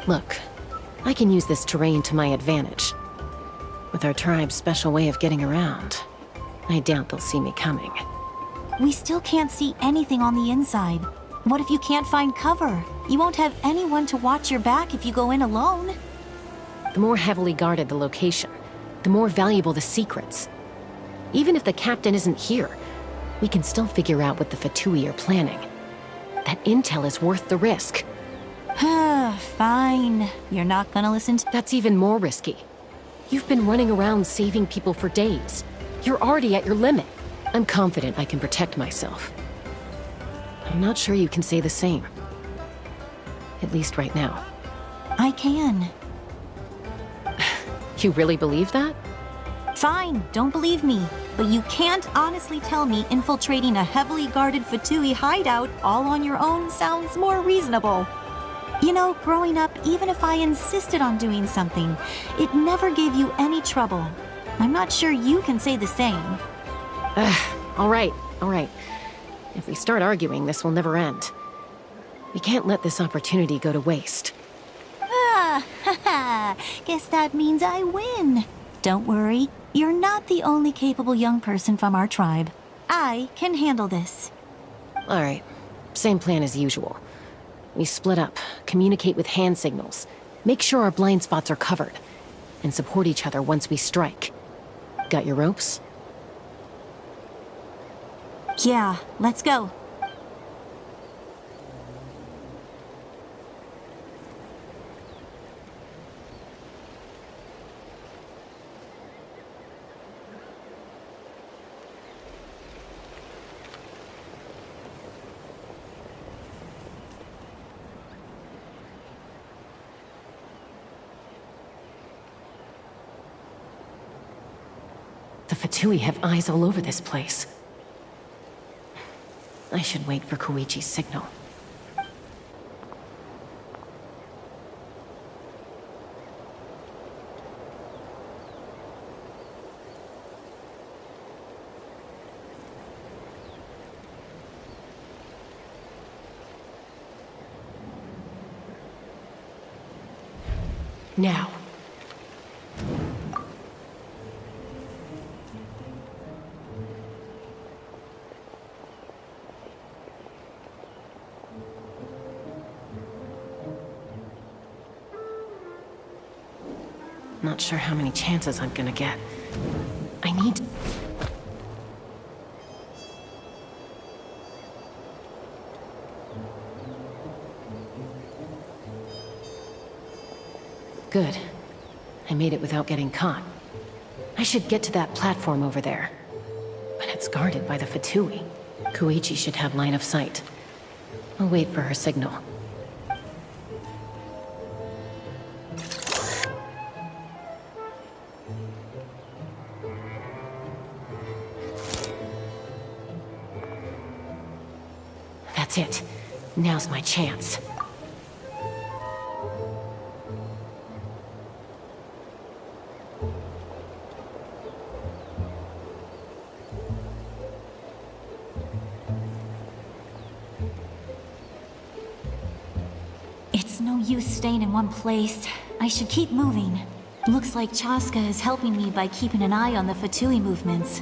Look, I can use this terrain to my advantage. With our tribe's special way of getting around, I doubt they'll see me coming. We still can't see anything on the inside. What if you can't find cover? You won't have anyone to watch your back if you go in alone. The more heavily guarded the location, the more valuable the secrets. Even if the captain isn't here, we can still figure out what the Fatui are planning. That intel is worth the risk. Fine. You're not gonna listen to... That's even more risky. You've been running around saving people for days. You're already at your limit. I'm confident I can protect myself. I'm not sure you can say the same. At least right now. I can. You really believe that? Fine, don't believe me. But you can't honestly tell me infiltrating a heavily guarded Fatui hideout all on your own sounds more reasonable. You know, growing up, even if I insisted on doing something, it never gave you any trouble. I'm not sure you can say the same. All right. If we start arguing, this will never end. We can't let this opportunity go to waste. Haha, guess that means I win. Don't worry, you're not the only capable young person from our tribe. I can handle this. All right, same plan as usual. We split up, communicate with hand signals, make sure our blind spots are covered, and support each other once we strike. Got your ropes? Yeah, let's go. The Fatui have eyes all over this place. I should wait for Koichi's signal. Now. Not sure how many chances I'm gonna get. I need... Good. I made it without getting caught. I should get to that platform over there. But it's guarded by the Fatui. Koichi should have line of sight. I'll wait for her signal. That's it. Now's my chance. It's no use staying in one place. I should keep moving. Looks like Chaska is helping me by keeping an eye on the Fatui movements.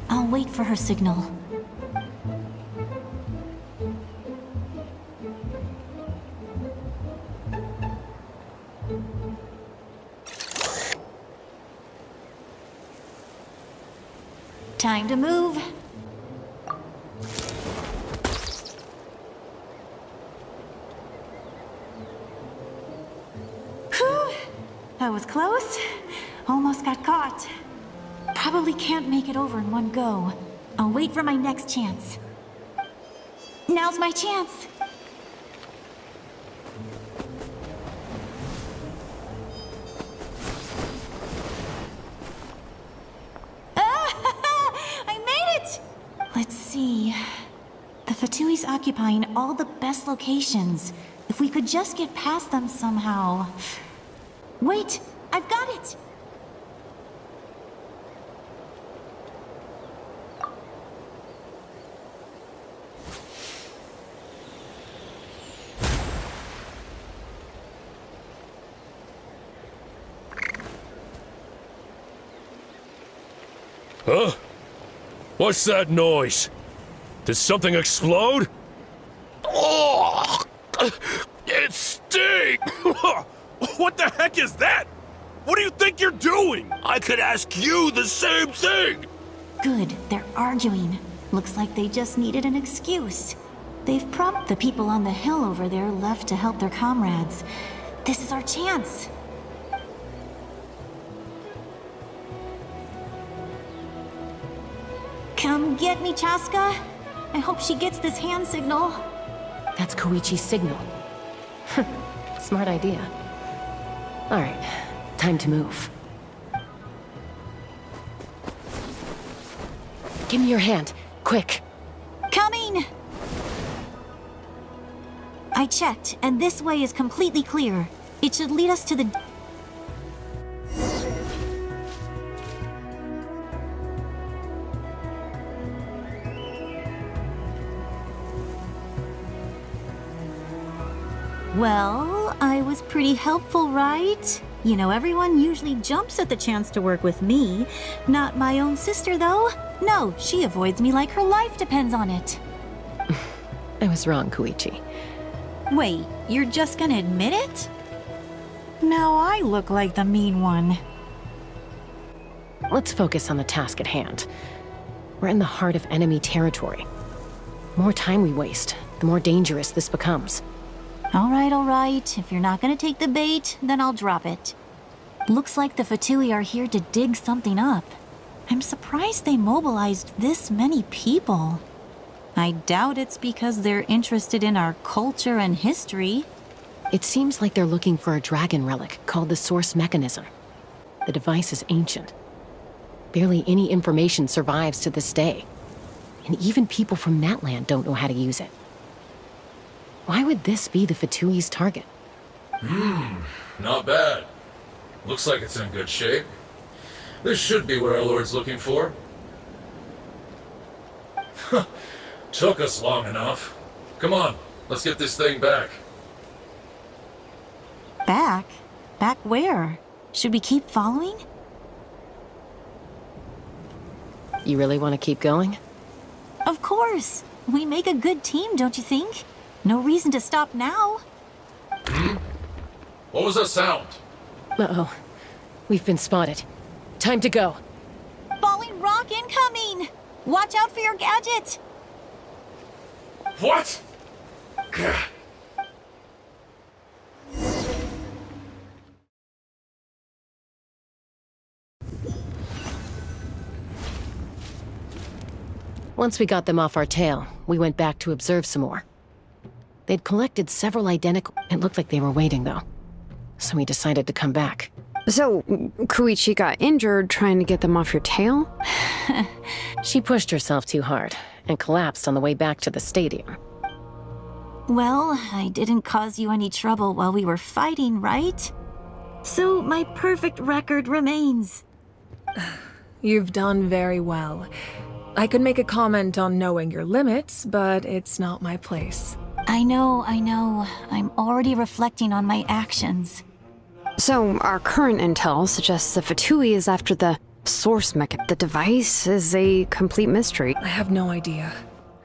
I'll wait for her signal. Time to move. Whew! That was close. Almost got caught. Probably can't make it over in one go. I'll wait for my next chance. Now's my chance. Let's see. The Fatui's occupying all the best locations. If we could just get past them somehow. Wait! I've got it! Huh? What's that noise? Did something explode? Oh! It stinks! What the heck is that? What do you think you're doing? I could ask you the same thing! Good, they're arguing. Looks like they just needed an excuse. They've prompted the people on the hill over there left to help their comrades. This is our chance. Come get me, Chaska. I hope she gets this hand signal. That's Koichi's signal. Smart idea. All right, time to move. Give me your hand, quick. Coming! I checked, and this way is completely clear. It should lead us to the... Well, I was pretty helpful, right? You know, everyone usually jumps at the chance to work with me. Not my own sister, though. No, she avoids me like her life depends on it. I was wrong, Koichi. Wait, you're just gonna admit it? Now I look like the mean one. Let's focus on the task at hand. We're in the heart of enemy territory. The more time we waste, the more dangerous this becomes. All right. If you're not gonna take the bait, then I'll drop it. Looks like the Fatui are here to dig something up. I'm surprised they mobilized this many people. I doubt it's because they're interested in our culture and history. It seems like they're looking for a dragon relic called the Source Mechanism. The device is ancient. Barely any information survives to this day. And even people from Natlan don't know how to use it. Why would this be the Fatui's target? Not bad. Looks like it's in good shape. This should be what our Lord's looking for. Took us long enough. Come on, let's get this thing back. Back? Back where? Should we keep following? You really want to keep going? Of course. We make a good team, don't you think? No reason to stop now. What was that sound? Uh-oh. We've been spotted. Time to go. Falling rock incoming! Watch out for your gadget! What? Once we got them off our tail, we went back to observe some more. They'd collected several identical... It looked like they were waiting, though. So we decided to come back. So, Koichi got injured trying to get them off your tail? She pushed herself too hard and collapsed on the way back to the stadium. Well, I didn't cause you any trouble while we were fighting, right? So my perfect record remains. You've done very well. I could make a comment on knowing your limits, but it's not my place. I know. I'm already reflecting on my actions. So, our current intel suggests the Fatui is after the source mecha. The device is a complete mystery. I have no idea.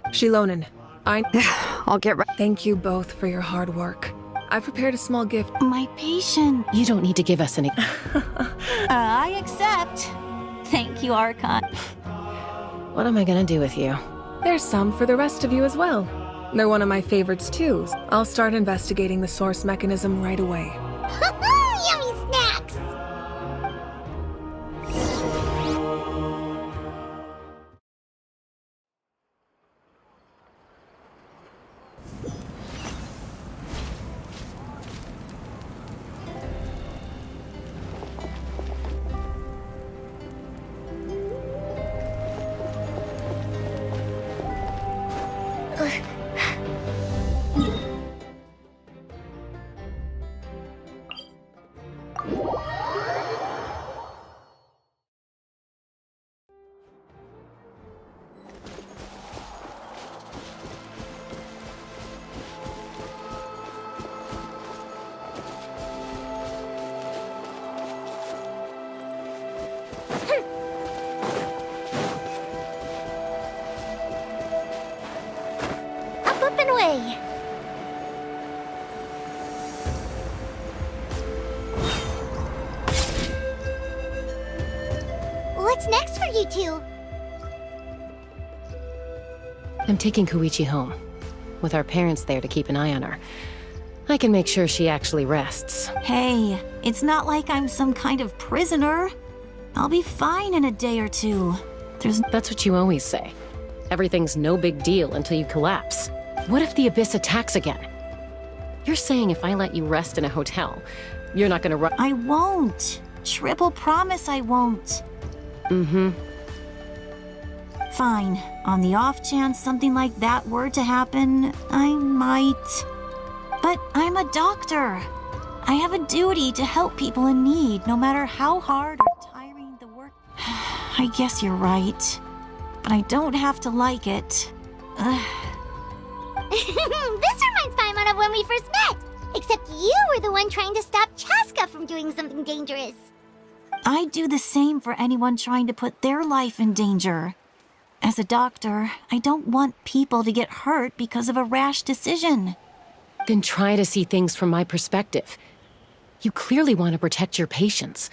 Shilonen, I'll get right. Thank you both for your hard work. I've prepared a small gift. My patient. You don't need to give us any... I accept. Thank you, Archon. What am I gonna do with you? There's some for the rest of you as well. They're one of my favorites too. I'll start investigating the source mechanism right away. Yummy snacks! Up and away! What's next for you two? I'm taking Koichi home. With our parents there to keep an eye on her. I can make sure she actually rests. Hey, it's not like I'm some kind of prisoner. I'll be fine in a day or two. That's what you always say. Everything's no big deal until you collapse. What if the Abyss attacks again? You're saying if I let you rest in a hotel, you're not gonna run— I won't. Triple promise I won't. Mm-hmm. Fine. On the off chance something like that were to happen, I might... But I'm a doctor. I have a duty to help people in need, no matter how hard or tiring the work. I guess you're right. But I don't have to like it. This reminds Paimon of when we first met. Except you were the one trying to stop Chaska from doing something dangerous. I'd do the same for anyone trying to put their life in danger. As a doctor, I don't want people to get hurt because of a rash decision. Then try to see things from my perspective. You clearly want to protect your patients.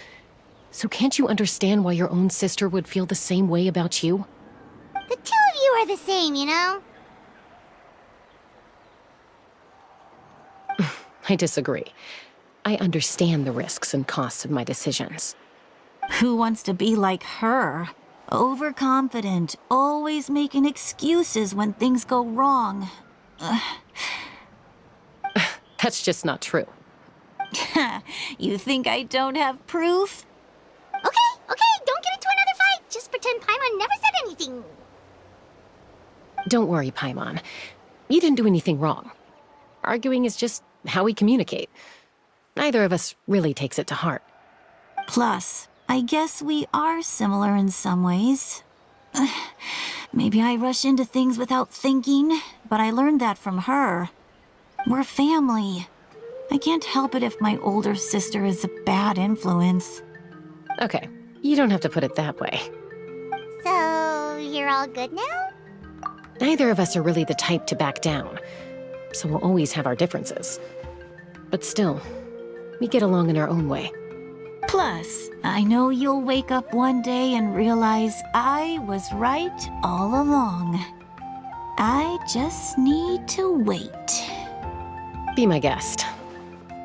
So can't you understand why your own sister would feel the same way about you? The two of you are the same, you know? I disagree. I understand the risks and costs of my decisions. Who wants to be like her? Overconfident, always making excuses when things go wrong. That's just not true. You think I don't have proof? Okay, don't get into another fight. Just pretend Paimon never said anything. Don't worry, Paimon. You didn't do anything wrong. Arguing is just how we communicate. Neither of us really takes it to heart. Plus, I guess we are similar in some ways. Maybe I rush into things without thinking, but I learned that from her. We're family. I can't help it if my older sister is a bad influence. Okay, you don't have to put it that way. So, you're all good now? Neither of us are really the type to back down, so we'll always have our differences. But still, we get along in our own way. Plus, I know you'll wake up one day and realize I was right all along. I just need to wait. Be my guest.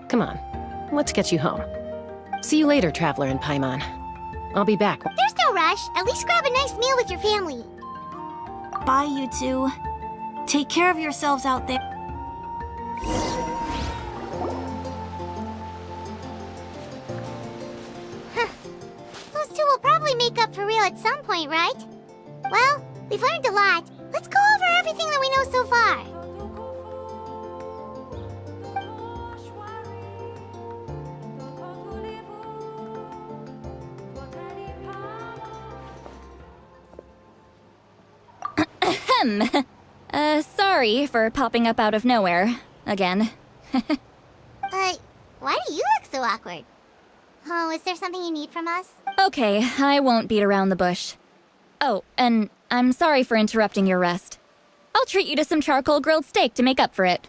Come on, let's get you home. See you later, Traveler and Paimon. I'll be back. There's no rush. At least grab a nice meal with your family. Bye, you two. Take care of yourselves out there. Those two will probably make up for real at some point, right? Well, we've learned a lot. Let's go over everything that we know so far. Sorry for popping up out of nowhere. Again. Why do you look so awkward? Oh, is there something you need from us? Okay, I won't beat around the bush. Oh, and I'm sorry for interrupting your rest. I'll treat you to some charcoal grilled steak to make up for it.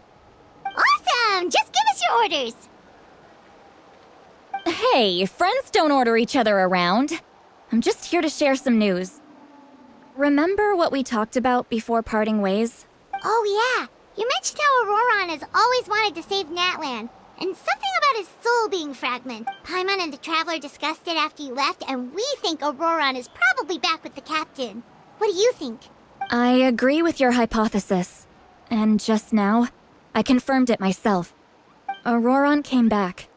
Awesome! Just give us your orders! Hey, friends don't order each other around. I'm just here to share some news. Remember what we talked about before parting ways? Oh yeah, you mentioned how Auroron has always wanted to save Natlan, and something about his soul being fragmented. Paimon and the Traveler discussed it after you left, and we think Auroron is probably back with the captain. What do you think? I agree with your hypothesis. And just now, I confirmed it myself. Auroron came back.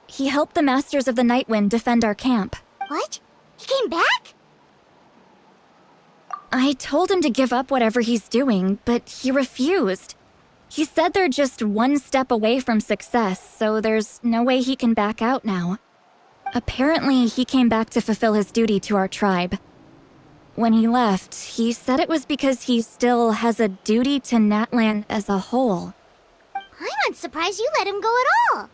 He helped the Masters of the Nightwind defend our camp. What? He came back? I told him to give up whatever he's doing, but he refused. He said they're just one step away from success, so there's no way he can back out now. Apparently, he came back to fulfill his duty to our tribe. When he left, he said it was because he still has a duty to Natlan as a whole. I'm not surprised you let him go at all.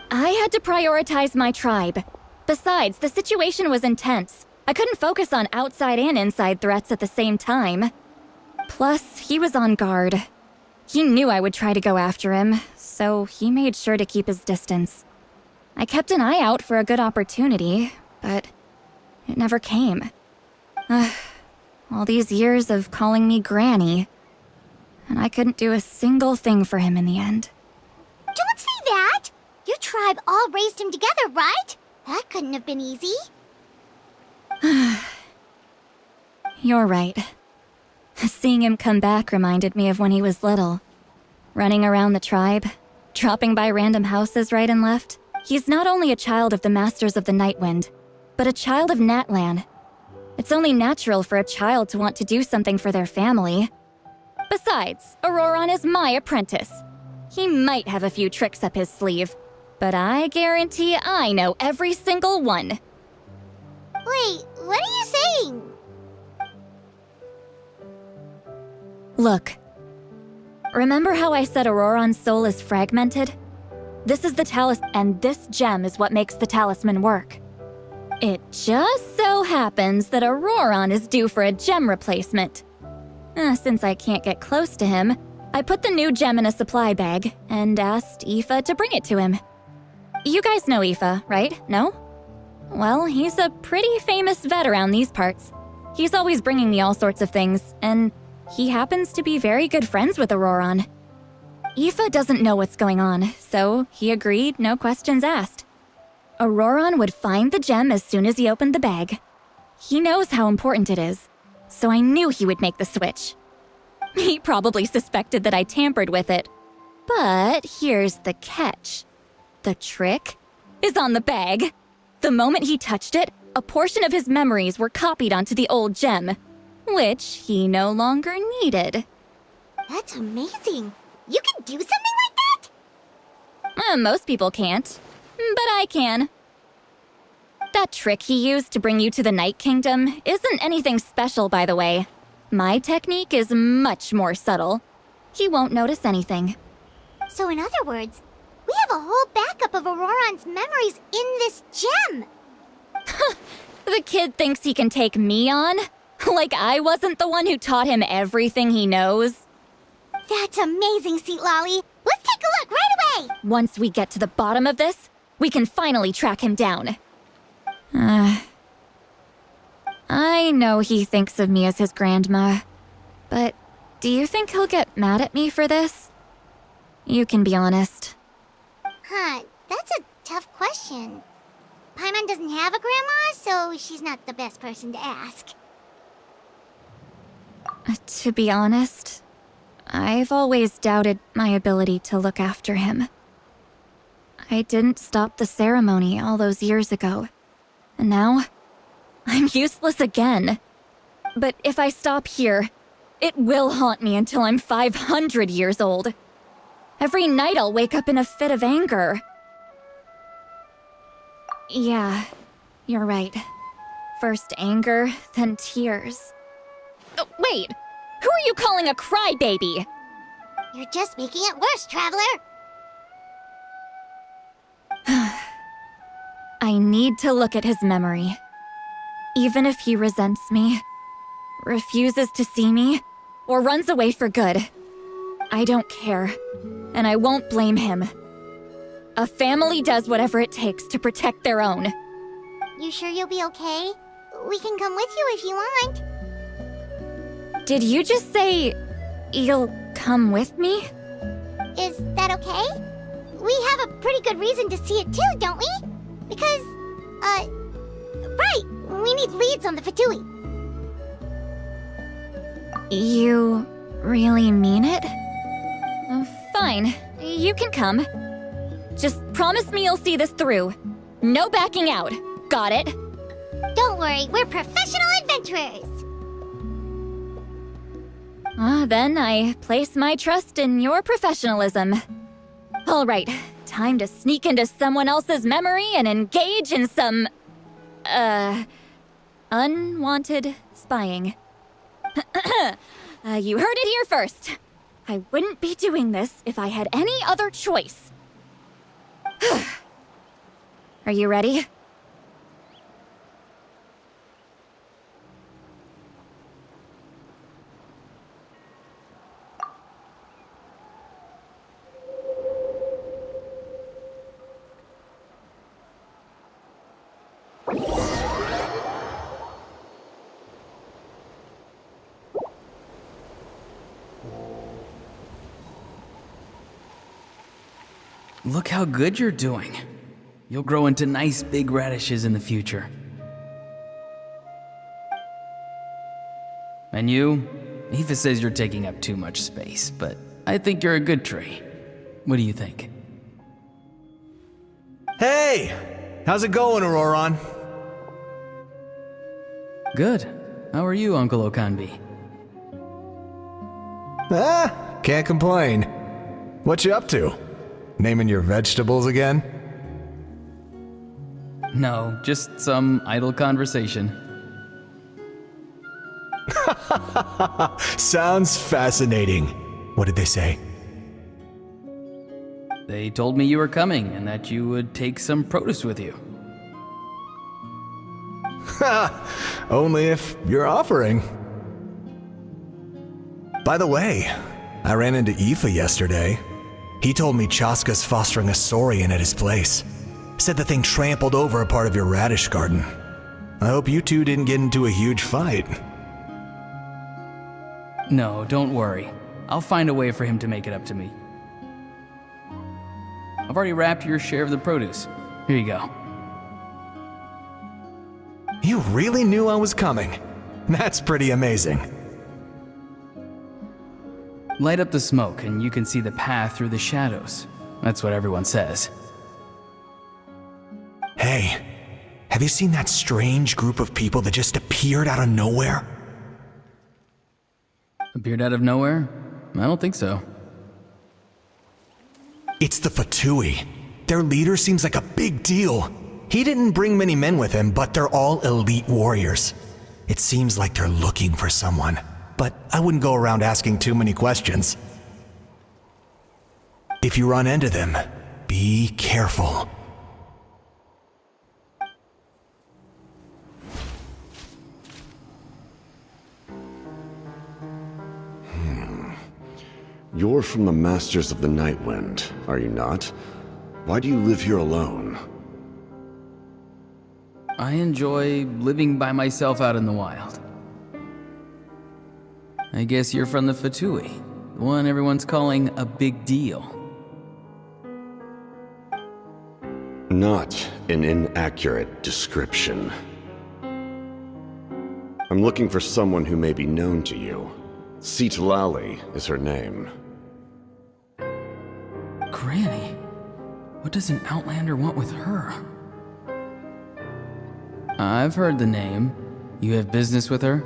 I had to prioritize my tribe. Besides, the situation was intense. I couldn't focus on outside and inside threats at the same time. Plus, he was on guard. He knew I would try to go after him, so he made sure to keep his distance. I kept an eye out for a good opportunity, but it never came. All these years of calling me Granny, and I couldn't do a single thing for him in the end. Don't say that! Your tribe all raised him together, right? That couldn't have been easy. You're right. Seeing him come back reminded me of when he was little. Running around the tribe, dropping by random houses right and left. He's not only a child of the Masters of the Nightwind, but a child of Natlan. It's only natural for a child to want to do something for their family. Besides, Auroron is my apprentice. He might have a few tricks up his sleeve, but I guarantee I know every single one. Wait, what are you saying? Look. Remember how I said Auroron's soul is fragmented? This is the talisman, and this gem is what makes the talisman work. It just so happens that Auroron is due for a gem replacement. Since I can't get close to him, I put the new gem in a supply bag and asked Aoife to bring it to him. You guys know Aoife, right? No? Well, he's a pretty famous vet around these parts. He's always bringing me all sorts of things, and he happens to be very good friends with Auroron. Aoife doesn't know what's going on, so he agreed, no questions asked. Auroron would find the gem as soon as he opened the bag. He knows how important it is, so I knew he would make the switch. He probably suspected that I tampered with it. But here's the catch. The trick is on the bag. The moment he touched it, a portion of his memories were copied onto the old gem, which he no longer needed. That's amazing. You can do something like that? Most people can't, but I can. That trick he used to bring you to the Night Kingdom isn't anything special, by the way. My technique is much more subtle. He won't notice anything. So in other words, we have a whole backup of Auroron's memories in this gem. The kid thinks he can take me on? Like I wasn't the one who taught him everything he knows? That's amazing, Seat Lolly. Let's take a look right away. Once we get to the bottom of this, we can finally track him down. I know he thinks of me as his grandma, but do you think he'll get mad at me for this? You can be honest. That's a tough question. Paimon doesn't have a grandma, so she's not the best person to ask. To be honest, I've always doubted my ability to look after him. I didn't stop the ceremony all those years ago, and now I'm useless again. But if I stop here, it will haunt me until I'm 500 years old. Every night I'll wake up in a fit of anger. Yeah, you're right. First anger, then tears. Oh, wait! Who are you calling a crybaby? You're just making it worse, Traveler! I need to look at his memory. Even if he resents me, refuses to see me, or runs away for good, I don't care, and I won't blame him. A family does whatever it takes to protect their own. You sure you'll be okay? We can come with you if you want. Did you just say you'll come with me? Is that okay? We have a pretty good reason to see it too, don't we? Because, right, we need leads on the Fatui. You really mean it? Fine, you can come. Just promise me you'll see this through. No backing out. Got it? Don't worry, we're professional adventurers. Then I place my trust in your professionalism. All right, time to sneak into someone else's memory and engage in some, unwanted spying. You heard it here first. I wouldn't be doing this if I had any other choice. Are you ready? Look how good you're doing. You'll grow into nice big radishes in the future. And you? Aoife says you're taking up too much space, but I think you're a good tree. What do you think? Hey! How's it going, Auroron? Good. How are you, Uncle Okanbi? Can't complain. What you up to? Naming your vegetables again? No, just some idle conversation. Sounds fascinating. What did they say? They told me you were coming and that you would take some produce with you. Only if you're offering. By the way, I ran into Aoife yesterday. He told me Chaska's fostering a saurian at his place. Said the thing trampled over a part of your radish garden. I hope you two didn't get into a huge fight. No, don't worry. I'll find a way for him to make it up to me. I've already wrapped your share of the produce. Here you go. You really knew I was coming. That's pretty amazing. Light up the smoke and you can see the path through the shadows. That's what everyone says. Hey, have you seen that strange group of people that just appeared out of nowhere? Appeared out of nowhere? I don't think so. It's the Fatui. Their leader seems like a big deal. He didn't bring many men with him, but they're all elite warriors. It seems like they're looking for someone, but I wouldn't go around asking too many questions. If you run into them, be careful. You're from the Masters of the Night Wind, are you not? Why do you live here alone? I enjoy living by myself out in the wild. I guess you're from the Fatui, the one everyone's calling a big deal. Not an inaccurate description. I'm looking for someone who may be known to you. Citlali is her name. Granny? What does an Outlander want with her? I've heard the name. You have business with her?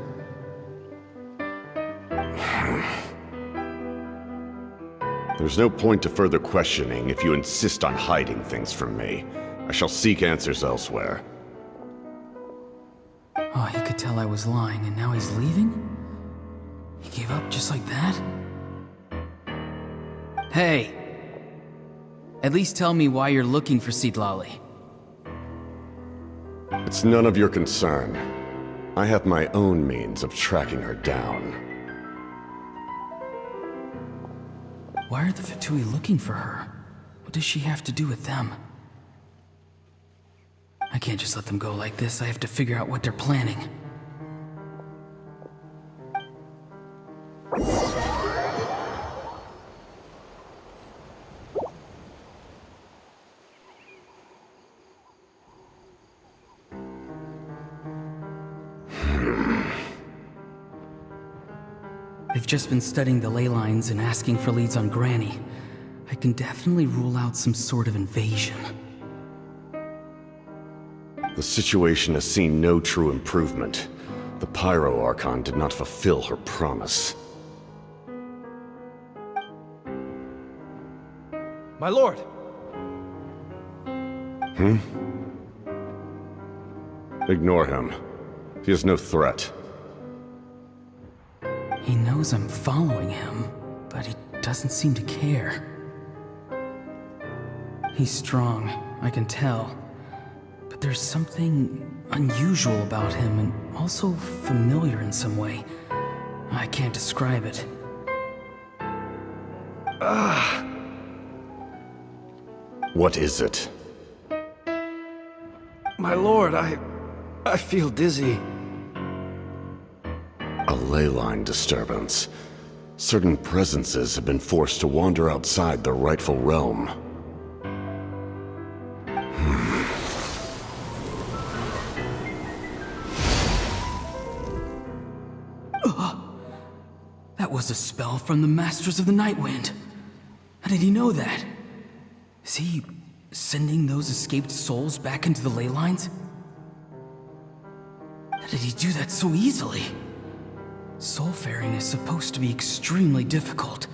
There's no point to further questioning if you insist on hiding things from me. I shall seek answers elsewhere. Oh, he could tell I was lying and now he's leaving? He gave up just like that? Hey! At least tell me why you're looking for Citlali. It's none of your concern. I have my own means of tracking her down. Why are the Fatui looking for her? What does she have to do with them? I can't just let them go like this. I have to figure out what they're planning. They've just been studying the ley lines and asking for leads on Granny. I can definitely rule out some sort of invasion. The situation has seen no true improvement. The Pyro Archon did not fulfill her promise. My lord! Ignore him. He is no threat. He knows I'm following him, but he doesn't seem to care. He's strong, I can tell. But there's something unusual about him and also familiar in some way. I can't describe it. What is it? My lord, I feel dizzy. A ley line disturbance. Certain presences have been forced to wander outside their rightful realm. That was a spell from the Masters of the Night Wind. How did he know that? Is he sending those escaped souls back into the ley lines? How did he do that so easily? Soulfaring is supposed to be extremely difficult.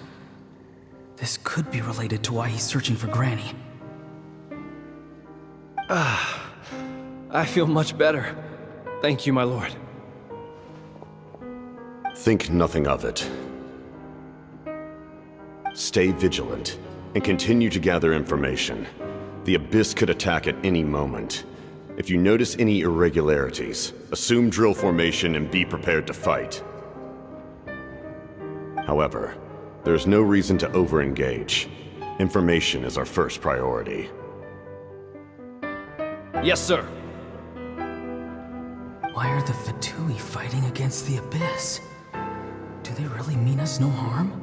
This could be related to why he's searching for Granny. I feel much better. Thank you, my lord. Think nothing of it. Stay vigilant, and continue to gather information. The Abyss could attack at any moment. If you notice any irregularities, assume drill formation and be prepared to fight. However, there's no reason to over-engage. Information is our first priority. Yes, sir. Why are the Fatui fighting against the Abyss? Do they really mean us no harm?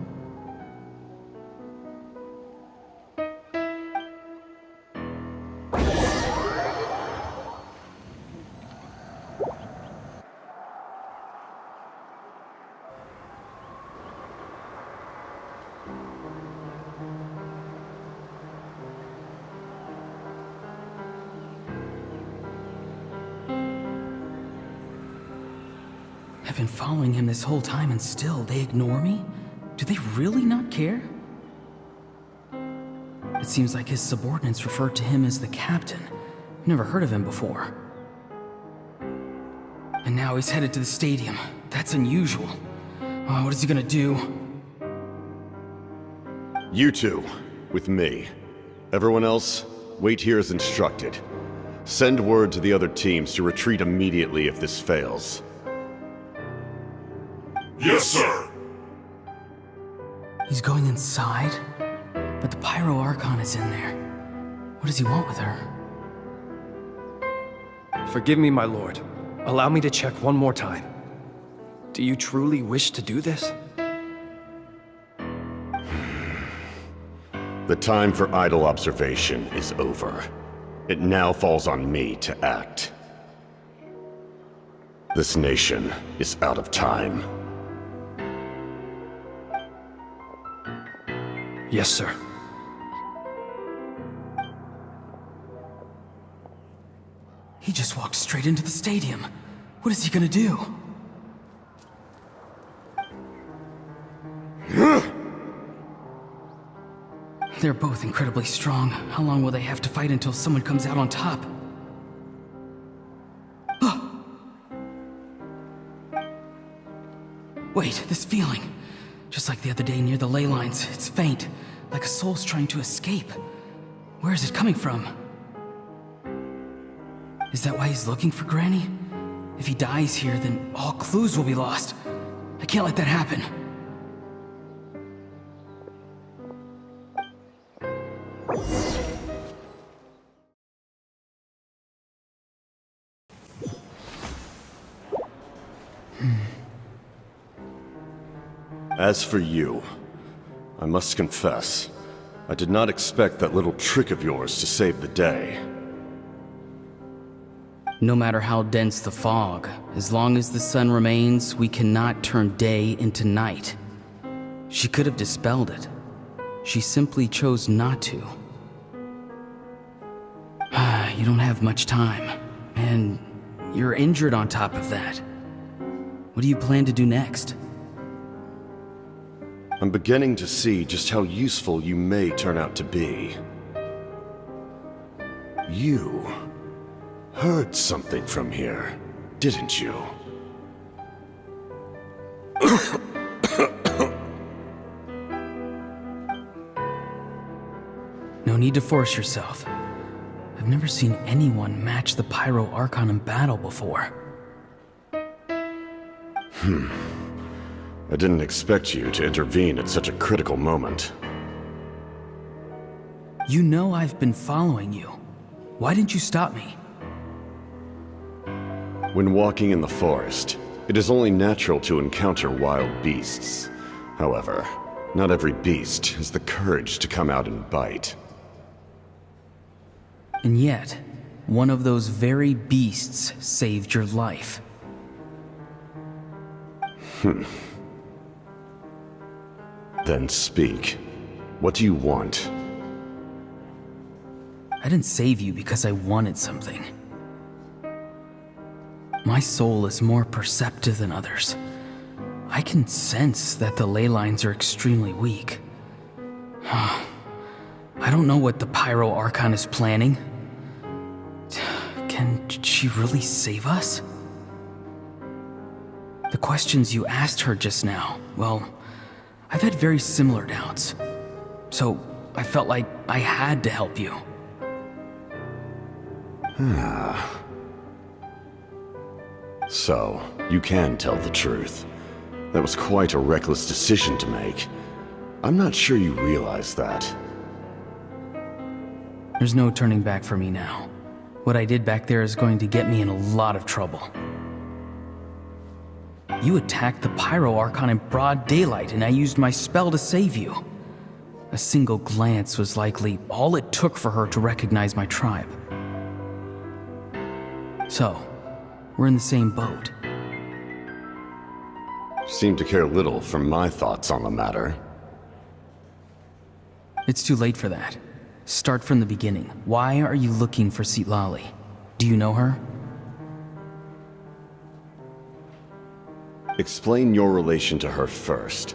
I've been following him this whole time and still they ignore me? Do they really not care? It seems like his subordinates refer to him as the captain. Never heard of him before. And now he's headed to the stadium. That's unusual. Oh, what is he gonna do? You two, with me. Everyone else, wait here as instructed. Send word to the other teams to retreat immediately if this fails. Yes, sir. He's going inside? But the Pyro Archon is in there. What does he want with her? Forgive me, my lord. Allow me to check one more time. Do you truly wish to do this? The time for idle observation is over. It now falls on me to act. This nation is out of time. Yes, sir. He just walked straight into the stadium. What is he gonna do? They're both incredibly strong. How long will they have to fight until someone comes out on top? Wait, this feeling. Just like the other day near the ley lines, it's faint, like a soul's trying to escape. Where is it coming from? Is that why he's looking for Granny? If he dies here, then all clues will be lost. I can't let that happen. As for you, I must confess, I did not expect that little trick of yours to save the day. No matter how dense the fog, as long as the sun remains, we cannot turn day into night. She could have dispelled it. She simply chose not to. You don't have much time, and you're injured on top of that. What do you plan to do next? I'm beginning to see just how useful you may turn out to be. You heard something from here, didn't you? No need to force yourself. I've never seen anyone match the Pyro Archon in battle before. I didn't expect you to intervene at such a critical moment. You know I've been following you. Why didn't you stop me? When walking in the forest, it is only natural to encounter wild beasts. However, not every beast has the courage to come out and bite. And yet, one of those very beasts saved your life. Then speak. What do you want? I didn't save you because I wanted something. My soul is more perceptive than others. I can sense that the ley lines are extremely weak. I don't know what the Pyro Archon is planning. Can she really save us? The questions you asked her just now, well, I've had very similar doubts. So I felt like I had to help you. So, you can tell the truth. That was quite a reckless decision to make. I'm not sure you realize that. There's no turning back for me now. What I did back there is going to get me in a lot of trouble. You attacked the Pyro Archon in broad daylight, and I used my spell to save you. A single glance was likely all it took for her to recognize my tribe. So, we're in the same boat. Seem to care little for my thoughts on the matter. It's too late for that. Start from the beginning. Why are you looking for Citlali? Do you know her? Explain your relation to her first.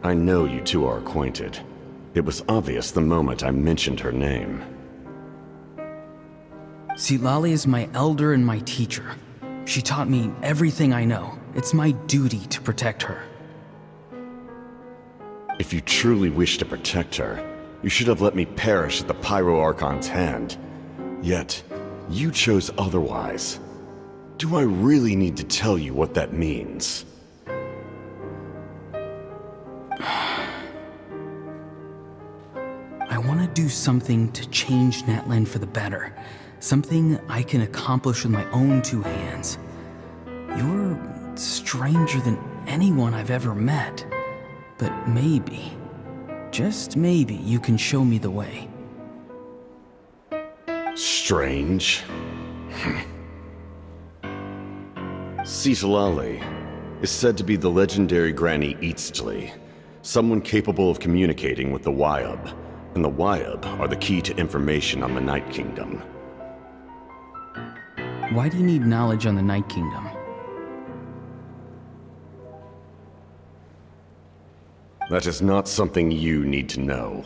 I know you two are acquainted. It was obvious the moment I mentioned her name. Citlali is my elder and my teacher. She taught me everything I know. It's my duty to protect her. If you truly wish to protect her, you should have let me perish at the Pyro Archon's hand. Yet, you chose otherwise. Do I really need to tell you what that means? I want to do something to change Natlan for the better. Something I can accomplish with my own two hands. You're stranger than anyone I've ever met. But maybe, just maybe, you can show me the way. Strange? Citlali is said to be the legendary Granny Eastly, someone capable of communicating with the Wyab, and the Wyab are the key to information on the Night Kingdom. Why do you need knowledge on the Night Kingdom? That is not something you need to know.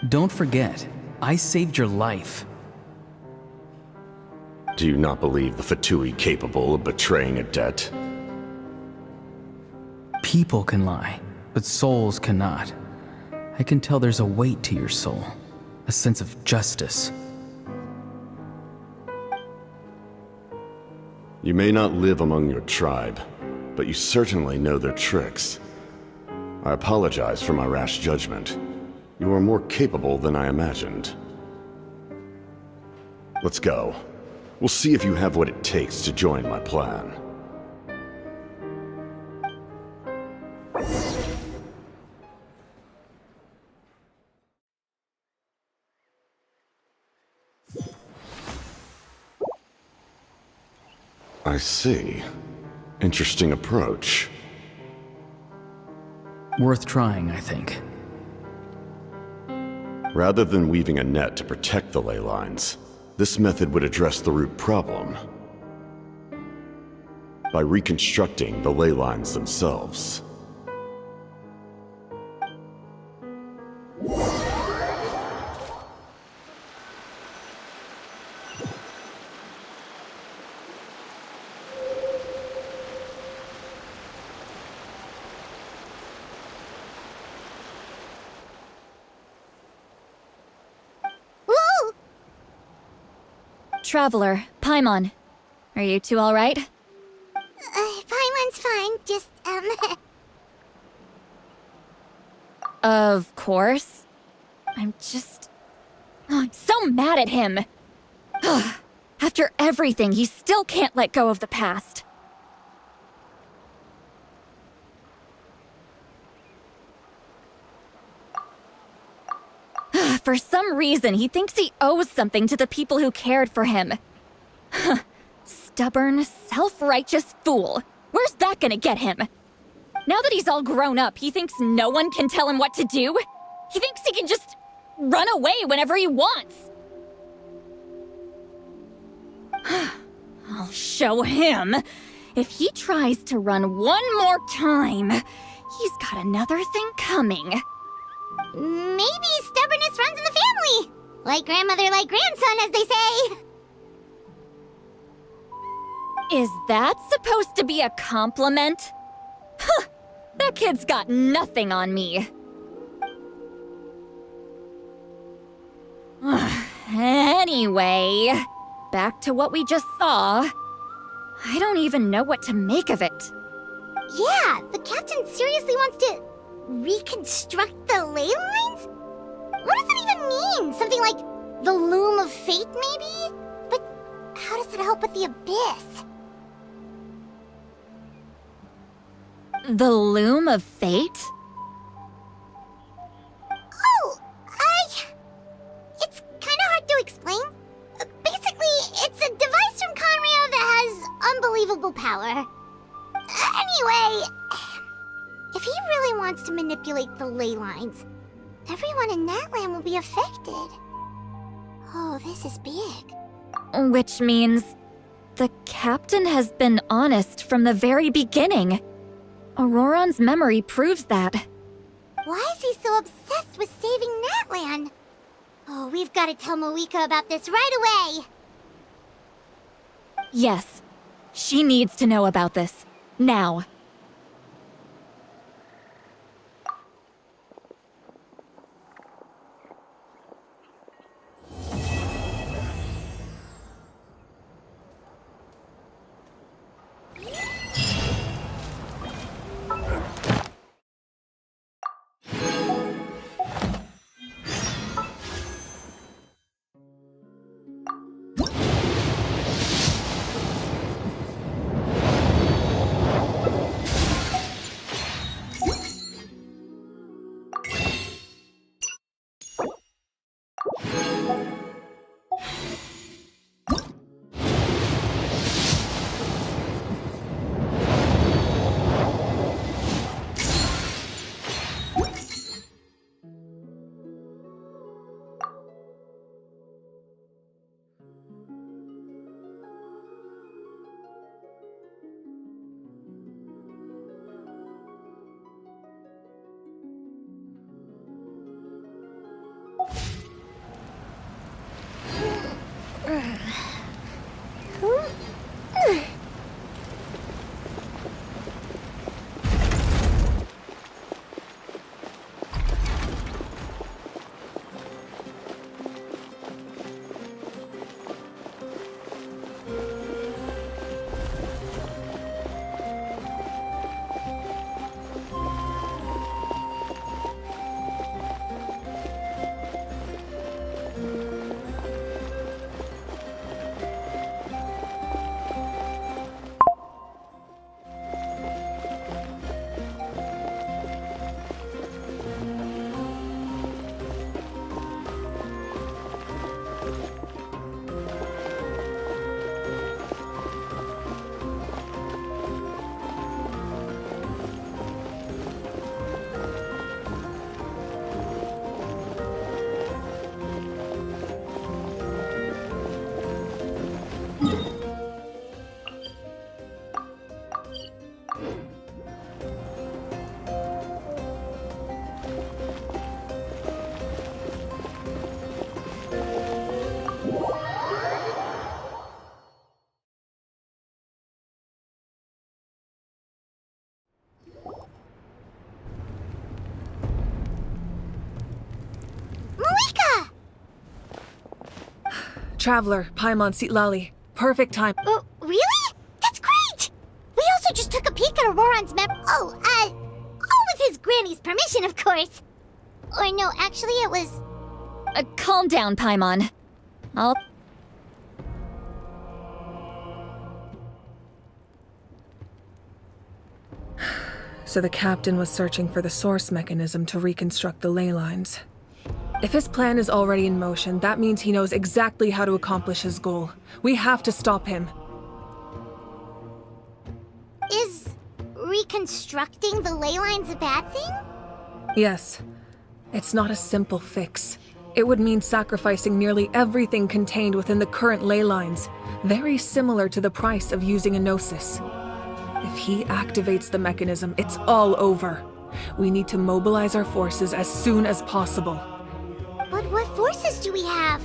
Don't forget, I saved your life. Do you not believe the Fatui capable of betraying a debt? People can lie, but souls cannot. I can tell there's a weight to your soul, a sense of justice. You may not live among your tribe, but you certainly know their tricks. I apologize for my rash judgment. You are more capable than I imagined. Let's go. We'll see if you have what it takes to join my plan. I see. Interesting approach. Worth trying, I think. Rather than weaving a net to protect the ley lines, this method would address the root problem by reconstructing the ley lines themselves. Traveler, Paimon. Are you two alright? Paimon's fine, just, Of course. I'm so mad at him! After everything, he still can't let go of the past. For some reason, he thinks he owes something to the people who cared for him. Stubborn, self-righteous fool. Where's that gonna get him? Now that he's all grown up, he thinks no one can tell him what to do? He thinks he can just run away whenever he wants. I'll show him. If he tries to run one more time, He's got another thing coming. Maybe stubbornness runs in the family. Like grandmother, like grandson, as they say. Is that supposed to be a compliment? Huh! That kid's got nothing on me. Anyway, back to what we just saw. I don't even know what to make of it. Yeah, the captain seriously wants to reconstruct the ley lines? What does it even mean? Something like the loom of fate, maybe? But how does it help with the abyss? The loom of fate? Oh, it's kind of hard to explain. Basically, it's a device from Conrio that has unbelievable power. Anyway, if he really wants to manipulate the ley lines, everyone in Natlan will be affected. Oh, this is big. Which means the captain has been honest from the very beginning. Auroron's memory proves that. Why is he so obsessed with saving Natlan? Oh, we've got to tell Moika about this right away. Yes, she needs to know about this. Now. Traveler, Paimon Sitlali. Perfect time. Oh, really? That's great! We also just took a peek at Auroron's map. All with his granny's permission, of course. Or no, actually it was... Calm down, Paimon. So the captain was searching for the source mechanism to reconstruct the ley lines. If his plan is already in motion, that means he knows exactly how to accomplish his goal. We have to stop him. Is reconstructing the ley lines a bad thing? Yes. It's not a simple fix. It would mean sacrificing nearly everything contained within the current ley lines, very similar to the price of using a gnosis. If he activates the mechanism, it's all over. We need to mobilize our forces as soon as possible. But what forces do we have?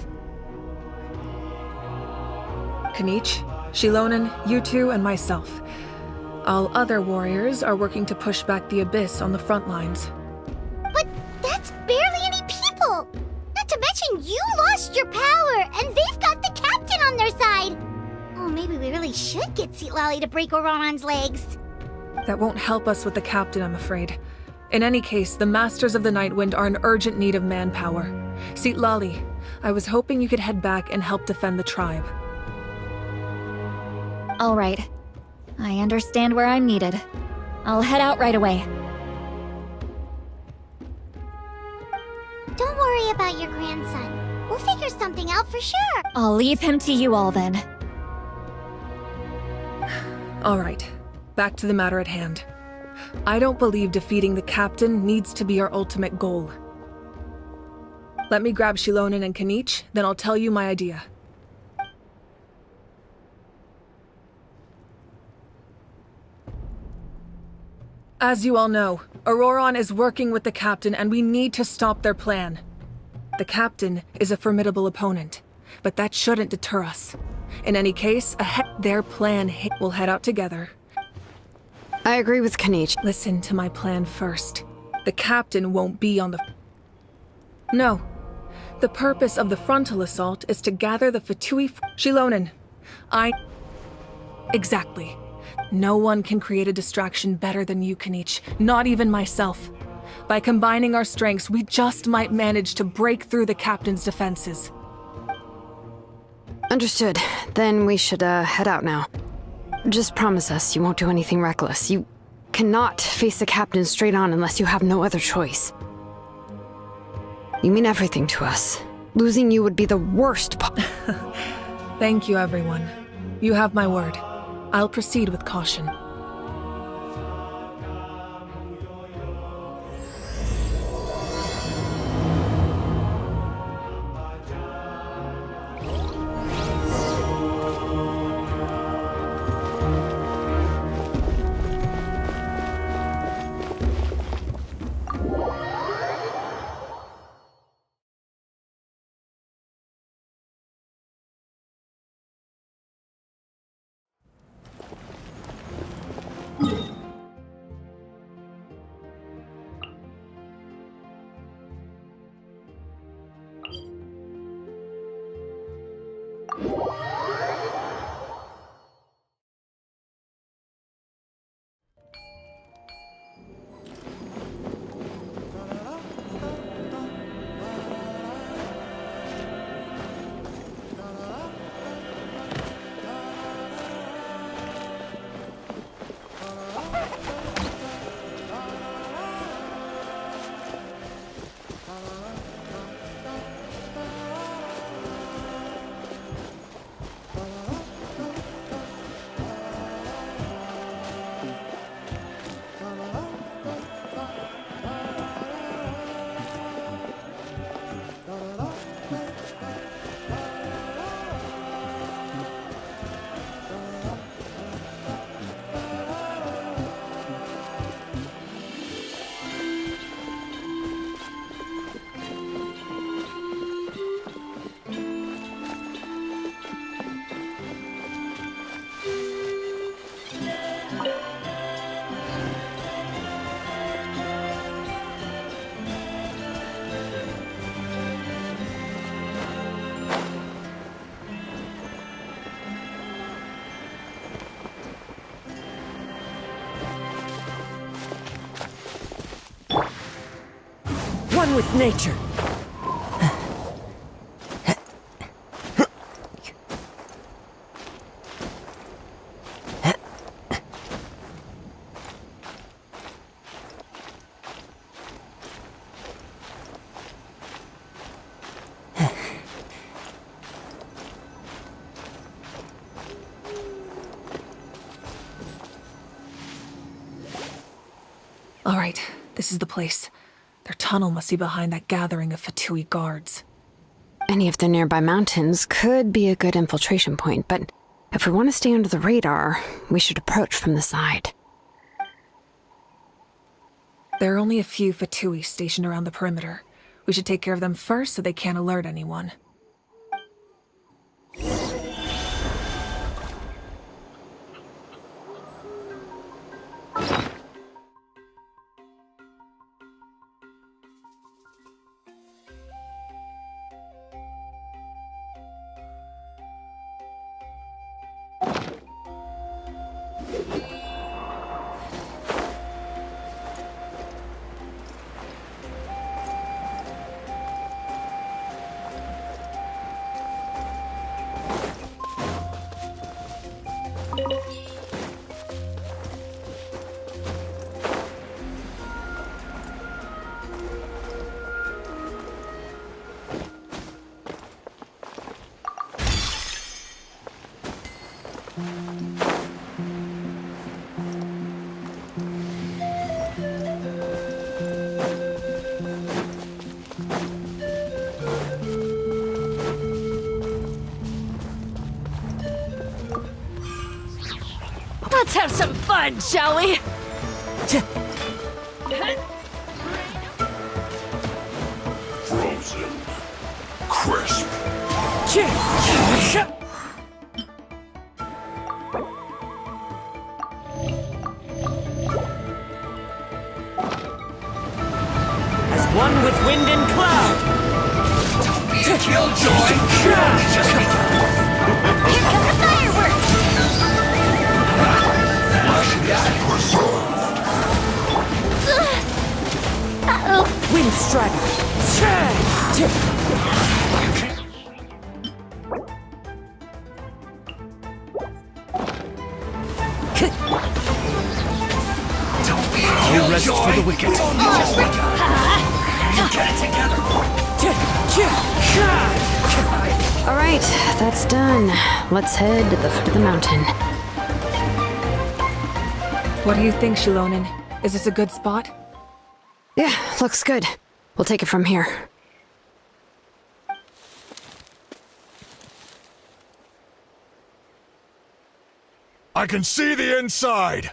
Kanich, Shilonen, you two, and myself. All other warriors are working to push back the Abyss on the front lines. But that's barely any people! Not to mention you lost your power, and they've got the captain on their side! Oh, maybe we really should get Citlali to break Auroran's legs. That won't help us with the captain, I'm afraid. In any case, the Masters of the Nightwind are in urgent need of manpower. Citlali, I was hoping you could head back and help defend the tribe. All right. I understand where I'm needed. I'll head out right away. Don't worry about your grandson. We'll figure something out for sure. I'll leave him to you all then. All right, back to the matter at hand. I don't believe defeating the captain needs to be our ultimate goal. Let me grab Shilonen and Kanich, then I'll tell you my idea. As you all know, Auroran is working with the captain and we need to stop their plan. The captain is a formidable opponent, but that shouldn't deter us. In any case, their plan will head out together. I agree with Kanich. Listen to my plan first. The captain won't be on the... No. The purpose of the frontal assault is to gather the Fatui... Shilonen. Exactly. No one can create a distraction better than you, Kanich. Not even myself. By combining our strengths, we just might manage to break through the captain's defenses. Understood. Then we should, head out now. Just promise us you won't do anything reckless. You cannot face the captain straight on unless you have no other choice. You mean everything to us. Losing you would be the worst Thank you, everyone. You have my word. I'll proceed with caution. One with nature. All right, this is the place. Their tunnel must be behind that gathering of Fatui guards. Any of the nearby mountains could be a good infiltration point, but if we want to stay under the radar, we should approach from the side. There are only a few Fatui stationed around the perimeter. We should take care of them first so they can't alert anyone. Let's have some fun, shall we? Frozen. Crisp. As one with wind and cloud. Don't be a killjoy. Just be Here come the fireworks! Uh-oh. Wind strider. Don't be a No killjoy. rest for the wicked. Just be get it together. All right, that's done. Let's head to the foot of the mountain. What do you think, Shilonen? Is this a good spot? Yeah, looks good. We'll take it from here. I can see the inside!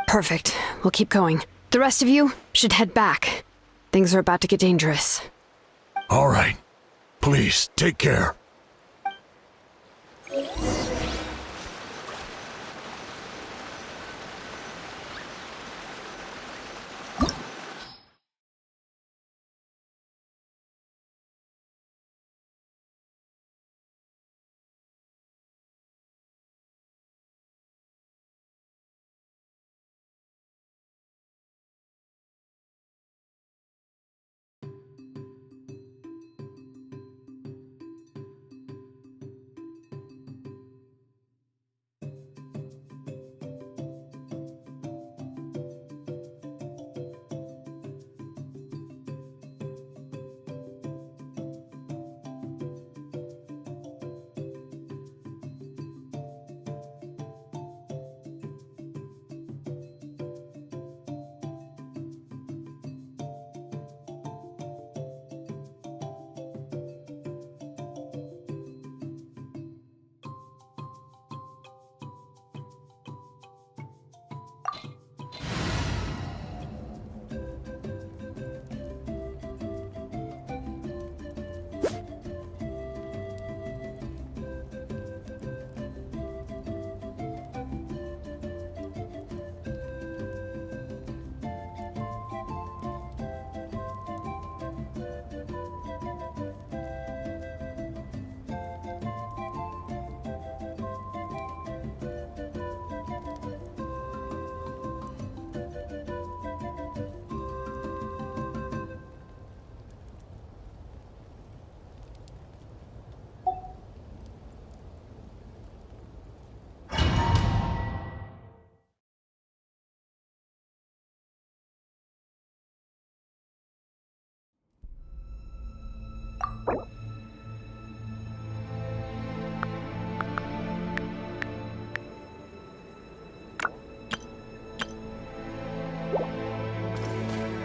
Perfect. We'll keep going. The rest of you should head back. Things are about to get dangerous. All right. Please, take care.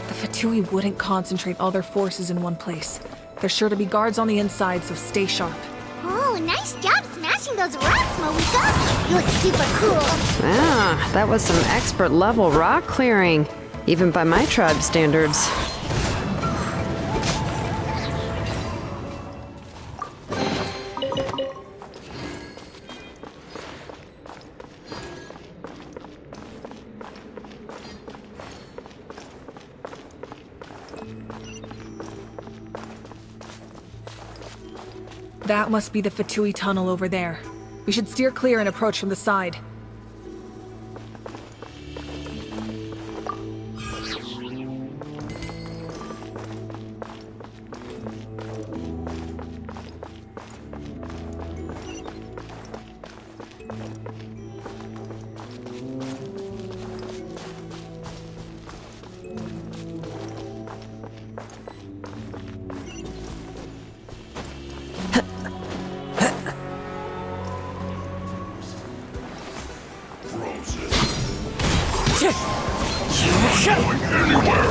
The Fatui wouldn't concentrate all their forces in one place. There's sure to be guards on the inside, so stay sharp. Oh, nice job smashing those rocks, Moika! You look super cool! Ah, that was some expert level rock clearing. even by my tribe's standards. That must be the Fatui tunnel over there. We should steer clear and approach from the side.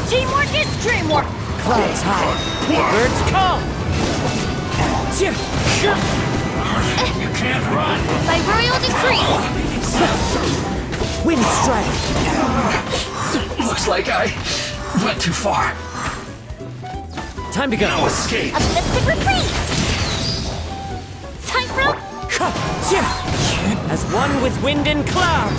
Teamwork is dreamwork! Clouds high, birds call! You can't run! By royal decree! Wind strike! Looks like I went too far. Time to go! No escape! Uplifted retreat! Time for... As one with wind and cloud!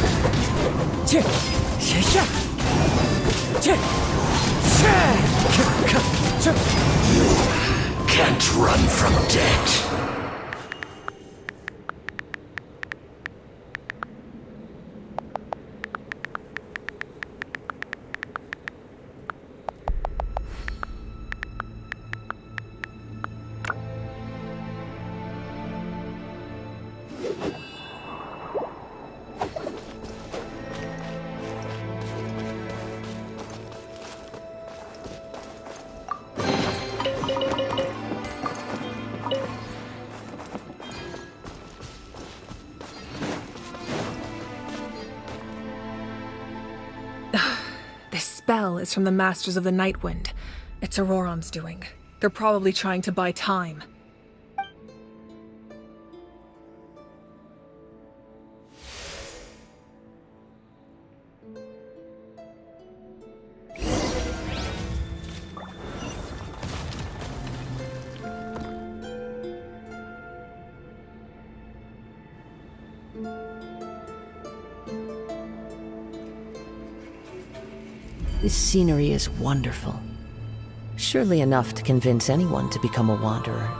Can't run from death. This spell is from the Masters of the Nightwind. It's Auroron's doing. They're probably trying to buy time. This scenery is wonderful. Surely enough to convince anyone to become a wanderer.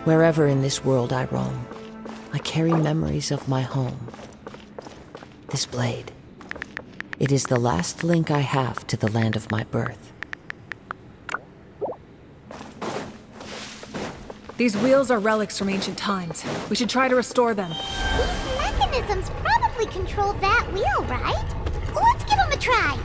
Wherever in this world I roam, I carry memories of my home. This blade, it is the last link I have to the land of my birth. These wheels are relics from ancient times. We should try to restore them. These mechanisms probably control that wheel, right? Let's give them a try.